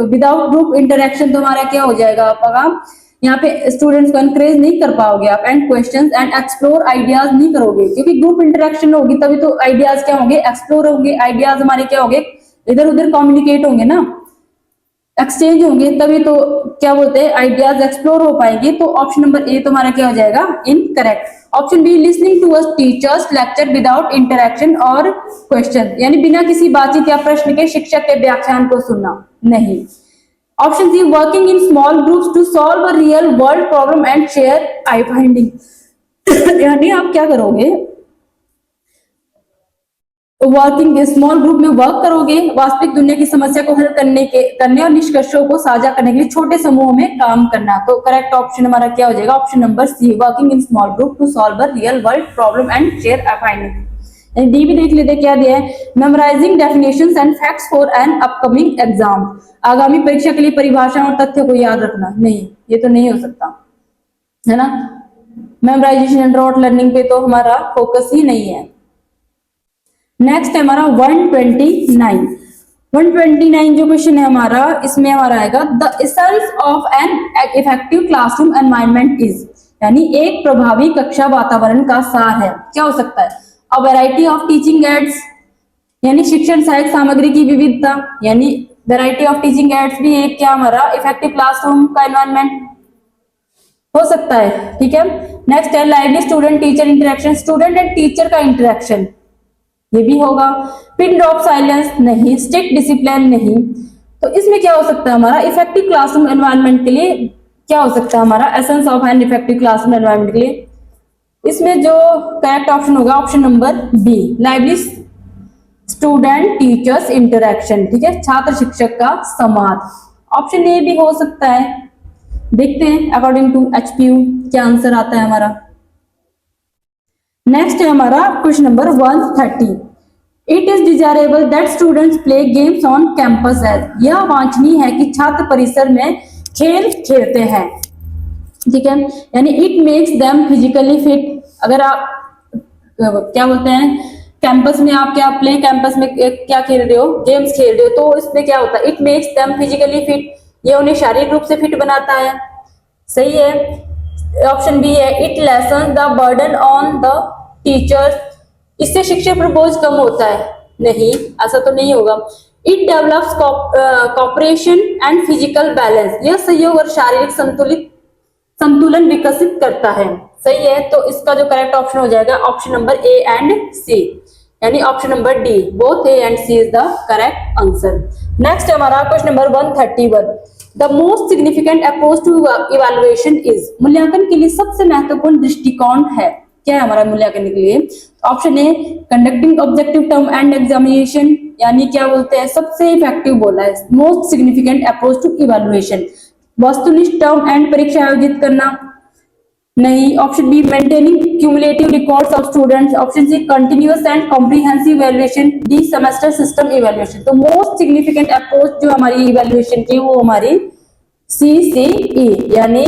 विदाउट ग्रुप इंटरेक्शन तो हमारा क्या हो जाएगा? आप यहाँ पे स्टूडेंट्स को एनकरेज नहीं कर पाओगे आप। And questions and explore ideas नहीं करोगे, क्योंकि ग्रुप इंटरेक्शन होगी तभी तो आइडियाज क्या होंगे? एक्सप्लोर होंगे। आइडियाज हमारे क्या होंगे? इधर उधर कम्युनिकेट होंगे ना, एक्सचेंज होंगे, तभी तो क्या बोलते हैं? आइडियाज एक्सप्लोर हो पाएंगे। तो ऑप्शन नंबर ए तो हमारा क्या हो जाएगा? Incorrect. Option B, listening to a teachers lecture without interaction और क्वेश्चन। यानी बिना किसी बातचीत या प्रश्न के शिक्षक के व्याख्यान को सुनना। नहीं। Option C, working in small groups to solve a real world problem and share I finding. यानी आप क्या करोगे? वर्किंग स्मॉल ग्रुप में वर्क करोगे, वास्तविक दुनिया की समस्या को हल करने और निष्कर्षों को साझा करने के लिए छोटे समूह में काम करना। तो करेक्ट ऑप्शन हमारा क्या हो जाएगा? Option number C, working in small group to solve a real world problem and share a finding. D भी देख लेते क्या दिया है, memorising definitions and facts for an upcoming exam, आगामी परीक्षा के लिए परिभाषा और तथ्य को याद रखना। नहीं, ये तो नहीं हो सकता है ना, मेमोराइजेशन एंड रोट लर्निंग पे तो हमारा फोकस ही नहीं है। नेक्स्ट है हमारा 129 जो क्वेश्चन है हमारा, इसमें हमारा आएगा the essence of an effective classroom environment is, यानी एक प्रभावी कक्षा वातावरण का सार है। क्या हो सकता है? A variety of teaching ads, यानी शिक्षण सहायक सामग्री की विविधता, यानी वैरायटी ऑफ टीचिंग एड्स भी एक क्या हमारा इफेक्टिव क्लासरूम का एनवायरनमेंट हो सकता है। ठीक है, नेक्स्ट है lively student teacher interaction, student and teacher का इंटरेक्शन, ये भी होगा। पिन ड्रॉप साइलेंस नहीं, स्ट्रिक्ट डिसिप्लिन नहीं। तो इसमें क्या हो सकता है हमारा इफेक्टिव क्लासरूम एनवायरनमेंट के लिए क्या हो सकता है हमारा essence of an effective classroom environment के लिए? इसमें जो करेक्ट ऑप्शन होगा option number B, lively student teachers interaction. ठीक है, छात्र शिक्षक का संवाद। ऑप्शन ए भी हो सकता है, देखते हैं अकॉर्डिंग टू HPU क्या आंसर आता है हमारा। नेक्स्ट है हमारा question number 130, it is desirable that students play games on campus as, यह वांछनीय है कि छात्र परिसर में खेल खेलते हैं। ठीक है, यानी it makes them physically fit. अगर आप क्या बोलते हैं कैंपस में आप क्या प्ले कैंपस में क्या खेल रहे हो, गेम्स खेल रहे हो, तो इसमें क्या होता है it makes them physically fit, ये उन्हें शारीरिक रूप से फिट बनाता है। सही है, ऑप्शन बी है it lessons the burden on the teachers, इससे शिक्षक पर बोझ कम होता है। नहीं, ऐसा तो नहीं होगा। It develops cooperation and physical balance, यह सहयोग और शारीरिक संतुलन विकसित करता है। सही है, तो इसका जो करेक्ट ऑप्शन हो जाएगा option number A and C, यानी option number D, both A and C is the correct answer. Next हमारा question number 131, the most significant approach to evaluation is, मूल्यांकन के लिए सबसे महत्वपूर्ण दृष्टिकोण है। क्या है हमारा मूल्यांकन के लिए? Option A conducting objective term end examination, यानी क्या बोलते हैं सबसे इफेक्टिव बोला है most significant approach to evaluation, वस्तुनिष्ठ टर्म एंड परीक्षा आयोजित करना। नहीं, option B maintaining cumulative records of students, option C continuous and comprehensive evaluation, D semester system evaluation. तो मोस्ट सिग्निफिकेंट अप्रोच जो हमारी इवैल्यूएशन की वो हमारी CCE, यानी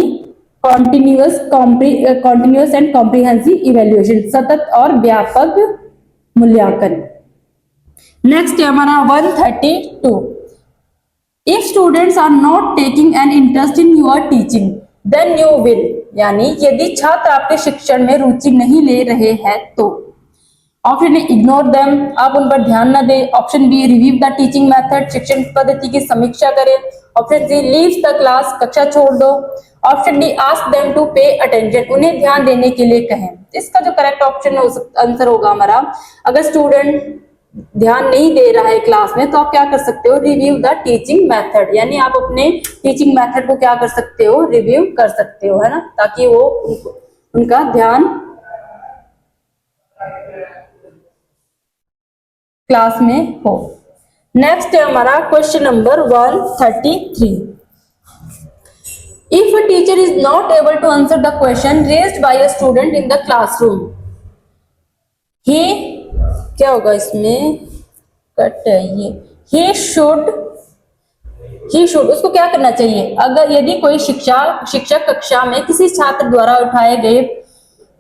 कॉन्टिन्यूअस एंड कॉम्प्रिहेंसिव इवैल्यूएशन, सतत और व्यापक मूल्यांकन। नेक्स्ट है हमारा 132, if students are not taking an interest in your teaching then you will, यानी यदि छात्र आपके शिक्षण में रुचि नहीं ले रहे हैं तो। ऑप्शन ए इग्नोर देम, आप उन पर ध्यान न दें। Option B review the teaching method, शिक्षण पद्धति की समीक्षा करें। Option C leave the class, कक्षा छोड़ दो। Option D ask them to pay attention, उन्हें ध्यान देने के लिए कहें। इसका जो करेक्ट ऑप्शन आंसर होगा हमारा, अगर स्टूडेंट ध्यान नहीं दे रहा है क्लास में तो आप क्या कर सकते हो, रिव्यू द टीचिंग मेथड, यानी आप अपने टीचिंग मेथड को क्या कर सकते हो, रिव्यू कर सकते हो, है ना, ताकि वो उनका ध्यान क्लास में हो। नेक्स्ट है हमारा question number 133, if a teacher is not able to answer the question raised by a student in the classroom, he क्या होगा इसमें, कट है ये, ही शुड उसको क्या करना चाहिए, अगर यदि कोई शिक्षक कक्षा में किसी छात्र द्वारा उठाए गए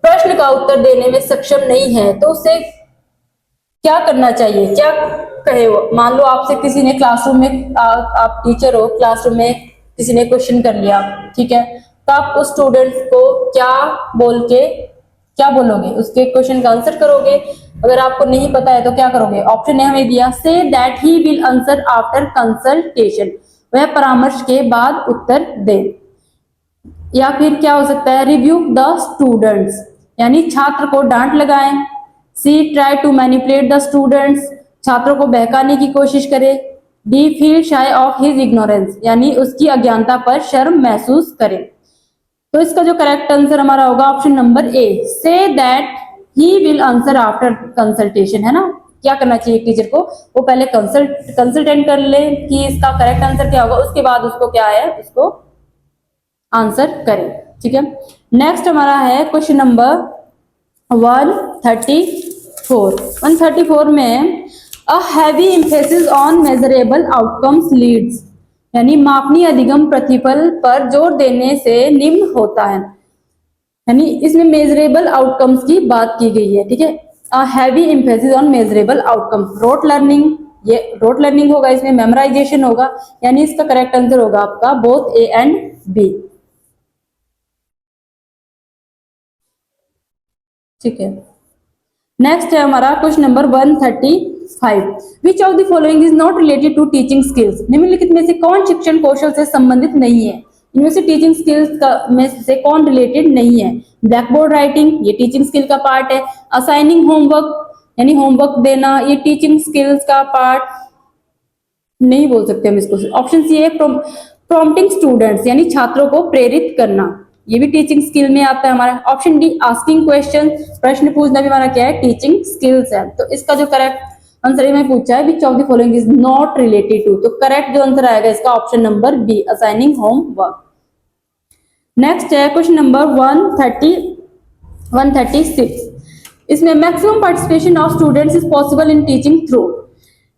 प्रश्न का उत्तर देने में सक्षम नहीं है तो उसे क्या करना चाहिए, क्या कहे वो। मान लो आपसे किसी ने क्लासरूम में, आप टीचर हो, क्लासरूम में किसी ने क्वेश्चन कर लिया, ठीक है, तो आप उस स्टूडेंट को क्या बोलोगे, उसके क्वेश्चन का आंसर करोगे। अगर आपको नहीं पता है तो क्या करोगे, ऑप्शन ए हमें दिया, say that he will answer after consultation, वह परामर्श के बाद उत्तर दे। या फिर क्या हो सकता है, रिव्यू द स्टूडेंट्स, यानी छात्र को डांट लगाएं। C try to manipulate the students, छात्रों को बहकाने की कोशिश करे। D feel shy of his ignorance, यानी उसकी अज्ञानता पर शर्म महसूस करे। तो इसका जो करेक्ट आंसर हमारा होगा option number A, say that he will answer after consultation, है ना, क्या करना चाहिए टीचर को, वो पहले कंसल्टेंट कर ले कि इसका करेक्ट आंसर क्या होगा, उसके बाद उसको क्या है, उसको आंसर करें। ठीक है, नेक्स्ट हमारा है क्वेश्चन नंबर 134 में a heavy emphasis on measurable outcomes leads, यानी मापनीय अधिगम प्रतिफल पर जोर देने से निम्न होता है, यानी इसमें मेजरेबल आउटकम्स की बात की गई है। ठीक है, अ heavy emphasis on measurable outcomes, rote learning, ये रोट लर्निंग होगा, इसमें मेमोराइजेशन होगा, यानी इसका करेक्ट आंसर होगा आपका बोथ ए एंड बी। ठीक है, नेक्स्ट है हमारा question number 135, which of the following is not related to teaching skills, निम्नलिखित में से कौन शिक्षण कौशल से संबंधित नहीं है, इनमें से टीचिंग स्किल्स का में से कौन रिलेटेड नहीं है। ब्लैक बोर्ड राइटिंग, ये टीचिंग स्किल का पार्ट है। असाइनिंग होमवर्क, यानी होमवर्क देना, ये टीचिंग स्किल्स का पार्ट नहीं बोल सकते हम इसको। ऑप्शन सी है प्रॉम्प्टिंग स्टूडेंट्स, यानी छात्रों को प्रेरित करना, ये भी टीचिंग स्किल में आता है हमारा। ऑप्शन डी आस्किंग क्वेश्चन, प्रश्न पूछना भी हमारा क्या है, टीचिंग स्किल्स है। तो इसका जो करेक्ट आंसर में पूछा है which of the following is not related to, तो करेक्ट जो आंसर आएगा इसका option number B, assigning homework. Next है क्वेश्चन नंबर 136, इसमें maximum participation of students is possible in teaching through,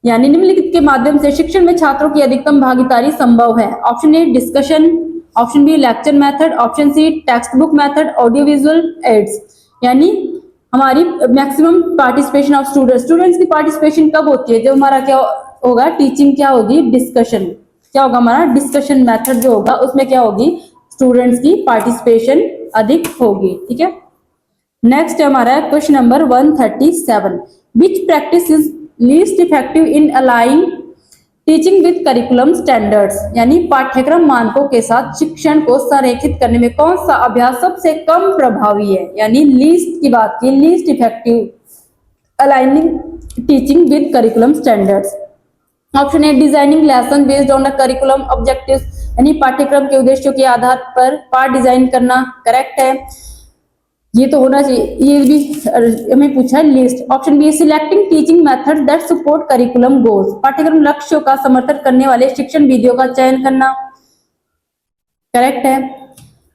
यानी निम्नलिखित के माध्यम से शिक्षण में छात्रों की अधिकतम भागीदारी संभव है। Option A discussion, option B lecture method, option C text book method, audio visual aids, यानी हमारी मैक्सिमम पार्टिसिपेशन ऑफ स्टूडेंट्स की पार्टिसिपेशन कब होती है, जब हमारा क्या होगा, टीचिंग क्या होगी, डिस्कशन, क्या होगा हमारा डिस्कशन मेथड जो होगा उसमें क्या होगी, स्टूडेंट्स की पार्टिसिपेशन अधिक होगी। ठीक है, नेक्स्ट हमारा question number 137, which practice is least effective in aligning teaching with curriculum standards, यानी पाठ्यक्रम मानकों के साथ शिक्षण को संरेखित करने में कौन सा अभ्यास सबसे कम प्रभावी है, यानी लीस्ट की बात की, least effective aligning teaching with curriculum standards. Option A designing lesson based on the curriculum objectives, यानी पाठ्यक्रम के उद्देश्यों के आधार पर पाठ डिजाइन करना, करेक्ट है, ये तो होना चाहिए, ये भी हमें पूछा है list. Option be selecting teaching method that support curriculum goals, पाठ्यक्रम लक्ष्यों का समर्थन करने वाले शिक्षण विधियों का चयन करना, करेक्ट है।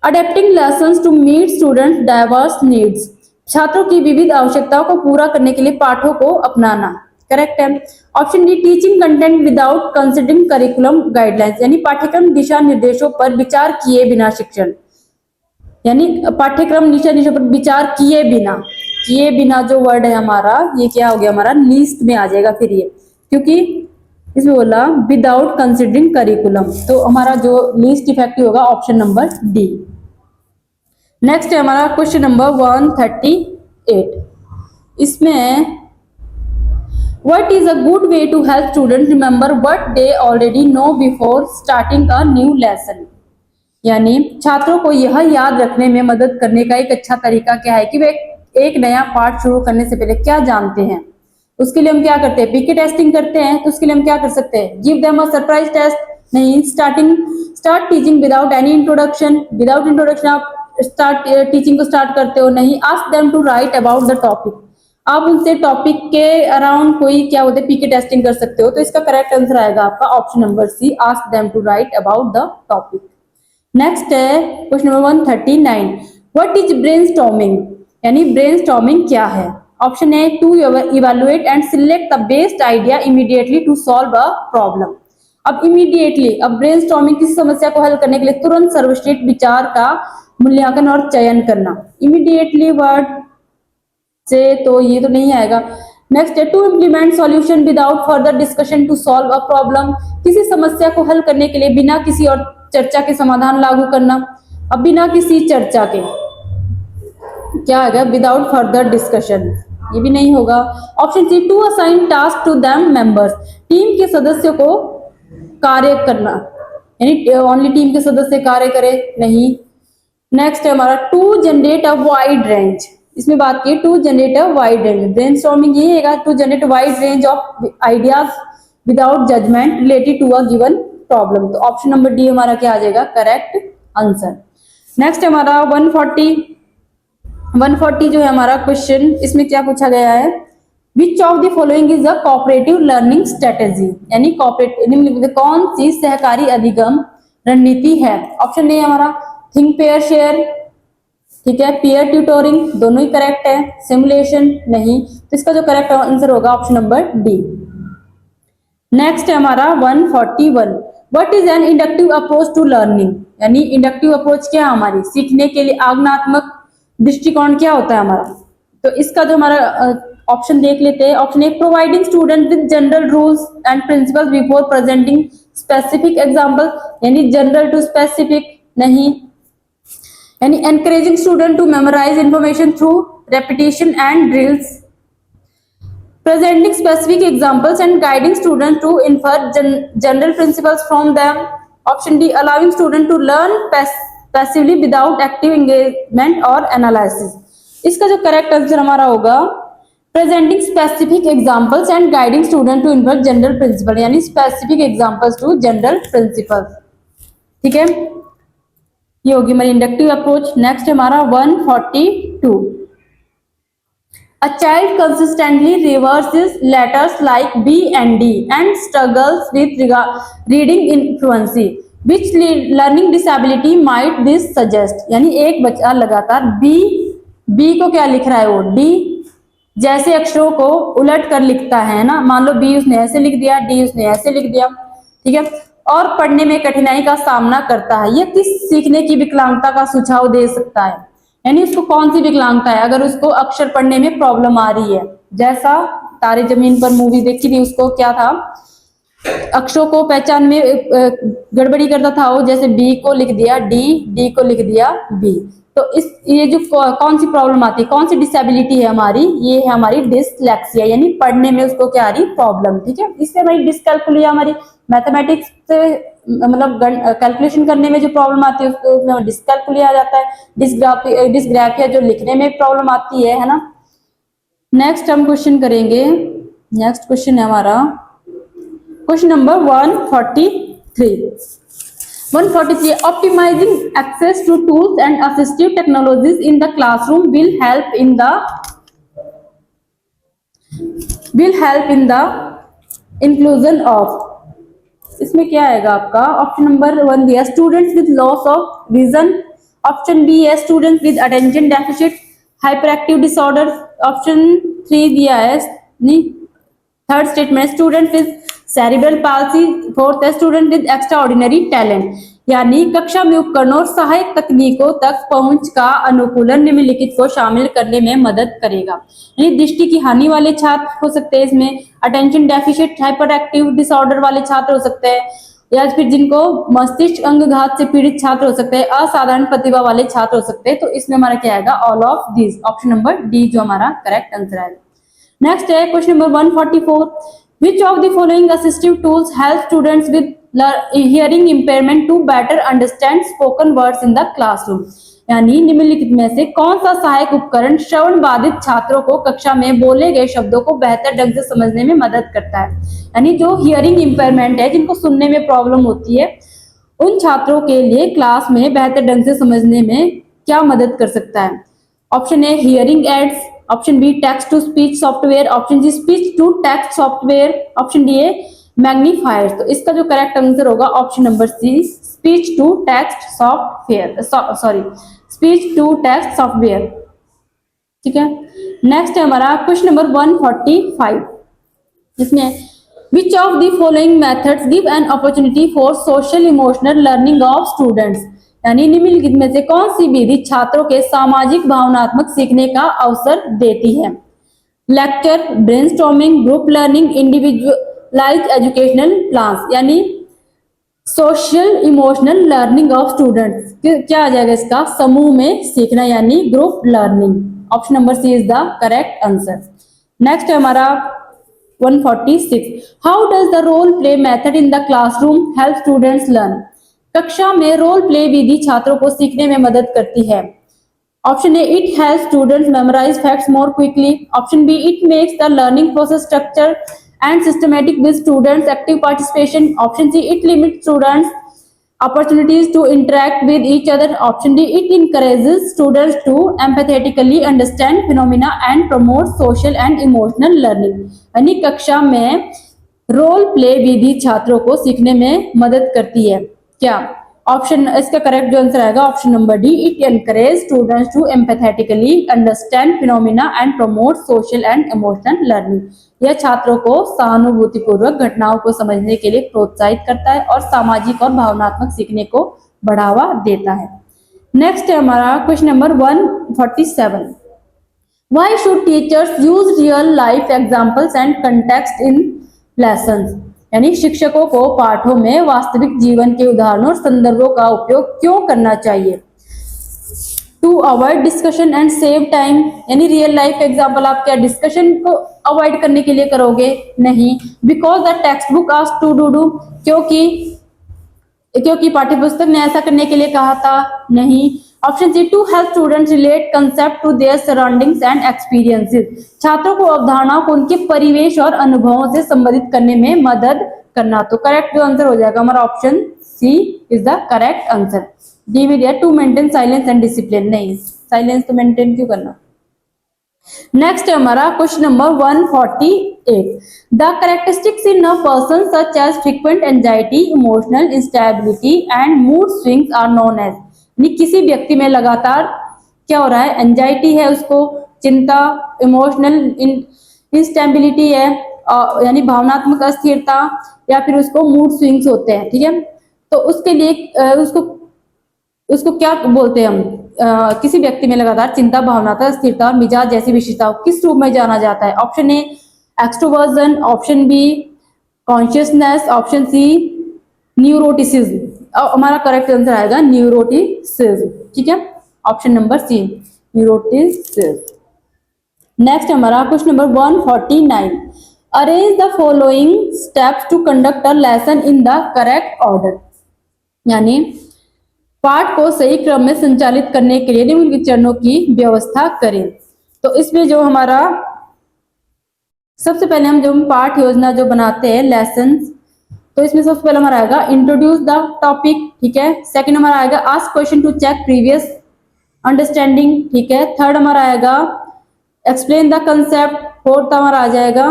Adapting lessons to meet students diverse needs, छात्रों की विविध आवश्यकताओं को पूरा करने के लिए पाठों को अपनाना, करेक्ट है। Option D teaching content without considering curriculum guidelines, यानी पाठ्यक्रम दिशा निर्देशों पर विचार किए बिना शिक्षण, यानी पाठ्यक्रम दिशा निर्देशों पर विचार किए बिना जो वर्ड है हमारा, ये क्या हो गया हमारा लीस्ट में आ जाएगा फिर ये, क्योंकि इसमें बोला विदाउट कंसिडरिंग करिकुलम, तो हमारा जो लीस्ट इफेक्टिव होगा ऑप्शन नंबर डी। नेक्स्ट है हमारा क्वेश्चन नंबर 138, इसमें what is a good way to help student remember what they already know before starting a new lesson, यानी छात्रों को यह याद रखने में मदद करने का एक अच्छा तरीका क्या है कि वे एक नया पाठ शुरू करने से पहले क्या जानते हैं। उसके लिए हम क्या करते हैं, पीके टेस्टिंग करते हैं, तो उसके लिए हम क्या कर सकते हैं, give them a surprise test, नहीं, start teaching without any introduction, without introduction आप टीचिंग को स्टार्ट करते हो, नहीं, ask them to write about the topic, आप उनसे टॉपिक के अराउंड कोई क्या होते हैं पीके टेस्टिंग कर सकते हो, तो इसका करेक्ट आंसर आएगा आपका option number C, ask them to write about the topic. Next है question number 139, what is brainstorming, यानी ब्रेनस्टॉर्मिंग क्या है। Option A to evaluate and select the best idea immediately to solve a problem, अब immediately, अब brainstorming किसी समस्या को हल करने के लिए तुरंत सर्वश्रेष्ठ विचार का मूल्यांकन और चयन करना, इमीडिएटली वर्ड से तो ये तो नहीं आएगा। नेक्स्ट है to implement solution without further discussion to solve a problem, किसी समस्या को हल करने के लिए बिना किसी और चर्चा के समाधान लागू करना, अब बिना किसी चर्चा के क्या आएगा, विदाउट फर्दर डिस्कशन, ये भी नहीं होगा। Option C to assign task to them members, team के सदस्यों को कार्य करना, यानी ओनली टीम के सदस्य कार्य करे, नहीं। नेक्स्ट है हमारा to generate a wide range, इसमें बात की to generate a wide range, brainstorming ये है to generate wide range of ideas without judgment related to a given problem, तो ऑप्शन नंबर डी हमारा क्या आ जाएगा करेक्ट आंसर। नेक्स्ट हमारा 140 जो है हमारा क्वेश्चन, इसमें क्या पूछा गया है, which of the following is a cooperative learning strategy, यानी निम्नलिखित कौन सी सहकारी अधिगम रणनीति है। ऑप्शन ए हमारा थिंक पेयर शेयर, ठीक है, पीयर ट्यूटोरिंग, दोनों ही करेक्ट है, सिमुलेशन नहीं, तो इसका जो करेक्ट आंसर होगा ऑप्शन नंबर डी। नेक्स्ट है हमारा 141, what is an inductive approach to learning, यानी इंडक्टिव अप्रोच क्या है हमारी सीखने के लिए, आज्ञात्मक दृष्टिकोण क्या होता है हमारा। तो इसका जो हमारा ऑप्शन देख लेते हैं। Option A providing student with general rules and principles before presenting specific example, यानी जनरल टू स्पेसिफिक नहीं, यानी encouraging student to memorize information through repetition and drills, presenting specific examples and guiding students to infer general principles from them. Option D, allowing students to learn passively without active engagement or analysis. इसका जो correct answer हमारा होगा presenting specific examples and guiding students to infer general principles, यानी specific examples to general principles, ठीक है, ये होगी हमारी इंडक्टिव अप्रोच। नेक्स्ट हमारा 142, a child consistently reverses letters like B and D and struggles with reading fluency. Which learning disability might this suggest? यानी एक बच्चा लगातार B को क्या लिख रहा है, वो D जैसे अक्षरों को उलट कर लिखता है ना, मान लो B उसने ऐसे लिख दिया, D उसने ऐसे लिख दिया, ठीक है, और पढ़ने में कठिनाई का सामना करता है। ये किस सीखने की विकलांगता का सुझाव दे सकता है, यानी उसको कौन सी विकलांगता है अगर उसको अक्षर पढ़ने में प्रॉब्लम आ रही है। जैसा तारे जमीन पर मूवी देखी थी, उसको क्या था, अक्षरों को पहचान में गड़बड़ी करता था वो, जैसे बी को लिख दिया डी, डी को लिख दिया बी। तो इस ये जो कौन सी प्रॉब्लम आती है, कौन सी डिसेबिलिटी है हमारी, ये है हमारी डिसलेक्सिया, यानी पढ़ने में उसको क्या आ रही प्रॉब्लम, ठीक है। इससे हमारी डिसकैल्कुलिया, हमारी मैथमेटिक्स से मतलब कैलकुलेशन करने में जो प्रॉब्लम आती है उसको उसमें डिसकैल्कुलिया आ जाता है। डिसग्राफिया जो लिखने में प्रॉब्लम आती है ना। नेक्स्ट हम क्वेश्चन करेंगे, नेक्स्ट क्वेश्चन है हमारा question number 143, optimizing access to tools and assistive technologies in the classroom will help in the inclusion of, इसमें क्या आएगा आपका, ऑप्शन नंबर 1 दिया students with loss of vision, option B है students with attention deficit hyperactive disorder, option 3 दिया है नहीं, third statement student with cerebral palsy, fourth है student with extraordinary talent, यानी कक्षा में उपकरणों और सहायक तकनीकों तक पहुंच का अनुकूलन निम्नलिखित को शामिल करने में मदद करेगा। यानी दृष्टि की हानि वाले छात्र हो सकते हैं, इसमें attention deficit hyperactive disorder वाले छात्र हो सकते हैं, या फिर जिनको मस्तिष्क अंगघात से पीड़ित छात्र हो सकते हैं, असाधारण प्रतिभा वाले छात्र हो सकते हैं। तो इसमें हमारा क्या आएगा, all of this, option number D जो हमारा करेक्ट आंसर आएगा। नेक्स्ट है question number 144, which of the following assistive tools help students with hearing impairment to better understand spoken words in the classroom, यानी निम्नलिखित में से कौन सा सहायक उपकरण श्रवण बाधित छात्रों को कक्षा में बोले गए शब्दों को बेहतर ढंग से समझने में मदद करता है। यानी जो हियरिंग इम्पेयरमेंट है, जिनको सुनने में प्रॉब्लम होती है, उन छात्रों के लिए क्लास में बेहतर ढंग से समझने में क्या मदद कर सकता है। Option A hearing aids, option B text to speech software, option C speech to text software, option D है मैग्नीफायर। तो इसका जो करेक्ट आंसर होगा option number C speech to text software, sorry speech to text software, ठीक है। Next है हमारा question number 145, जिसमें which of the following methods give an opportunity for social emotional learning of students, यानी निम्नलिखित में से कौन सी विधि छात्रों के सामाजिक भावनात्मक सीखने का अवसर देती है। Lecture, brainstorming, group learning, individualized educational plans, यानी social emotional learning of students क्या आ जाएगा इसका, समूह में सीखना यानी group learning. Option number C is the correct answer. Next है हमारा 146, how does the role play method in the classroom help students learn, कक्षा में रोल प्ले विधि छात्रों को सीखने में मदद करती है। Option A it help students memorize facts more quickly, option B it makes the learning process structure and systematic with students active participation, option C it limits students opportunities to interact with each other. Option D, it encourages students to empathetically understand phenomena and promote social and emotional learning. यानी कक्षा में role play विधि छात्रों को सीखने में मदद करती है। क्या ऑप्शन, इसका करेक्ट जो आंसर आएगा option number D, it encourage students to empathetically understand phenomena and promote social and emotional learning. यह छात्रों को सहानुभूतिपूर्वक घटनाओं को समझने के लिए प्रोत्साहित करता है और सामाजिक और भावनात्मक सीखने को बढ़ावा देता है। नेक्स्ट है हमारा question number 147। Why should teachers use real life examples and context in lessons? यानी शिक्षकों को पाठों में वास्तविक जीवन के उदाहरणों और संदर्भों का उपयोग क्यों करना चाहिए? To avoid discussion and save time, यानी रियल लाइफ एग्जाम्पल आप क्या डिस्कशन को अवॉइड करने के लिए करोगे? नहीं। Because the text book asked to do, क्योंकि पाठ्यपुस्तक ने ऐसा करने के लिए कहा था? नहीं। Option C, to help students relate concept to their surroundings and experiences, छात्रों को अवधारणाओं को उनके परिवेश और अनुभवों से संबंधित करने में मदद करना। तो करेक्ट जो आंसर हो जाएगा हमारा option C is the correct answer. D में दिया to maintain silence and discipline, नहीं, साइलेंस तो मेंटेन क्यों करना। नेक्स्ट है हमारा question number 148। The characteristics in a person such as frequent anxiety, emotional instability and mood swings are known as, किसी व्यक्ति में लगातार क्या हो रहा है? एंजाइटी है, उसको चिंता, इमोशनल इंस्टेबिलिटी है यानी भावनात्मक अस्थिरता, या फिर उसको मूड स्विंग्स होते हैं। ठीक है, तो उसके लिए उसको क्या बोलते हैं हम? किसी व्यक्ति में लगातार चिंता, भावनात्मक अस्थिरता और मिजाज जैसी विशेषताओं किस रूप में जाना जाता है? Option A extroversion, option B consciousness, option C neuroticism. हमारा करेक्ट आंसर आएगा न्यूरोटिसिज्म। ठीक है, option number C neuroticism. Next हमारा question number 149। Arrange the following steps to conduct a lesson in the correct order, यानी पाठ को सही क्रम में संचालित करने के लिए निम्नलिखित चरणों की व्यवस्था करें। तो इसमें जो हमारा सबसे पहले हम जो पाठ योजना जो बनाते हैं लेसन, तो इसमें सबसे पहले हमारा आएगा इंट्रोड्यूस द टॉपिक। ठीक है, सेकंड हमारा आएगा ask question to check previous understanding. ठीक है, थर्ड हमारा आएगा एक्सप्लेन द कंसेप्ट, फोर्थ हमारा आ जाएगा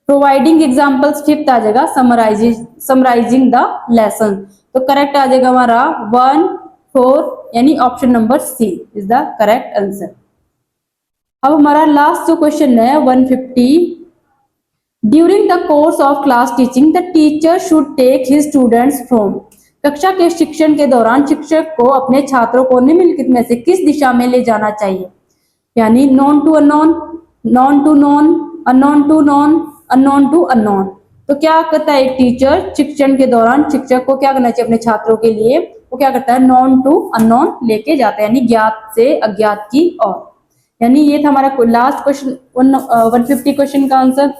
प्रोवाइडिंग एग्जांपल्स, फिफ्थ आ जाएगा समराइजिंग द लेसन। तो करेक्ट आ जाएगा हमारा 1, 4 यानी option number C is the correct answer. अब हमारा लास्ट जो क्वेश्चन है 150। During the course of class teaching the teacher should take his students from, कक्षा के शिक्षण के दौरान शिक्षक को अपने छात्रों को निम्नलिखित में से किस दिशा में ले जाना चाहिए? यानी known to unknown, known to known, unknown to known, unknown to unknown. तो क्या करता है एक टीचर शिक्षण के दौरान शिक्षक को क्या करना चाहिए अपने छात्रों के लिए? वो क्या करता है? नॉन टू अननोन लेके जाता है, यानी ज्ञात से अज्ञात की ओर। यानी ये था हमारा लास्ट क्वेश्चन 150 क्वेश्चन का आंसर।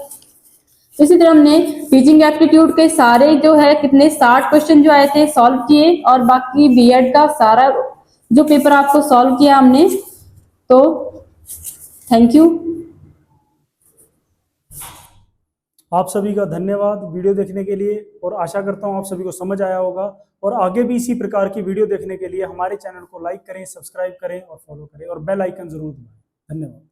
इसी तरह हमने टीचिंग एप्टीट्यूड के सारे जो है कितने 60 क्वेश्चन जो आए थे सॉल्व किए, और बाकी बीएड का सारा जो पेपर आपको सॉल्व किया हमने। तो थैंक यू। आप सभी का धन्यवाद वीडियो देखने के लिए, और आशा करता हूं आप सभी को समझ आया होगा। और आगे भी इसी प्रकार की वीडियो देखने के लिए हमारे चैनल को लाइक करें, सब्सक्राइब करें और फॉलो करें, और बेल आइकन जरूर दबाएं। धन्यवाद।